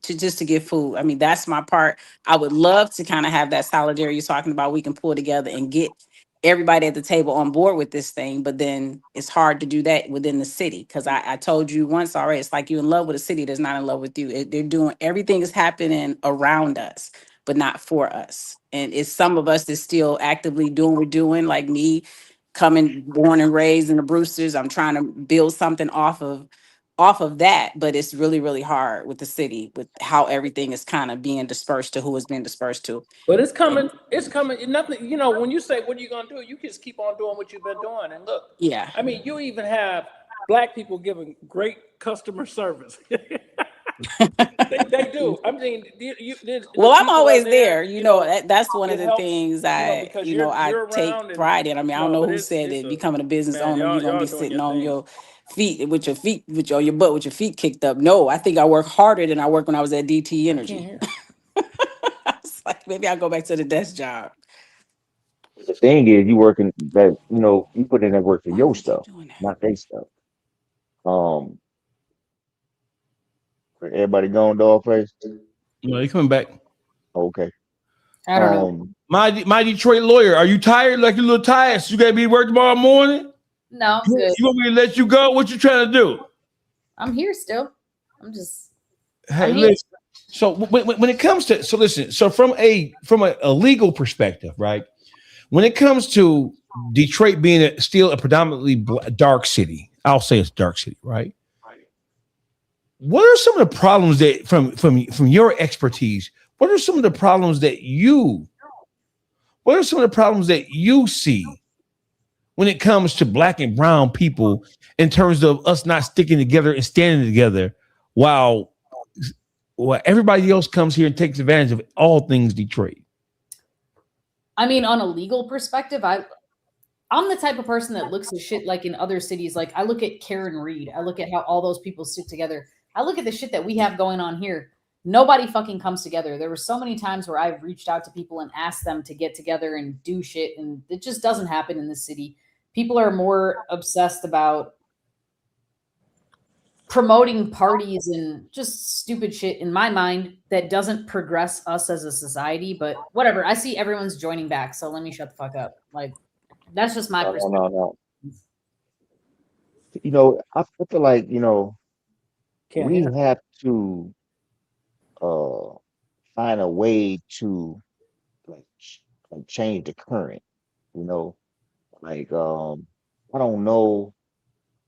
food. I mean, that's my part. I would love to kind of have that solidarity you're talking about. We can pull together and get everybody at the table on board with this thing, but then it's hard to do that within the city. Because I told you once already, it's like you're in love with a city that's not in love with you. They're doing, everything is happening around us, but not for us. And it's some of us that's still actively doing what we're doing, like me, born and raised in the Brewsters. I'm trying to build something off of that, but it's really, really hard with the city, with how everything is kind of being dispersed to who is being dispersed to. But it's coming. It's coming. Nothing. When you say, "What are you gonna do?" You just keep on doing what you've been doing. And look, yeah. I mean, you even have Black people giving great customer service. They do. I mean, well, I'm always there. That's one of the things I take pride in. I mean, I don't know who said it. Becoming a business owner, you're gonna be sitting on your feet with your butt with your feet kicked up. No, I think I work harder than I worked when I was at DT Energy. It's like maybe I'll go back to the desk job. The thing is, you working that you put in that work for Why do your we keep stuff, doing that? not their stuff. Um, everybody going Dawgface? No, you coming back. Okay. I don't know. My Detroit lawyer, are you tired? Like you a little tired? So you gotta be at work tomorrow morning? No, I'm good. You want me to let you go? What you trying to do? I'm here still. I'm just. Hey, I'm here. listen. So when it comes to listen. So from a legal perspective, right? When it comes to Detroit being still a predominantly dark city, I'll say it's a dark city, right? What are some of the problems that from your expertise? What are some of the problems that you? What are some of the problems that you see when it comes to black and brown people in terms of us not sticking together and standing together while everybody else comes here and takes advantage of all things Detroit? I mean, on a legal perspective, I'm the type of person that looks at shit like in other cities. Like I look at Karen Reed. I look at how all those people stick together. I look at the shit that we have going on here. Nobody fucking comes together. There were so many times where I've reached out to people and asked them to get together and do shit, and it just doesn't happen in this city. People are more obsessed about promoting parties and just stupid shit in my mind that doesn't progress us as a society. But whatever. I see everyone's joining back, so let me shut the fuck up. Like that's just my perspective. No. I feel like Can't we hear. have to uh find a way to like change the current. You know, like I don't know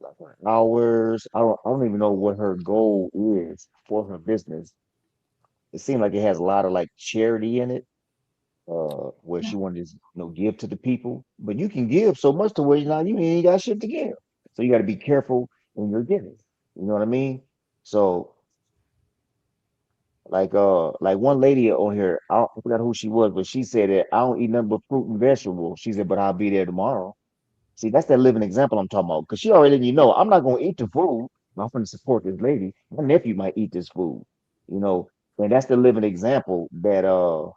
like her hours. I don't even know what her goal is for her business. It seems like it has a lot of like charity in it, where she wanted to give to the people. But you can give so much to where now you ain't got shit to give. So you got to be careful when you're giving. You know what I mean? So like one lady on here, I forgot who she was, but she said that I don't eat nothing but fruit and vegetables. She said, but I'll be there tomorrow. See, that's that living example I'm talking about. Because she already let you know, I'm not gonna eat the food. I'm gonna support this lady. My nephew might eat this food, you know. And that's the living example that no,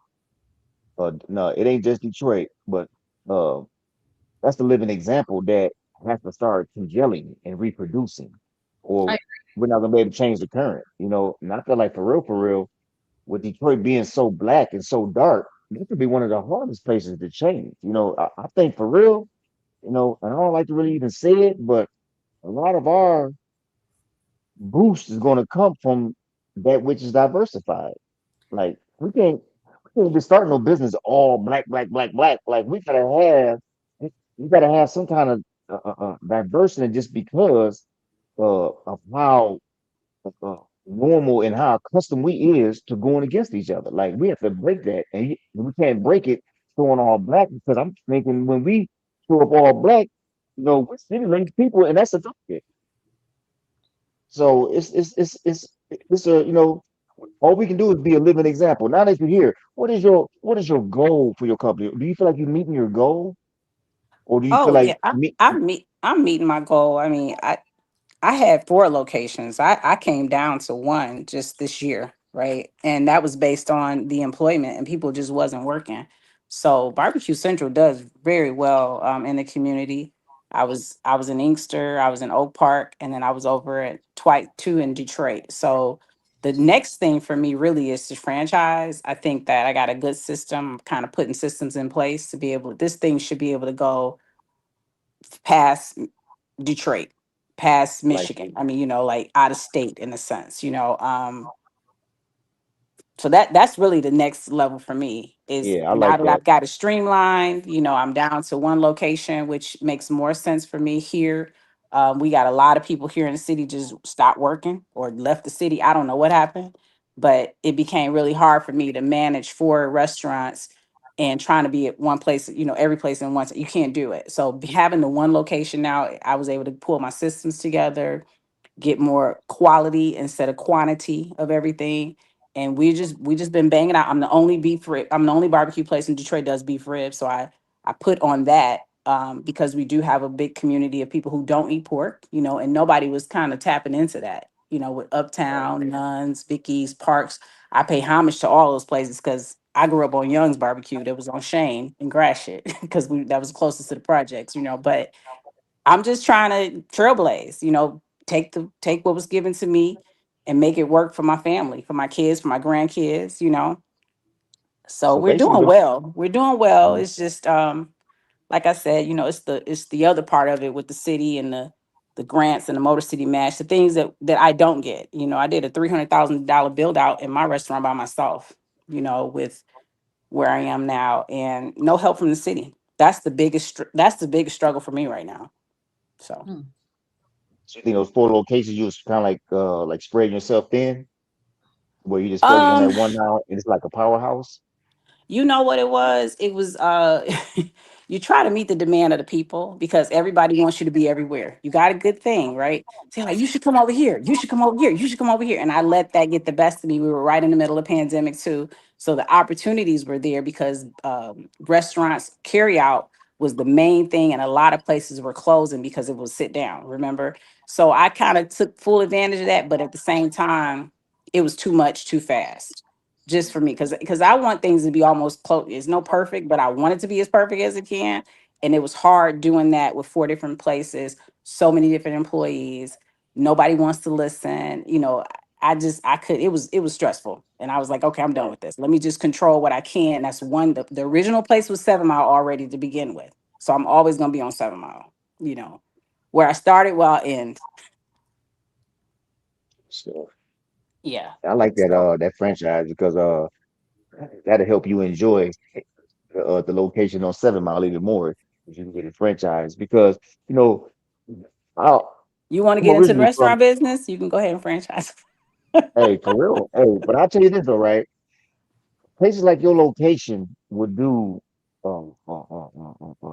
it ain't just Detroit, but uh that's the living example that has to start congealing and reproducing, or I, we're not gonna be able to change the current, And I feel like for real, with Detroit being so black and so dark, this could be one of the hardest places to change. I think for real, and I don't like to really even say it, but a lot of our boost is going to come from that which is diversified. Like we can't be starting no business all black, black, black, black. Like we gotta have some kind of diversity just because of how normal and how accustomed we is to going against each other. Like we have to break that, and we can't break it going all black because I'm thinking when we show up all black, we're stimulating people, and that's a target. So it's a all we can do is be a living example. Now that you're here, what is your goal for your company? Do you feel like you're meeting your goal, or do you feel Oh yeah, like me? I'm meeting my goal. I mean, I had 4 locations. I came down to one just this year, right? And that was based on the employment and people just wasn't working. So Barbecue Central does very well in the community. I was in Inkster, I was in Oak Park, and then I was over at Twite 2 in Detroit. So the next thing for me really is to franchise. I think that I got a good system, kind of putting systems in place to be able, this thing should be able to go past Detroit, past Like, Michigan. I mean, like out of state in a sense. So that's really the next level for me is yeah, I now like that that. I've got it streamlined, I'm down to one location, which makes more sense for me here. We got a lot of people here in the city just stopped working or left the city. I don't know what happened, but it became really hard for me to manage 4 restaurants and trying to be at one place, every place in one. You can't do it. So having the one location now, I was able to pull my systems together, get more quality instead of quantity of everything. And we just been banging out. I'm the only barbecue place in Detroit does beef ribs. So I put on that because we do have a big community of people who don't eat pork, and nobody was kind of tapping into that, with Right. Uptown, Nuns, Vicky's, Parks. I pay homage to all those places because I grew up on Young's barbecue that was on Shane and Gratiot because that was closest to the projects, but I'm just trying to trailblaze, take what was given to me and make it work for my family, for my kids, for my grandkids. So So we're basically, doing well. We're doing well. It's just like I said, it's the other part of it with the city and the grants and the Motor City Match, the things that I don't get. I did a $300,000 build out in my restaurant by myself, with where I am now, and no help from the city. That's the biggest struggle for me right now. So so you think those 4 locations you was kind of like spreading yourself thin, where you just focus on that um one now, and it's like a powerhouse. You know what it was? It was you try to meet the demand of the people because everybody wants you to be everywhere. You got a good thing, right? Say like you should come over here. You should come over here. You should come over here. And I let that get the best of me. We were right in the middle of the pandemic too. So the opportunities were there because restaurants carry out was the main thing and a lot of places were closing because it was sit down, remember? So I kind of took full advantage of that, but at the same time, it was too much too fast just for me because I want things to be almost close. It's no perfect, but I want it to be as perfect as it can. And it was hard doing that with 4 different places, so many different employees. Nobody wants to listen. I could. It was stressful, and I was like, okay, I'm done with this. Let me just control what I can. That's one. The original place was 7 Mile already to begin with, so I'm always gonna be on 7 Mile. Where I started, where I'll end. So Yeah. I like that So that franchise because that'll help you enjoy the location on 7 Mile even more if you can get a franchise because you know I, you want to I'm get into the originally from restaurant business? You can go ahead and franchise. hey for real hey, but I'll tell you this though, right? Places like your location would do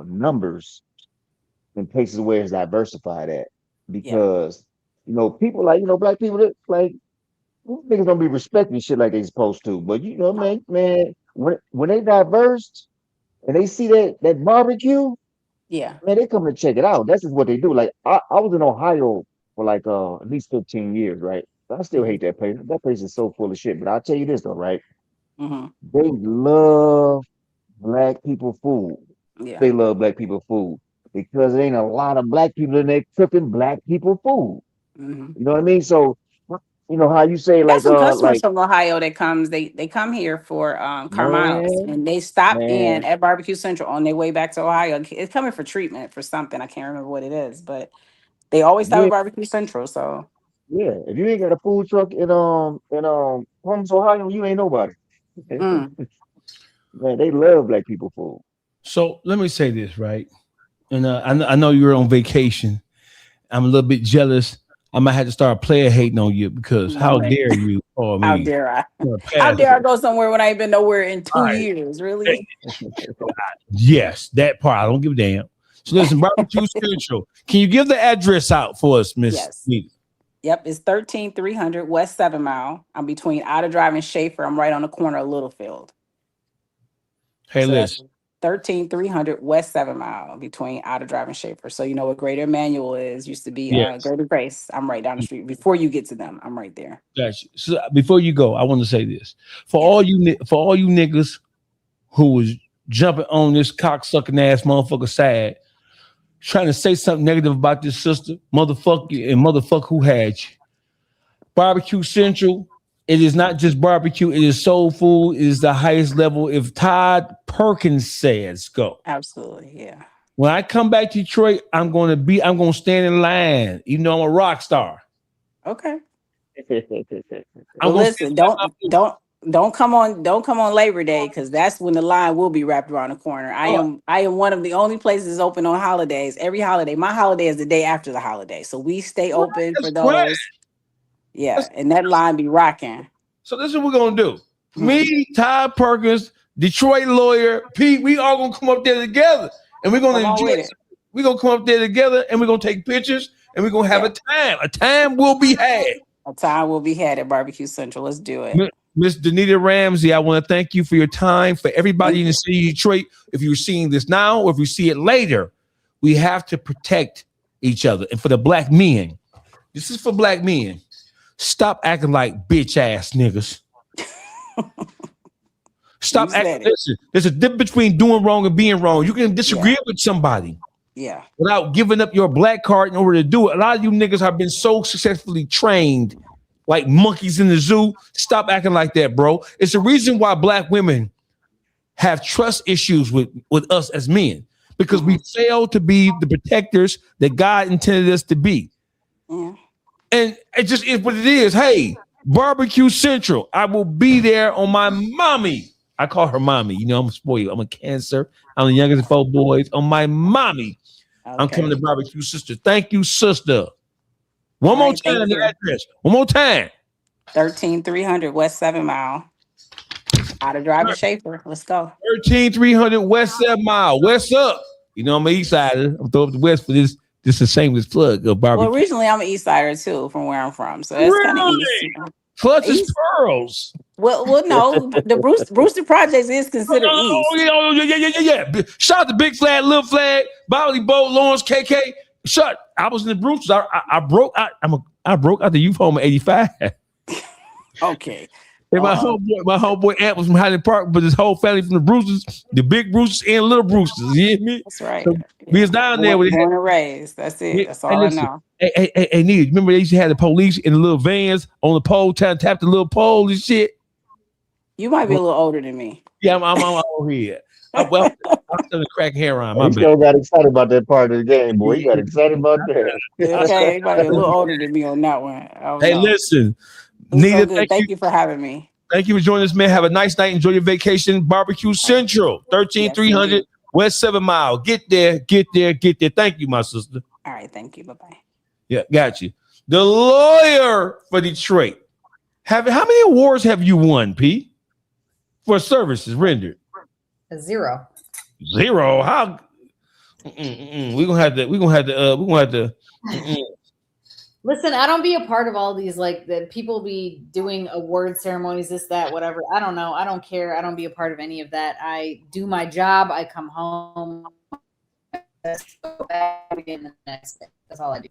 numbers in places where it's diversified at Yeah. because people like black people that like niggas don't be respecting shit like they supposed to, but man, when they diverse and they see that barbecue, Yeah. man, they come to check it out. That's just what they do. Like I was in Ohio for like at least 15 years, right? I still Hmm. hate that place. That place is so full of shit. But I'll tell you this though, right? Hmm. They love black people food. Yeah. They love black people food because there ain't a lot of black people in there cooking black people food. Hmm. You know what I mean? So how you say I got like some customers like from Ohio that comes. They come here for Carmanos, man, and they stop in man, at Barbecue Central on their way back to Ohio. It's coming for treatment for something. I can't remember what it is, but they always you stop at ain't, Barbecue Central. So yeah, if you ain't got a food truck in Columbus, Ohio, you ain't nobody. mm, Man, they love black people food. So let me say this, right? And I know you're on vacation. I'm a little bit jealous. I might have to start player hating on you because how Lord, dare you call how me dare I? a How dare I pastor? go somewhere when I ain't been nowhere in All two right. years? Really? Yes, that part. I don't give a damn. So listen, Barbecue Central. Can you give the address out for us, Miss Yes. Nita? Yep. It's 13300 West 7 Mile. I'm between Outer Drive and Schaefer. I'm right on the corner of Littlefield. Hey, So that's listen. 13300 West 7 Mile between Outer Drive and Schaefer. So you know what Greater Emmanuel is, used to be Yes, Greater Grace. I'm right down the street. Before you get to them, I'm right there. gotcha. So before you go, I want to say this for Yeah. all you niggas who was jumping on this cocksucking ass motherfucker side, trying to say something negative about this sister, motherfucker, and motherfucker who had you. Barbecue Central. It is not just barbecue. It is soul food. It is the highest level. If Todd Perkins says go. Absolutely. Yeah. When I come back to Detroit, I'm going to stand in line. Even though I'm a rock star. Okay. I'm Well, going to stand listen, in line. don't come on Labor Day because that's when the line will be wrapped around the corner. I am one of the only places open on holidays. Every holiday, my holiday is the day after the holiday, so we stay open for That's great. those. Yeah, and that line be rocking. So this is what we're going to do. Mhm. Me, Todd Perkins, Detroit lawyer, Pete, we all going to come up there together. And we're going Come to on enjoy with it. it. We're going to come up there together and we're going to take pictures and we're going to have Yeah, a time. A time will be had. a time will be had at Barbecue Central. Let's do it. Miss Danita Ramsey, I want to thank you for your time. For everybody Thank in the you. city of Detroit, if you're seeing this now or if you see it later, we have to protect each other. And for the black men, this is for black men. Stop acting like bitch ass niggas. Stop You said acting. it. Listen, there's a difference between doing wrong and being wrong. You can disagree with somebody Yeah. without giving up your black card in order to do it. A lot of you niggas have been so successfully trained like monkeys in the zoo. Stop acting like that, bro. It's the reason why black women have trust issues with us as men, because we fail to be the protectors that God intended us to be. Yeah. And it just is what it is. Hey, Barbecue Central, I will be there on my mommy. I call her mommy. You know, I'm a spoiled. I'm a Cancer. I'm the youngest of 4 boys. On my mommy, I'm coming to Barbecue Sister. Thank you, sister. One more time, the address. One more time. 13300 West 7 Mile. Out of Driver Schaefer. Let's go. 13300 West 7 Mile. West up. You know, I'm an East Sider. I'm throwing up the West for this. This is a shameless plug of barbecue. Well, originally I'm an East Sider too, from where I'm from. So that's kind of easy. Clutch is pearls. Well, no, the Brewster Projects is considered East. Yeah. Shout out to Big Flag, Little Flag, Bobby Boat, Lawrence, KK. I was in the Brewsters. I broke out the youth home in '85. Okay. And my homeboy Ant was from Highland Park, but his whole family from the Brewsters, the big Brewsters and little Brewsters. You hear me? That's right. So we was down there with born and raised. That's it. That's all I know. Hey, Nita, remember they used to have the police in the little vans on the pole, trying to tap the little pole and shit? You might be a little older than me. Yeah, I'm old here. I'm still a crack hair on. You still got excited about that part of the game, boy. You got excited about that. Okay, you might be a little older than me on that one. Hey, listen. Nita, so thank you for having me. Thank you for joining us, man. Have a nice night. Enjoy your vacation. Barbecue Central, 13300 West 7 Mile. Get there. Thank you, my sister. All right, thank you. Bye-bye. Yeah, got you. The lawyer for Detroit. How many awards have you won, P? For services rendered? 0. 0. How? We're gonna have to. Listen, I don't be a part of all these, like, that people be doing award ceremonies, this, that, whatever. I don't know. I don't care. I don't be a part of any of that. I do my job. I come home. Go back again the next day. That's all I do.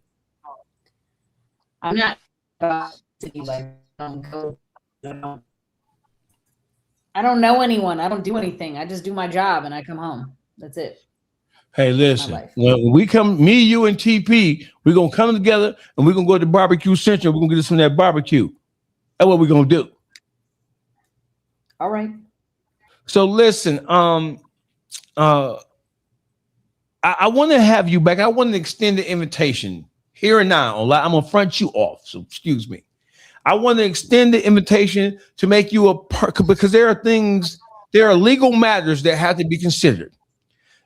I'm not like, I don't know anyone. I don't do anything. I just do my job and I come home. That's it. Hey, listen, when we come, me, you, and TP, we're going to come together and we're going to go to Barbecue Central. We're going to get us some of that barbecue. That's what we're going to do. All right. So listen, I want to have you back. I want to extend the invitation here and now. I'm going to front you off. So excuse me. I want to extend the invitation to make you a part, because there are legal matters that have to be considered.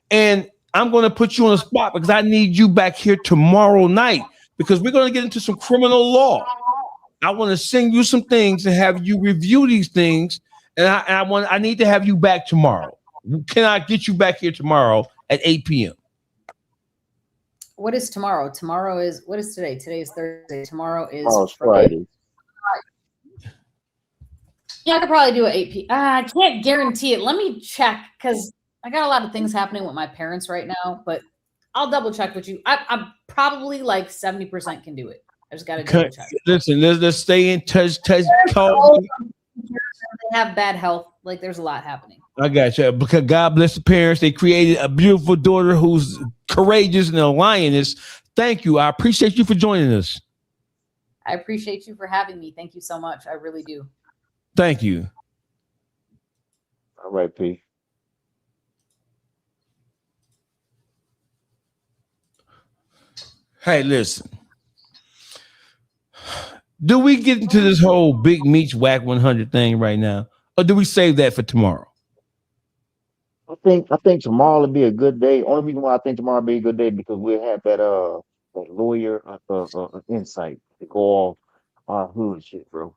And I'm going to put you on the spot because I need you back here tomorrow night, because we're going to get into some criminal law. I want to send you some things and have you review these things. And I need to have you back tomorrow. Can I get you back here tomorrow at 8 p.m.? What is tomorrow? What is today? Today is Thursday. Tomorrow is Friday. Yeah, I could probably do it 8 p.m. I can't guarantee it. Let me check, because I got a lot of things happening with my parents right now, but I'll double check with you. I'm probably like 70% can do it. I just got to double check. Listen, let's stay in touch. Call. They have bad health. Like, there's a lot happening. I got you. Because God bless the parents. They created a beautiful daughter who's courageous and a lioness. Thank you. I appreciate you for joining us. I appreciate you for having me. Thank you so much. I really do. Thank you. All right, P. Hey, listen. Do we get into this whole Big Meech Wack 100 thing right now, or do we save that for tomorrow? I think tomorrow will be a good day. Only reason why I think tomorrow will be a good day because we'll have that lawyer insight to go off our hood shit, bro.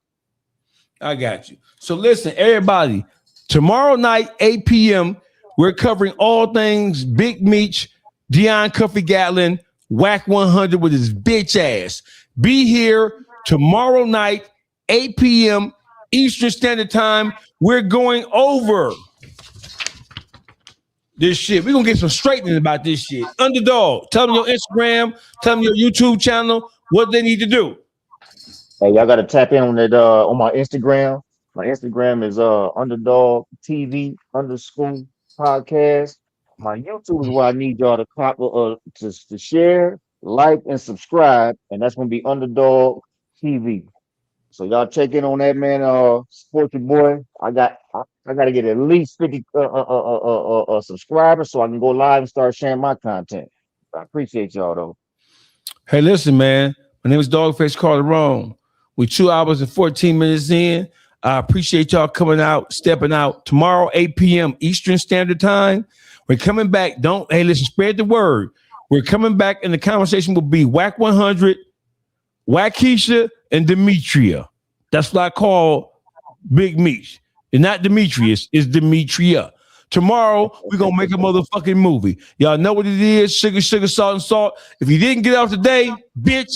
I got you. So listen, everybody, tomorrow night, 8 p.m., we're covering all things Big Meech, Deion Cuffy Gatlin, Wack 100 with his bitch ass. Be here tomorrow night, 8 p.m. Eastern Standard Time. We're going over this shit. We're going to get some straightening about this shit. Underdog, tell them your Instagram, tell them your YouTube channel, what they need to do. Hey, y'all got to tap in on that on my Instagram. My Instagram is underdog TV _ podcast. My YouTube is where I need y'all to to share, like, and subscribe, and that's gonna be underdog TV. So y'all check in on that, man. Support your boy. I gotta get at least 50 subscribers so I can go live and start sharing my content. I appreciate y'all though. Hey, listen, man. My name is Dawgface Calderon. We're 2 hours and 14 minutes in. I appreciate y'all coming out, stepping out. Tomorrow, 8 p.m. Eastern Standard Time. We're coming back. Hey, listen, spread the word. We're coming back, and the conversation will be Wack 100, Wackesha, and Demetria. That's what I call Big Meech. It's not Demetrius, it's Demetria. Tomorrow, we're going to make a motherfucking movie. Y'all know what it is. Sugar, salt, and salt. If you didn't get out today, bitch,